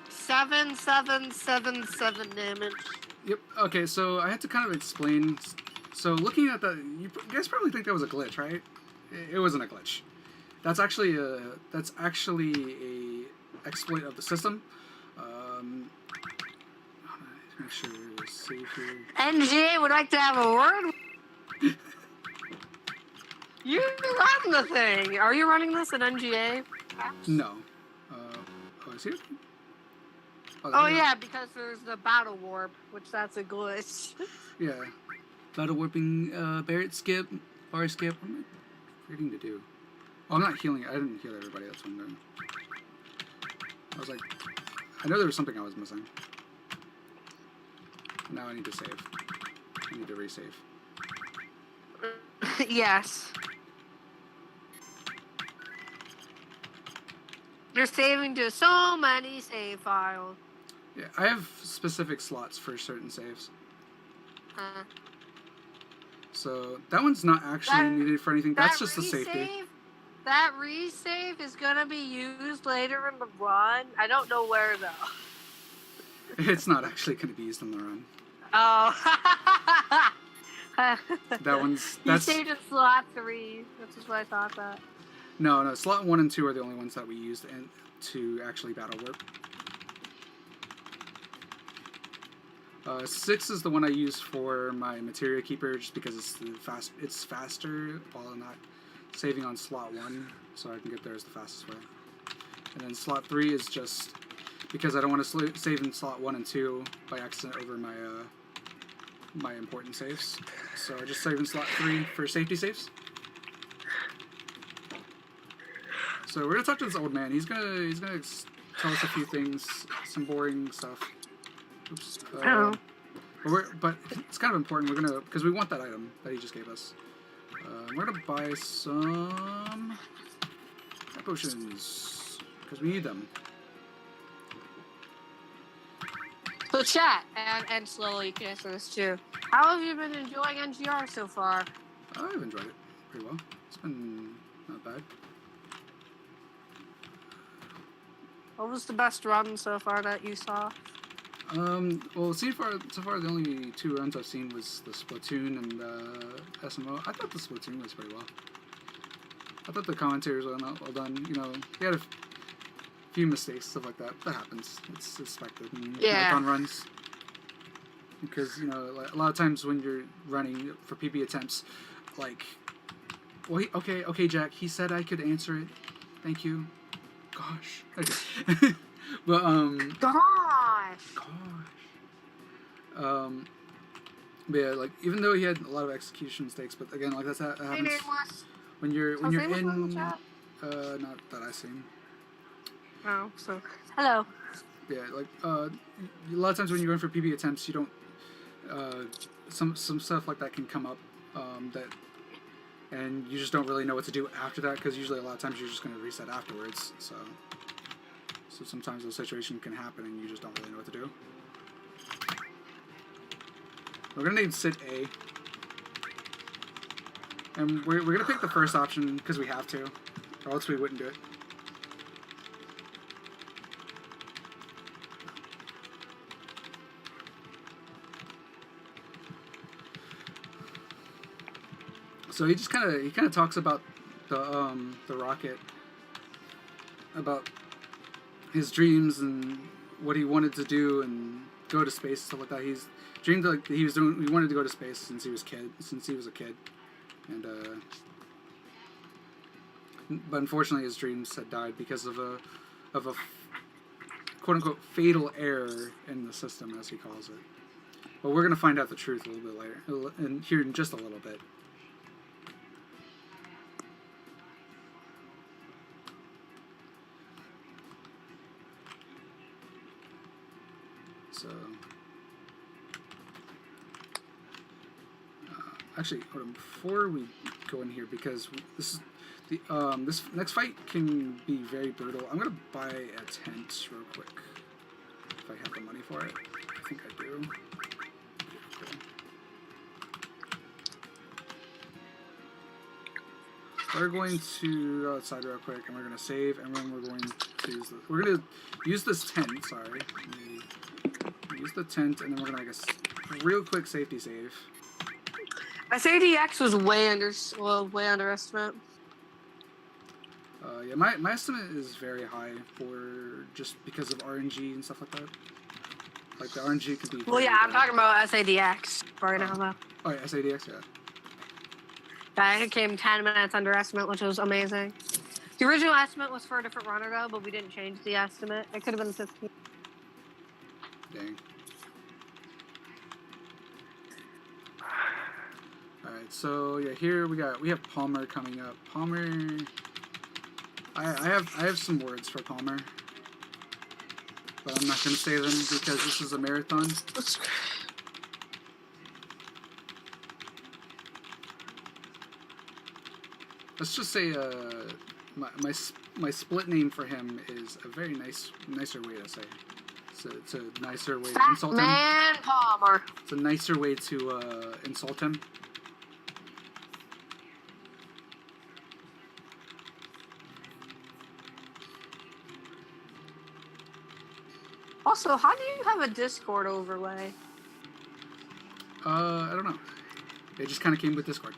7,777 damage. Yep. Okay, so I had to kind of explain. So looking at that, you guys probably think that was a glitch, right? It wasn't a glitch. That's actually a exploit of the system. Make sure it's safe here. NGA would like to have a word. You run the thing. Are you running this at NGA? No. Oh, is it? Oh yeah, because there's the battle warp, which that's a glitch. Yeah. Battle warping, Barrett skip, bar skip. What am I forgetting to do? Oh, I'm not healing. I didn't heal everybody. That's what I'm doing. I was like, I know there was something I was missing. Now I need to save. I need to resave. Yes. You're saving to so many save files. Yeah, I have specific slots for certain saves. So that one's not actually needed for anything. That's just the safety. That resave is gonna be used later in the run. I don't know where though. It's not actually going to be used in the run. Oh. That's You saved in slot 3. That's just what I thought that. No, slot 1 and 2 are the only ones that we used to actually battle warp. 6 is the one I use for my materia keeper, just because it's faster while not saving on slot 1, so I can get there as the fastest way. And then slot 3 is just because I don't want to save in slot 1 and 2 by accident over my my important saves. So I just save in slot 3 for safety saves. So we're gonna talk to this old man. He's gonna tell us a few things, some boring stuff. Oops. But it's kind of important. We're gonna, because we want that item that he just gave us. We're gonna buy some potions because we need them. So chat and slowly you can answer this too. How have you been enjoying NGR so far? I've enjoyed it pretty well. It's been not bad. What was the best run so far that you saw? Well, so far the only 2 runs I've seen was the Splatoon and SMO. I thought the Splatoon was pretty well. I thought the commentators were well done. You know, they had a few mistakes, stuff like that. That happens. It's expected in marathon runs. Because, you know, like, a lot of times when you're running for PB attempts, like, well, okay, Jack, he said I could answer it. Thank you. Gosh. Okay. But, but yeah, like, even though he had a lot of execution mistakes, but again, like, that happens when you're in, not that I've seen. Oh, so, hello. Yeah, like, a lot of times when you're going for PB attempts, you don't, some stuff like that can come up, and you just don't really know what to do after that, because usually a lot of times you're just going to reset afterwards, so sometimes those situations can happen and you just don't really know what to do. We're going to need sit A. And we're going to pick the first option because we have to, or else we wouldn't do it. So he just kind of talks about the rocket, about his dreams and what he wanted to do and go to space, stuff like that. He's dreamed like he wanted to go to space since he was a kid, and but unfortunately his dreams had died because of a quote unquote fatal error in the system, as he calls it. But we're gonna find out the truth a little bit later, and here in just a little bit. So, actually, hold on, before we go in here, because this is the this next fight can be very brutal. I'm gonna buy a tent real quick if I have the money for it. I think I do. Okay. We're going to go outside real quick, and we're gonna save, and then we're going to use this tent. Sorry. Use the tent, and then we're gonna make a real quick safety save. SADX was way underestimate. Yeah, my estimate is very high for just because of RNG and stuff like that. Like the RNG could be. Well, yeah, I'm talking about SADX right now, though. Oh yeah, SADX, yeah. Yeah, it came 10 minutes underestimate, which was amazing. The original estimate was for a different runner, though, but we didn't change the estimate. It could have been 15. Dang. Alright, so yeah, here we have Palmer coming up. Palmer, I have some words for Palmer, but I'm not gonna say them because this is a marathon. Let's just say my split name for him is a very nicer way to say. It's a nicer way to insult him. Man Palmer. It's a nicer way to insult him. Also, how do you have a Discord overlay? I don't know. It just kind of came with Discord.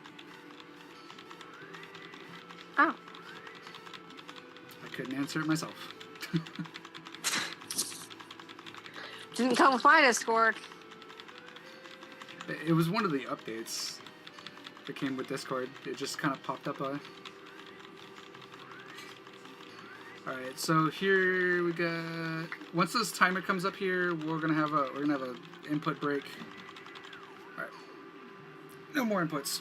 Oh. I couldn't answer it myself. Didn't come with my Discord. It was one of the updates that came with Discord. It just kind of popped up. Alright, so here we got. Once this timer comes up here, we're gonna have a input break. Alright. No more inputs.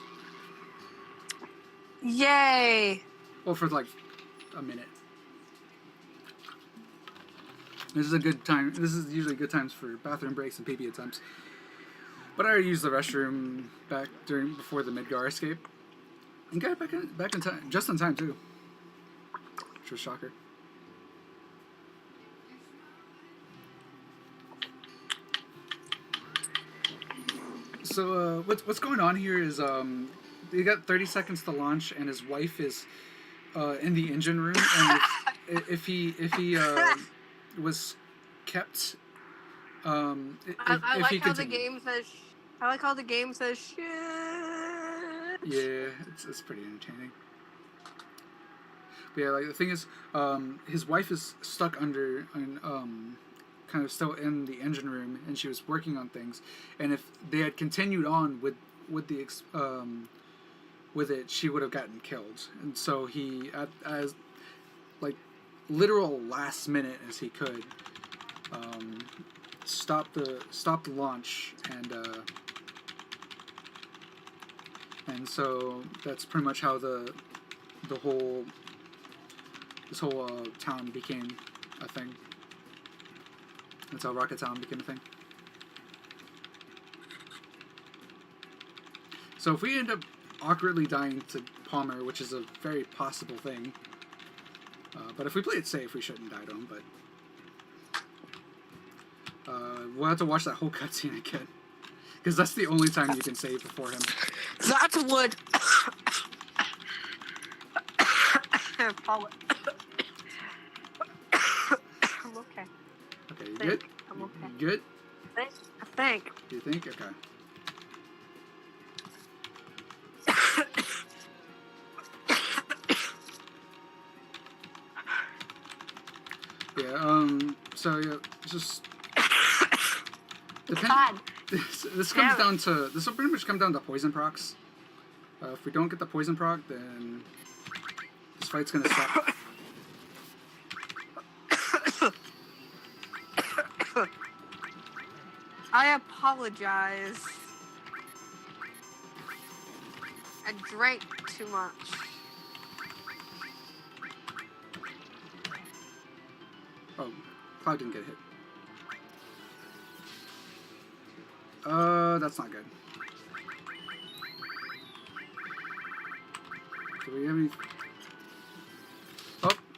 Yay! Well, for like a minute. This is a good time. This is usually good times for bathroom breaks and PB attempts. But I already used the restroom before the Midgar escape. And got back in time, just in time too. Which was a shocker. So what's going on here is you got 30 seconds to launch, and his wife is in the engine room, and if he was kept, I like how the game says shit. Yeah, it's pretty entertaining. But yeah, like the thing is, his wife is stuck under kind of still in the engine room, and she was working on things. And if they had continued on with it, she would have gotten killed. And so he, as like literal last minute as he could, stopped the launch, and so that's pretty much how this whole town became a thing. That's how Rocket Town became a thing. So if we end up awkwardly dying to Palmer, which is a very possible thing, but if we play it safe, we shouldn't die to him. But we'll have to watch that whole cutscene again, because that's the only time you can save before him. That's what. I'm okay. Okay, you good? I'm okay. You good? I think. You think? Okay. Yeah, so yeah, just this comes down to, this will pretty much come down to poison procs. If we don't get the poison proc, then this fight's gonna suck. I apologize. I drank too much. Oh, Cloud didn't get hit. That's not good. Do we have any?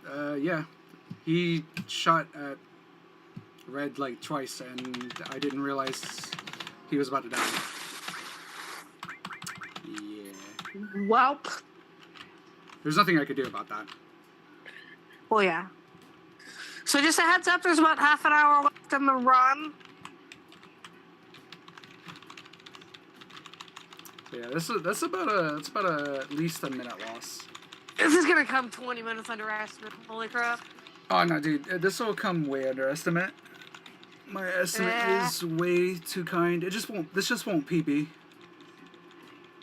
Oh, yeah. He shot at red like twice, and I didn't realize he was about to die. Yeah. Welp. There's nothing I could do about that. Well, yeah. So just a heads up, there's about half an hour left in the run. Yeah, that's about at least a minute loss. This is gonna come 20 minutes under estimate. Holy crap. Oh no, dude, this will come way under estimate. My estimate is way too kind. This just won't PB.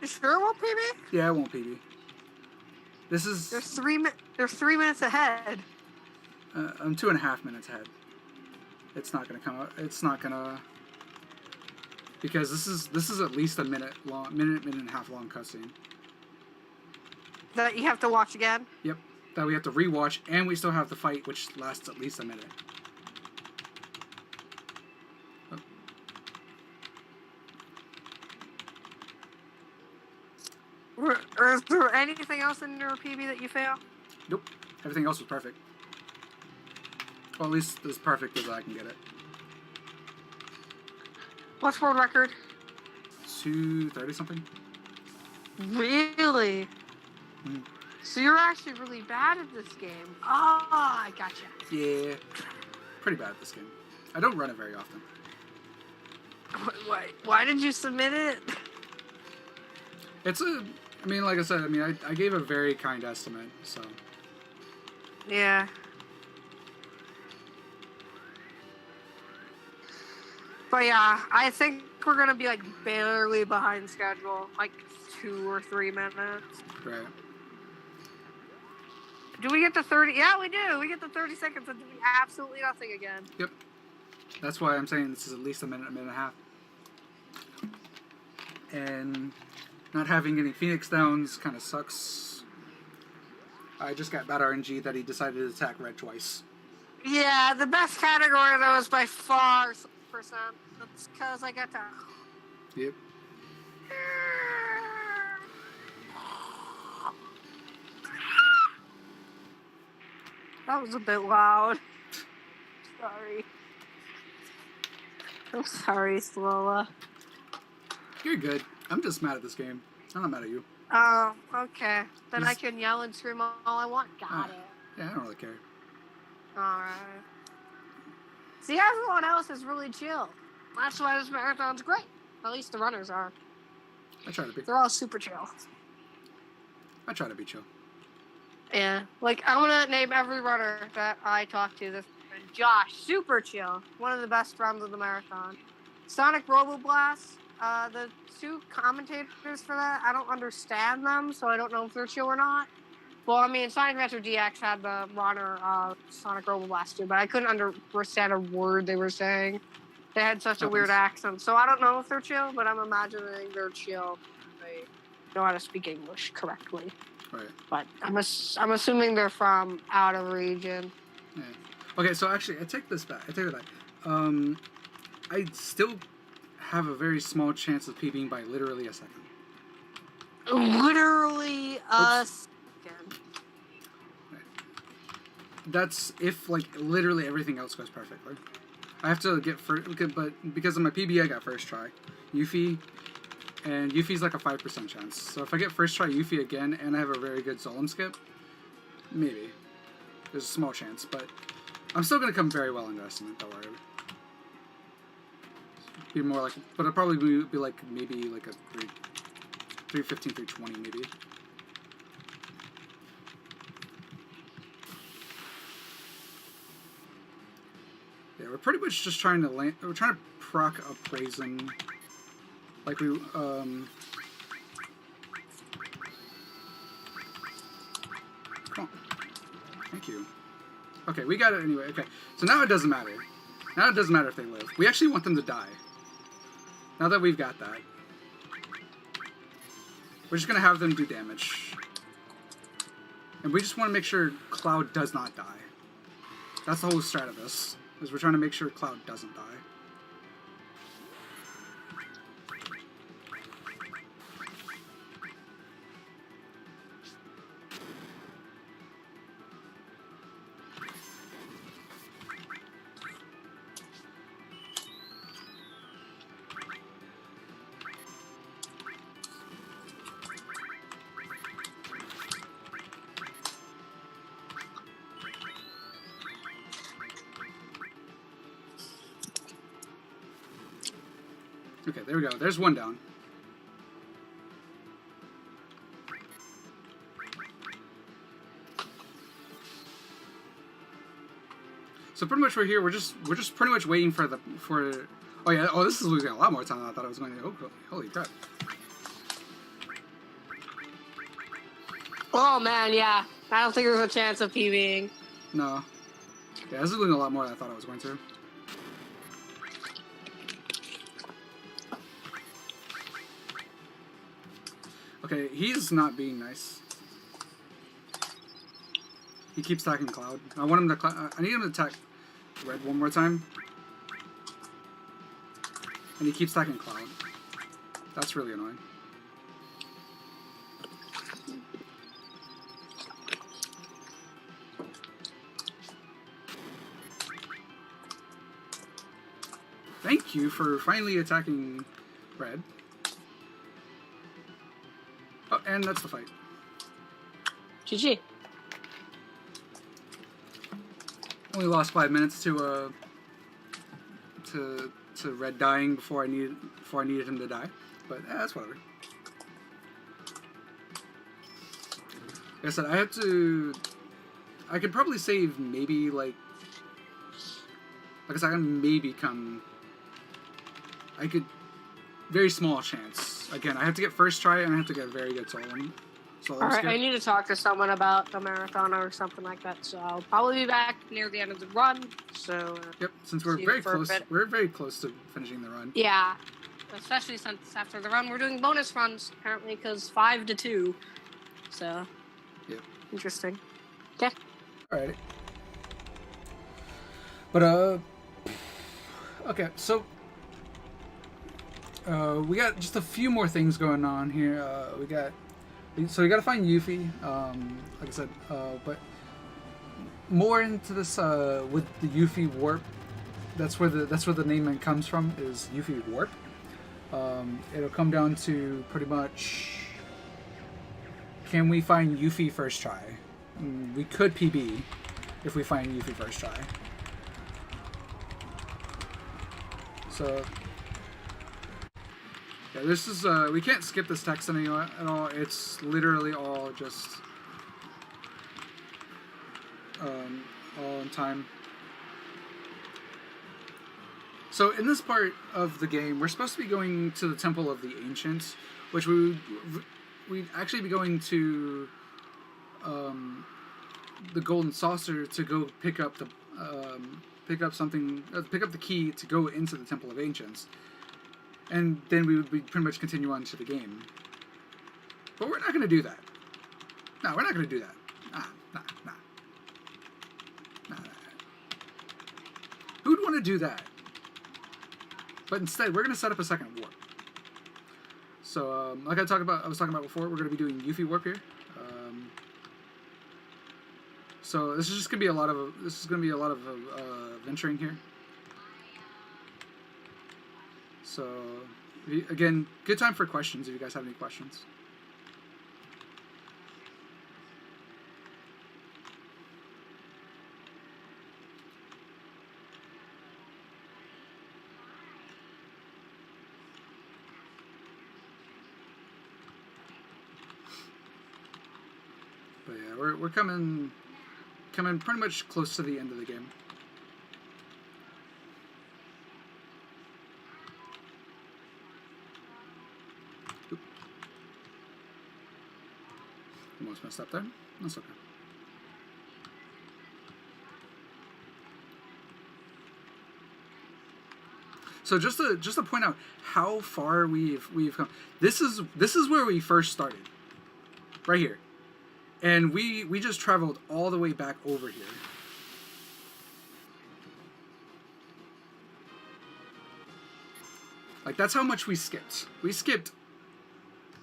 You sure it won't PB? Yeah, it won't PB. This is... There's 3 minutes ahead. I'm 2.5 minutes ahead. It's not gonna come out. It's not gonna... Because this is at least a minute and a half long cutscene. That you have to watch again? Yep. That we have to rewatch, and we still have the fight, which lasts at least a minute. Is there anything else in your PB that you fail? Nope. Everything else was perfect. Well, at least as perfect as I can get it. What's world record? 230 something. Really? Mm. So you're actually really bad at this game. Ah, I gotcha. Yeah. Pretty bad at this game. I don't run it very often. Why did you submit it? It's a... I mean, like I said, I mean, I gave a very kind estimate, so... Yeah. But yeah, I think we're gonna be like barely behind schedule, like 2 or 3 minutes. Right. Do we get the 30? Yeah, we do. We get the 30 seconds of doing absolutely nothing again. Yep. That's why I'm saying this is at least a minute and a half. And not having any Phoenix downs kind of sucks. I just got bad RNG that he decided to attack red twice. Yeah, the best category though is by far percent. That's because I got to. Yep. That was a bit loud. Sorry. I'm sorry, Slola. You're good. I'm just mad at this game. I'm not mad at you. Oh, okay. Then I can yell and scream all I want. Got it. Yeah, I don't really care. Alright. See, everyone else is really chill. That's why this marathon's great. At least the runners are. I try to be. They're all super chill. I try to be chill. Yeah. Like, I'm gonna name every runner that I talked to this morning. Josh, super chill. One of the best friends of the marathon. Sonic Roboblast, the 2 commentators for that, I don't understand them, so I don't know if they're chill or not. Well, I mean, Sonic Adventure DX had the runner Sonic Roboblast too, but I couldn't understand a word they were saying. They had such a weird accent, so I don't know if they're chill, but I'm imagining they're chill. They know how to speak English correctly. Right. But I'm assuming they're from out of region. Yeah. Okay, so actually, I take this back. I take it back. I still have a very small chance of PBing by literally a second. Literally a second. Right. That's if, like, literally everything else goes perfectly. I have to get first, but because of my PB, I got first try. Yuffie, and Yuffie's like a 5% chance. So if I get first try Yuffie again, and I have a very good Solemn skip, maybe. There's a small chance, but I'm still going to come very well under estimate, don't worry. Be more like, but it'll probably be like, maybe like a 315, 320 maybe. Yeah, we're pretty much just trying to land, we're trying to proc up Brazen. Like we, come on. Thank you. Okay, we got it anyway. Okay, so now it doesn't matter. Now it doesn't matter if they live. We actually want them to die. Now that we've got that. We're just going to have them do damage. And we just want to make sure Cloud does not die. That's the whole strat of this. Is we're trying to make sure Cloud doesn't die. Okay, there we go. There's one down. So pretty much we're here. We're just pretty much waiting for the Oh yeah. Oh, this is losing a lot more time than I thought I was going to. Oh, holy crap. Oh man, yeah. I don't think there's a chance of PBing. No. Yeah, this is losing a lot more than I thought I was going to. Okay, he's not being nice. He keeps attacking Cloud. I want him to. I need him to attack Red one more time. And he keeps attacking Cloud. That's really annoying. Thank you for finally attacking Red. Oh, and that's the fight. GG. Only lost 5 minutes to to Red dying before I needed him to die, but that's whatever. Like I said, I could probably save maybe like I said, I can maybe come. I could. Very small chance. Again, I have to get first try and I have to get a very good Solemn. Alright, I need to talk to someone about the marathon or something like that, so I'll probably be back near the end of the run. So. Yep, since we're very close. We're very close to finishing the run. Yeah, especially since after the run we're doing bonus runs apparently because 5 to 2. So. Yep. Interesting. Okay. Alrighty. But okay, so. We got just a few more things going on here. We got to find Yuffie. Like I said, but more into this with the Yuffie warp. That's where the name comes from. Is Yuffie warp. It'll come down to pretty much. Can we find Yuffie first try? We could PB if we find Yuffie first try. So. Yeah, this is, we can't skip this text anymore at all. It's literally all just, all in time. So in this part of the game, we're supposed to be going to the Temple of the Ancients, which we'd actually be going to, the Golden Saucer to go pick up the, pick up the key to go into the Temple of Ancients. And then we would pretty much continue on to the game. But we're not going to do that. No, we're not going to do that. Nah. Who'd want to do that? But instead, we're going to set up a second warp. So, like I was talking about before, we're going to be doing Yuffie warp here. So this is just going to be a lot of venturing here. So, again, good time for questions if you guys have any questions. But yeah, we're coming pretty much close to the end of the game. Almost messed up there. That's okay. So just to point out how far we've come. This is where we first started. Right here. And we just traveled all the way back over here. Like that's how much we skipped. We skipped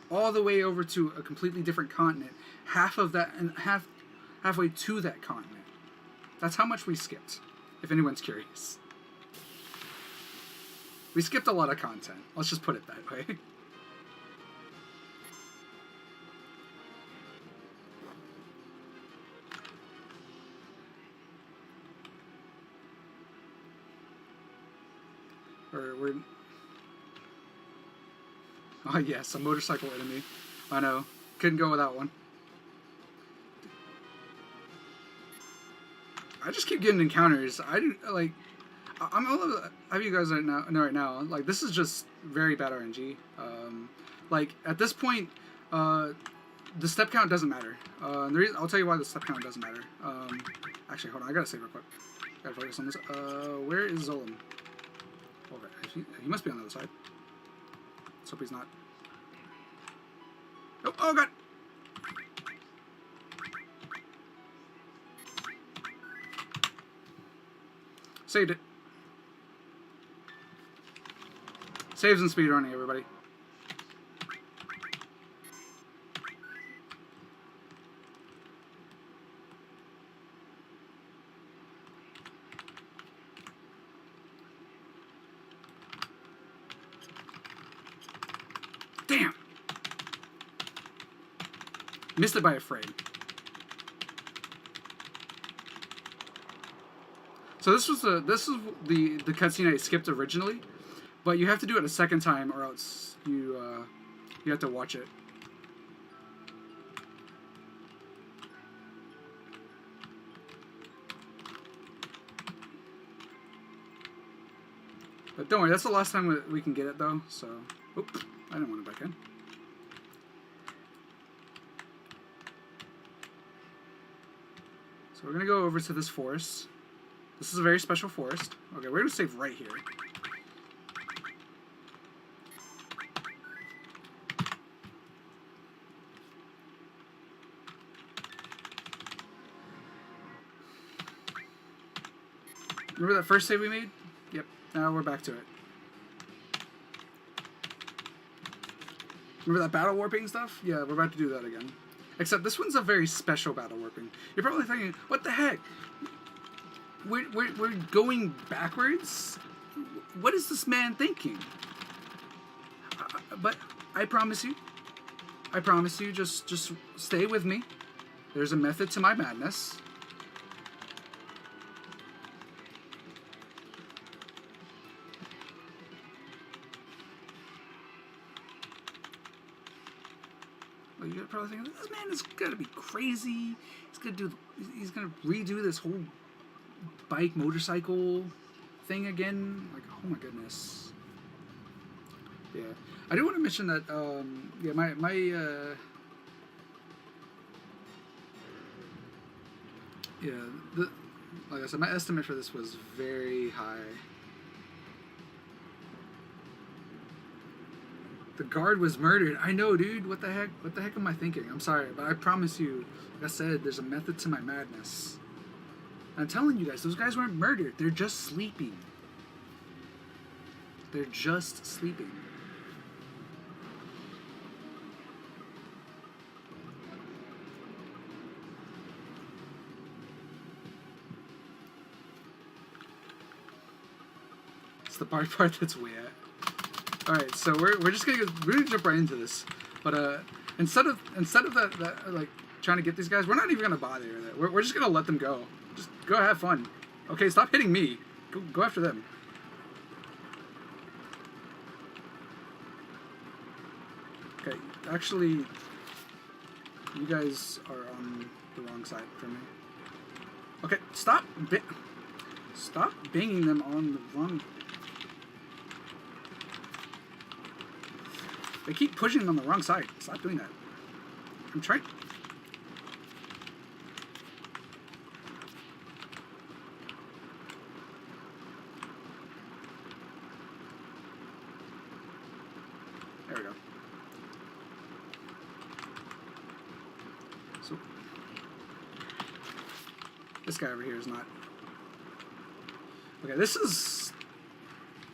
all the way over to a completely different continent, half of that and halfway to that continent. That's how much we skipped, if anyone's curious. We skipped a lot of content. Let's just put it that way. Oh yes, a motorcycle enemy. I know. Couldn't go without one. I just keep getting encounters. I'm have you guys know right now, like this is just very bad RNG. Like at this point, the step count doesn't matter. The reason I'll tell you why the step count doesn't matter. Actually, hold on, I gotta save real quick. Gotta focus on this. Where is Zolan? Okay, he must be on the other side. Let's hope he's not. Oh god! Saved it. Saves and speedrunning, everybody. Damn! Missed it by a frame. So this is the cutscene I skipped originally, but you have to do it a second time or else you have to watch it. But don't worry, that's the last time we can get it though. So, oops, I didn't want it back in. So we're gonna go over to this forest. This is a very special forest. Okay, we're gonna save right here. Remember that first save we made? Yep, now we're back to it. Remember that battle warping stuff? Yeah, we're about to do that again. Except this one's a very special battle warping. You're probably thinking, what the heck? We're going backwards? What is this man thinking? But I promise you, just stay with me. There's a method to my madness. Well, you're probably thinking, this man is gonna be crazy. He's gonna redo this whole bike motorcycle thing again. Like, oh my goodness. Yeah, I do want to mention that. Yeah, like I said, my estimate for this was very high. The guard was murdered. I know, dude. What the heck? What the heck am I thinking? I'm sorry, but I promise you, like I said, there's a method to my madness. I'm telling you guys, those guys weren't murdered. They're just sleeping. They're just sleeping. It's the part that's weird. All right, so we're just gonna jump right into this, but instead of that like trying to get these guys, we're not even gonna bother with it. We're just gonna let them go. Just go have fun. Okay, stop hitting me. Go after them. Okay, actually, you guys are on the wrong side for me. Okay, stop banging them on the wrong. They keep pushing them on the wrong side. Stop doing that. I'm trying. There we go. So, this guy over here is not. Okay, this is.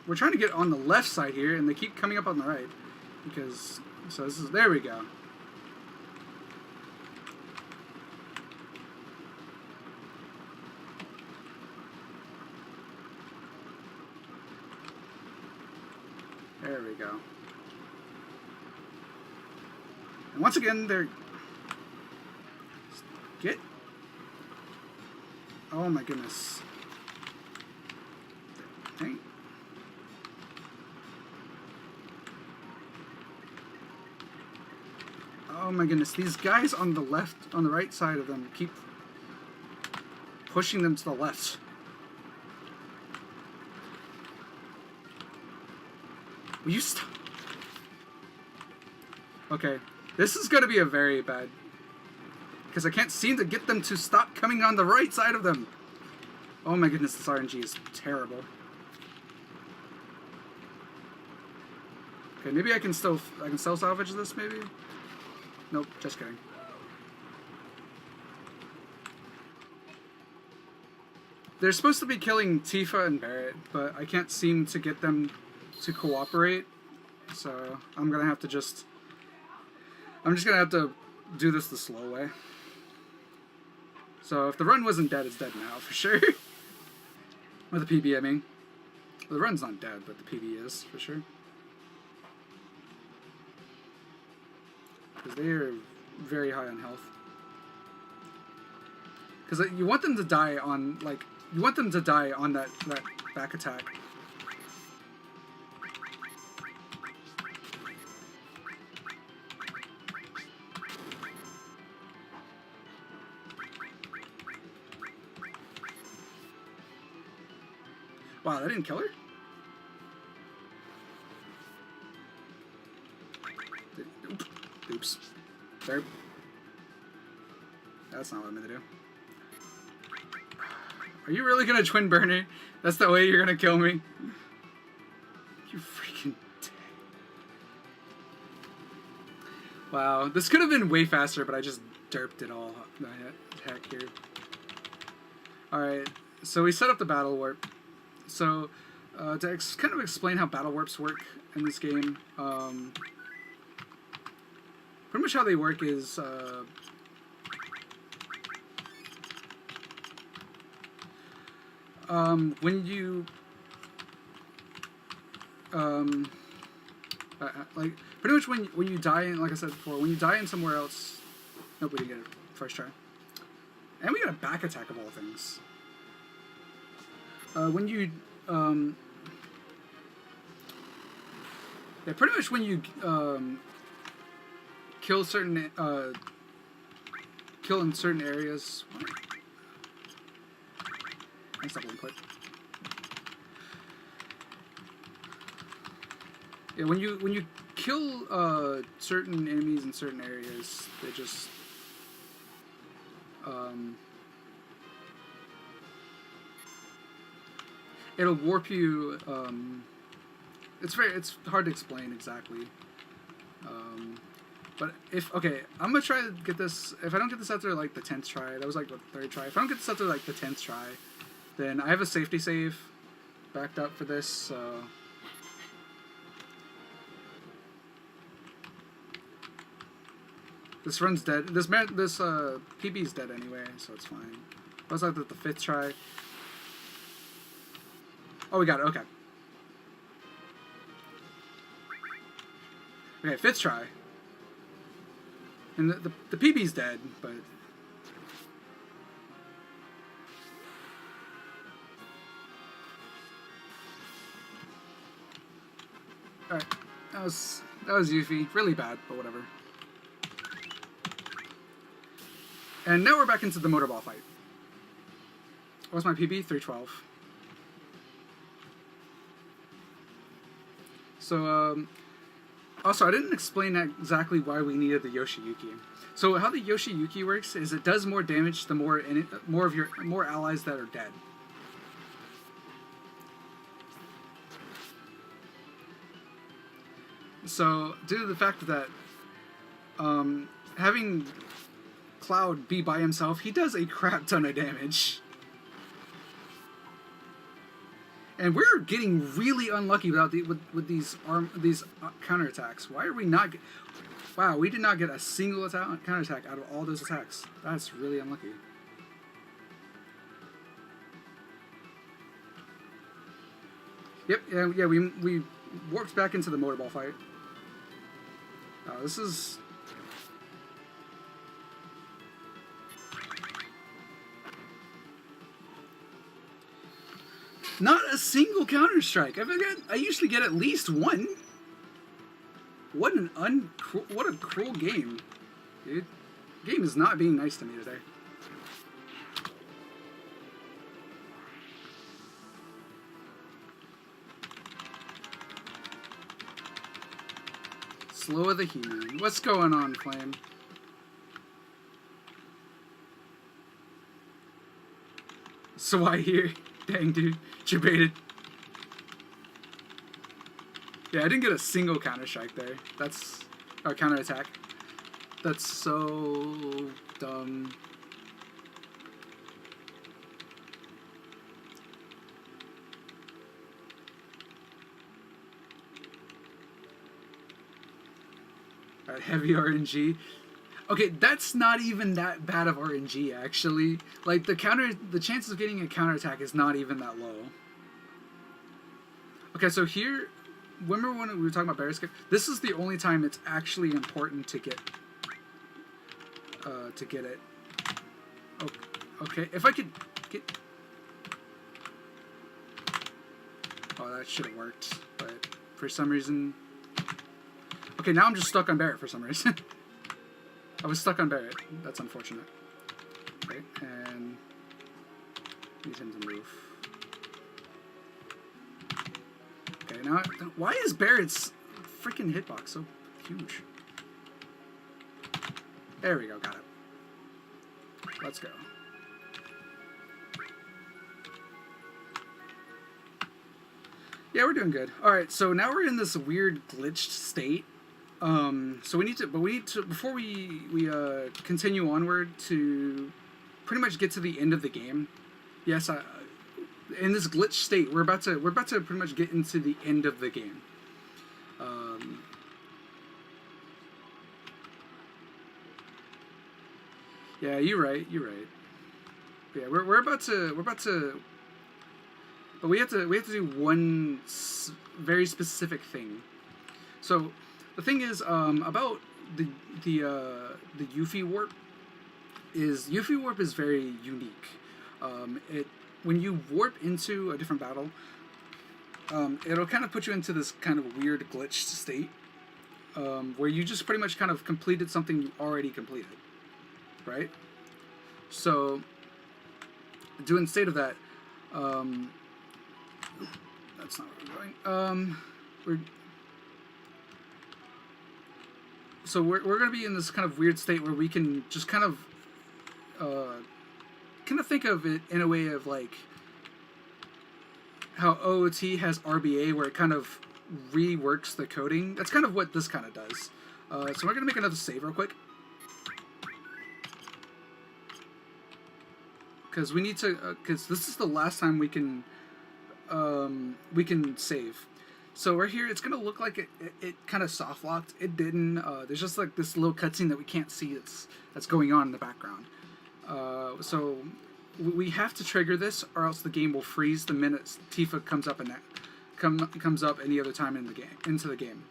We're trying to get on the left side here, and they keep coming up on the right. Because, so this is, there we go. There we go. And once again, they're, get, oh my goodness. Dang. Oh my goodness, these guys on the right side of them keep pushing them to the left. Will you stop? Okay, this is gonna be a very bad, because I can't seem to get them to stop coming on the right side of them. Oh my goodness, this RNG is terrible. Okay, maybe I can still salvage this, maybe? Nope, just kidding. They're supposed to be killing Tifa and Barrett, but I can't seem to get them to cooperate. So I'm just gonna have to do this the slow way. So if the run wasn't dead, it's dead now for sure. Or the PB, I mean. The run's not dead, but the PB is for sure. Because they are very high on health. Because you want them to die on, like, you want them to die on that back attack. Wow, that didn't kill her? Oops. There. That's not what I meant to do. Are you really gonna twin burner? That's the way you're gonna kill me? You freaking dick. Wow, this could have been way faster, but I just derped it all. Heck here. Alright, so we set up the battle warp. So, to kind of explain how battle warps work in this game, pretty much how they work is, when you, like, pretty much when you die in, like I said before, when you die in somewhere else, nope, we didn't get it first try. And we got a back attack of all things. When you, yeah, pretty much when you, kill certain, kill in certain areas. I stopped one quick. Yeah, when you kill, certain enemies in certain areas, they just, it'll warp you, it's hard to explain exactly. But okay, I'm gonna try to get this, if I don't get this after like the 10th try, that was like the 3rd try, if I don't get this after like the 10th try, then I have a safety save backed up for this, so... This run's dead, this PB's dead anyway, so it's fine. That was like the 5th try. Oh, we got it, okay. Okay, 5th try. And the PB's dead, but... Alright, that was Yuffie. Really bad, but whatever. And now we're back into the motorball fight. What's my PB? 312. So, also, I didn't explain exactly why we needed the Yoshiyuki. So how the Yoshiyuki works is it does more damage the more allies that are dead. So due to the fact that having Cloud be by himself, he does a crap ton of damage. And we're getting really unlucky without with these counterattacks. Why are we not? Wow, we did not get a single counterattack out of all those attacks. That's really unlucky. Yep, yeah, we warped back into the motorball fight. This is... Not a single counter-strike. I usually get at least one. What a cruel game, dude. The game is not being nice to me today. SloaTheDemon. What's going on, Flame? So I hear. Dang, dude. You're baited. Yeah, I didn't get a single counter-strike there. Or counter-attack. That's so dumb. Alright, heavy RNG. Okay, that's not even that bad of RNG, actually. Like, the chances of getting a counterattack is not even that low. Okay, so here, remember when we were talking about barrier skip? This is the only time it's actually important to get it. Okay, if I could get... it should have worked, but for some reason... Okay, now I'm just stuck on Barrett for some reason. I was stuck on Barrett. That's unfortunate. Okay, and... need him to move. Okay, now... Why is Barrett's freaking hitbox so huge? There we go, got it. Let's go. Yeah, we're doing good. All right, so now we're in this weird glitched state. So we need to, before we continue onward to pretty much get to the end of the game. Yes, in this glitched state, we're about to pretty much get into the end of the game. Yeah, you're right. Yeah, we're about to. But we have to do one very specific thing. So the thing is about the Yuffie warp is very unique. When you warp into a different battle, it'll kind of put you into this kind of weird glitched state where you just pretty much kind of completed something you already completed, right? So doing state of that. That's not where we're going. We're going to be in this kind of weird state where we can just kind of think of it in a way of like how OOT has RBA, where it kind of reworks the coding. That's kind of what this kind of does. So we're going to make another save real quick. Because we need to, because this is the last time we can save. So we're here. It's gonna look like it kind of soft locked. It didn't. There's just like this little cutscene that we can't see that's going on in the background. So we have to trigger this, or else the game will freeze the minute Tifa comes up comes up any other time into the game.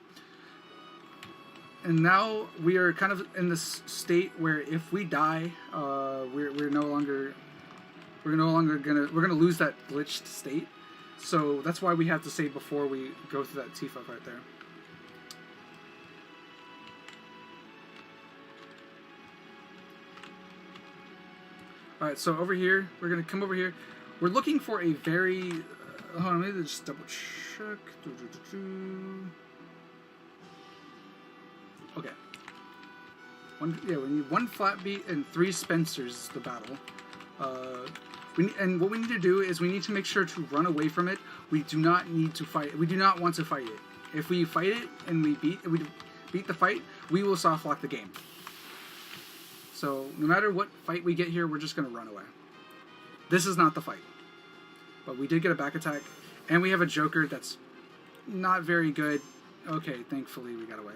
And now we are kind of in this state where if we die, we're no longer gonna lose that glitched state. So that's why we have to save before we go through that Tifa right there. Alright, so over here, we're going to come over here. We're looking for a very... hold on, let me just double check. Okay. We need 1 flat beat and 3 Spencers is the battle. And what we need to do is we need to make sure to run away from it. We do not need to fight. We do not want to fight it. If we fight it and we beat the fight, we will soft lock the game. So no matter what fight we get here, we're just going to run away. This is not the fight. But we did get a back attack. And we have a Joker that's not very good. Okay, thankfully we got away.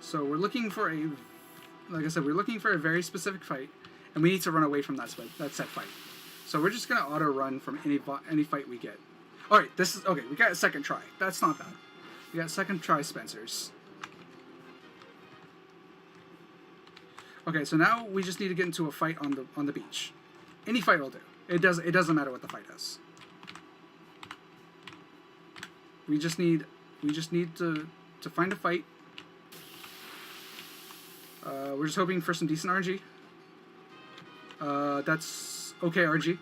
So we're looking for like I said, we're looking for a very specific fight, and we need to run away from that set fight. So we're just gonna auto run from any fight we get. All right, this is okay. We got a second try. That's not bad. We got second try Spencers. Okay, so now we just need to get into a fight on the beach. Any fight will do. It doesn't matter what the fight is. We just need to find a fight. We're just hoping for some decent RNG. That's okay RNG.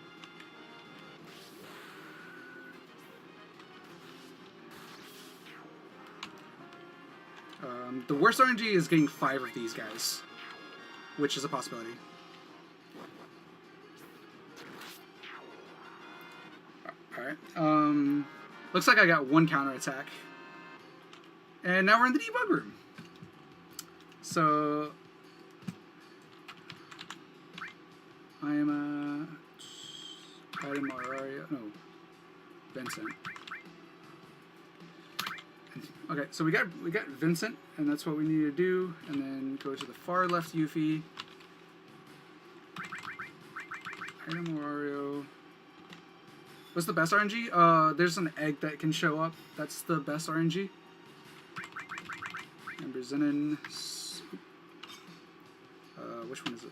The worst RNG is getting 5 of these guys, which is a possibility. Alright. Looks like I got 1 counter attack. And now we're in the debug room. So I am no, Vincent. Okay, so we got Vincent, and that's what we need to do, and then go to the far left Yuffie. Mario. What's the best RNG? There's an egg that can show up. That's the best RNG. Amber Zenon. which one is it?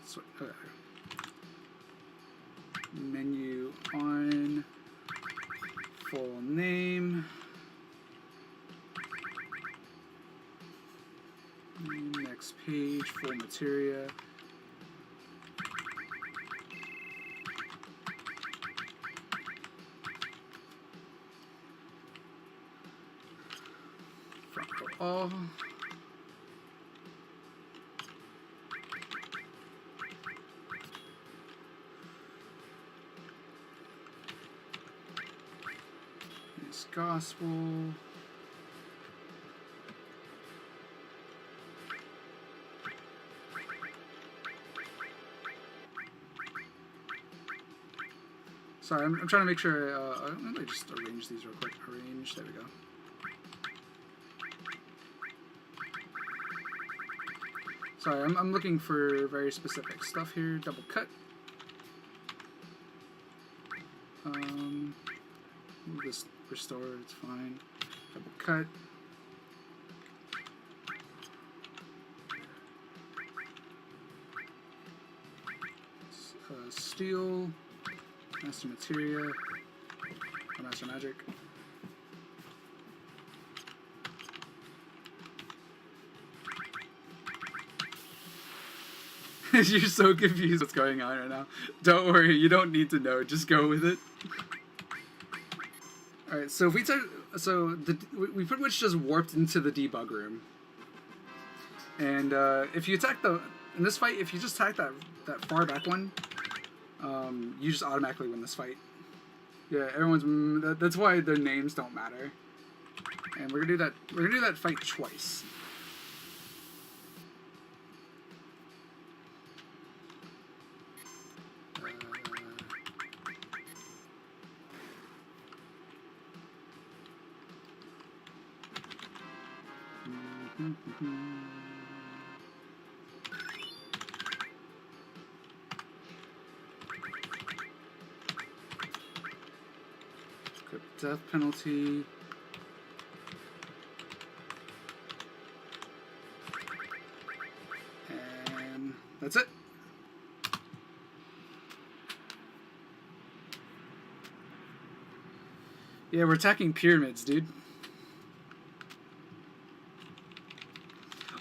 Menu on, full name, next page, full materia. Front row all. Gospel. Sorry, I'm trying to make sure. Let me just arrange these real quick. Arrange. There we go. Sorry, I'm looking for very specific stuff here. Double cut. This restore, it's fine. Double cut. Steel. Master materia. Or master magic. You're so confused what's going on right now. Don't worry, you don't need to know. Just go with it. All right, so if we we pretty much just warped into the debug room, and if you attack in this fight, if you just attack that far back one, you just automatically win this fight. Yeah, that's why their names don't matter. And we're gonna do that. We're gonna do that fight twice. Death penalty. And that's it. Yeah, we're attacking pyramids, dude.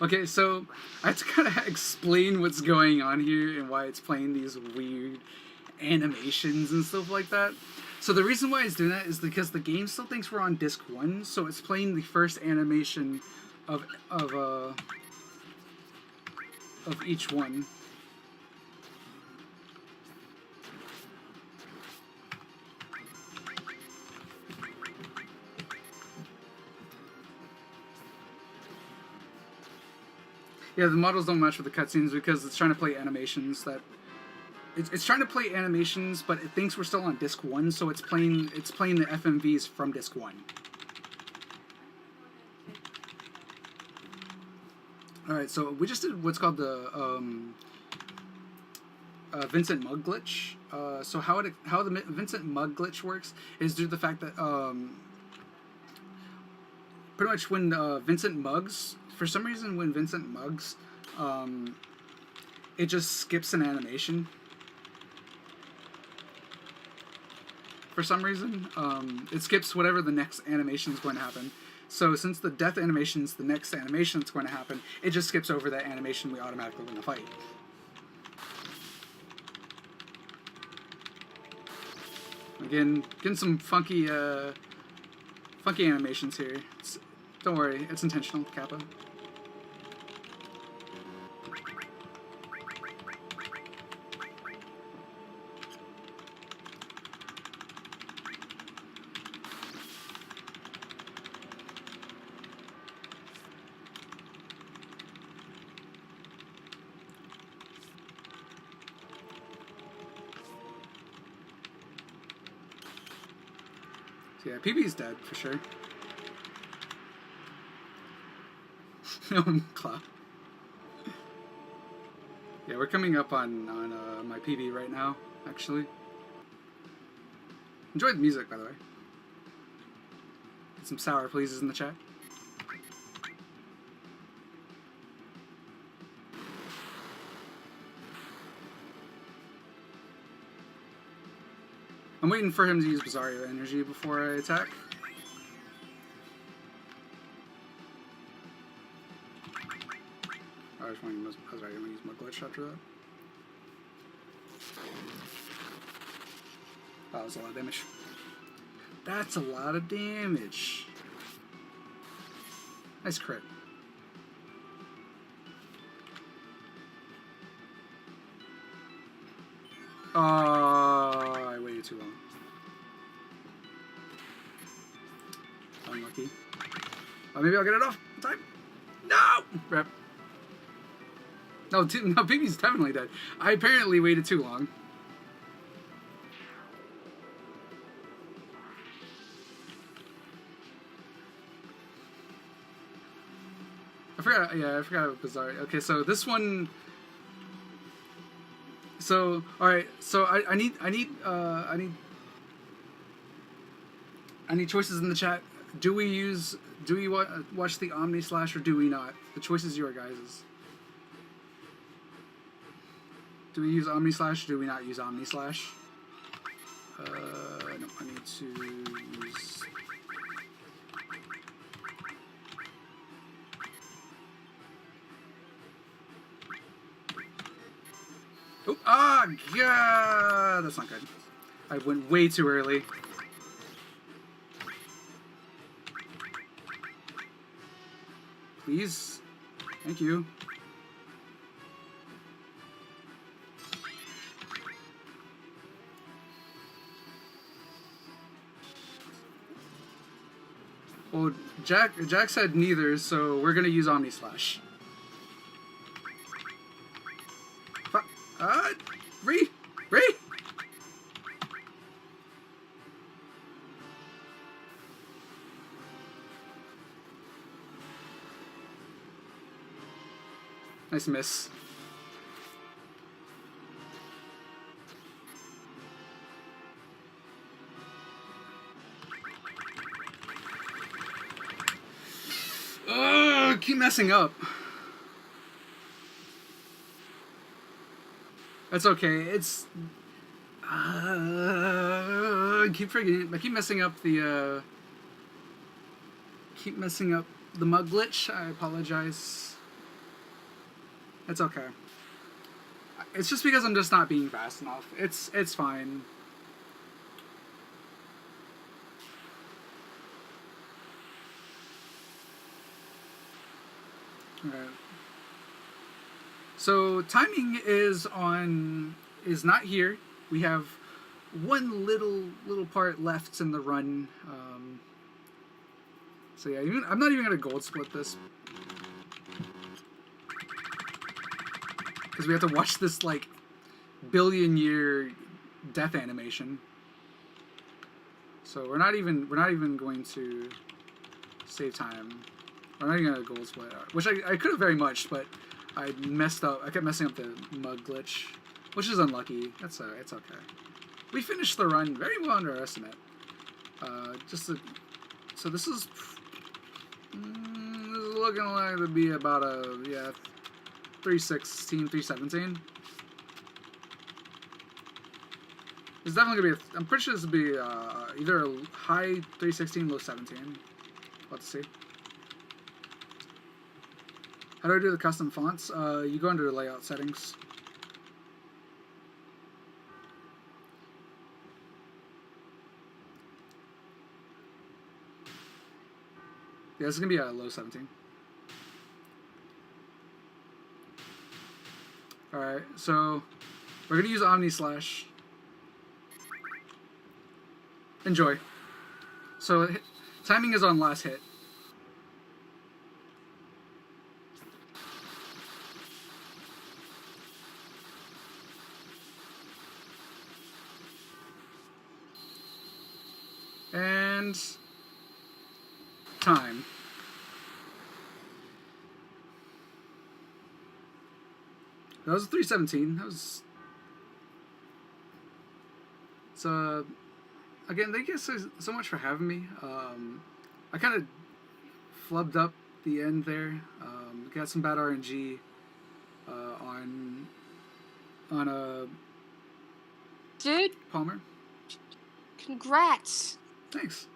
Okay, so I have to kind of explain what's going on here and why it's playing these weird animations and stuff like that. So the reason why it's doing that is because the game still thinks we're on disc 1, so it's playing the first animation of each one. Yeah, the models don't match with the cutscenes because it's trying to play animations that... It's trying to play animations, but it thinks we're still on disc 1, so it's playing the FMVs from disc 1. Alright, so we just did what's called the Vincent Mug glitch. So how the Vincent Mug glitch works is due to the fact that pretty much when Vincent mugs, for some reason when Vincent mugs, it just skips an animation. For some reason, it skips whatever the next animation is going to happen. So since the death animation is the next animation that's going to happen, it just skips over that animation. We automatically win the fight. Again, getting some funky animations here. Don't worry, it's intentional, Kappa. Yeah, PB's dead for sure. Cloud. Yeah, we're coming up on my PB right now, actually. Enjoy the music, by the way. Get some sour pleases in the chat. waiting for him to use Bizarro energy before I attack. I was going to use my glitch after that. That was a lot of damage. That's a lot of damage. Nice crit. I waited too long. Unlucky. Maybe I'll get it off in time. No! Rep. No, Piggy's definitely dead. I apparently waited too long. I forgot about Bizarre. Okay, so this one... So, alright, so I need choices in the chat. Do we watch the Omni Slash or do we not? The choice is your guys's. Do we use Omni Slash or do we not use Omni Slash? No, I need to use... Oh, God! That's not good. I went way too early. Please. Thank you. Well, Jack said neither, so we're gonna use Omni Slash. Re! Nice miss. Ugh, keep messing up. That's okay. It's I keep forgetting. I keep messing up the mug glitch. I apologize. It's okay. It's just because I'm just not being fast enough. It's fine. Alright. So timing is not here. We have one little part left in the run. So yeah, I'm not even gonna gold split this because we have to watch this like billion-year death animation. So we're not even going to save time. We're not even gonna gold split, which I could have very much, but I messed up. I kept messing up the mug glitch, which is unlucky. It's okay. We finished the run very well under our estimate. So this is looking like to be about a 316, 317. It's definitely gonna be. I'm pretty sure this will be either a high 316, low 17. Let's see. How do I do the custom fonts? You go under layout settings. Yeah, this is gonna be a low 17. Alright, so we're gonna use Omni Slash. Enjoy. So timing is on last hit. And time. That was a 317. That was. So, again, thank you so much for having me. I kind of flubbed up the end there. Got some bad RNG on a Dude, Palmer. Congrats. Thanks.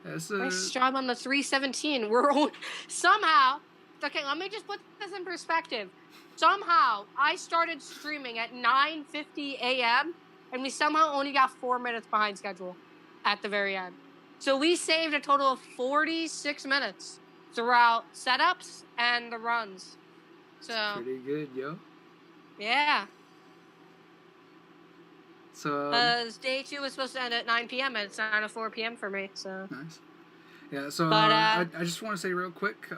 Nice job on the 3:17. Somehow. Okay, let me just put this in perspective. Somehow, I started streaming at 9:50 a.m. and we somehow only got 4 minutes behind schedule at the very end. So we saved a total of 46 minutes throughout setups and the runs. So that's pretty good, yo. Yeah. So day 2 was supposed to end at 9 p.m. and it's not at 4 p.m. for me. So nice. Yeah. So But, I just want to say real quick.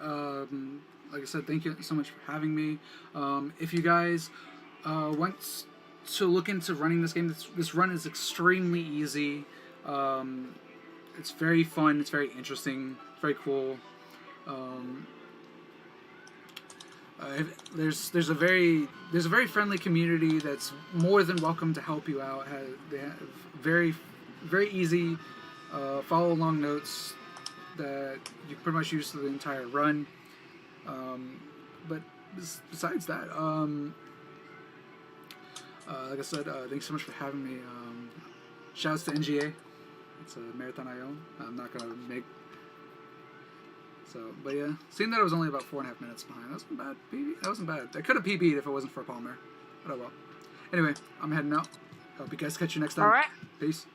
Like I said, thank you so much for having me. If you guys want to look into running this game, this run is extremely easy. It's very fun. It's very interesting. It's very cool. There's a very friendly community that's more than welcome to help you out. They have very easy follow along notes that you pretty much use through the entire run. But besides that, like I said, thanks so much for having me. Shouts to NGA. It's a marathon I own. I'm not gonna make. So, but yeah, seeing that it was only about 4.5 minutes behind, that wasn't bad. That wasn't bad. I could have PB'd if it wasn't for Palmer. But oh well. Anyway, I'm heading out. Hope you guys catch you next time. All right. Peace.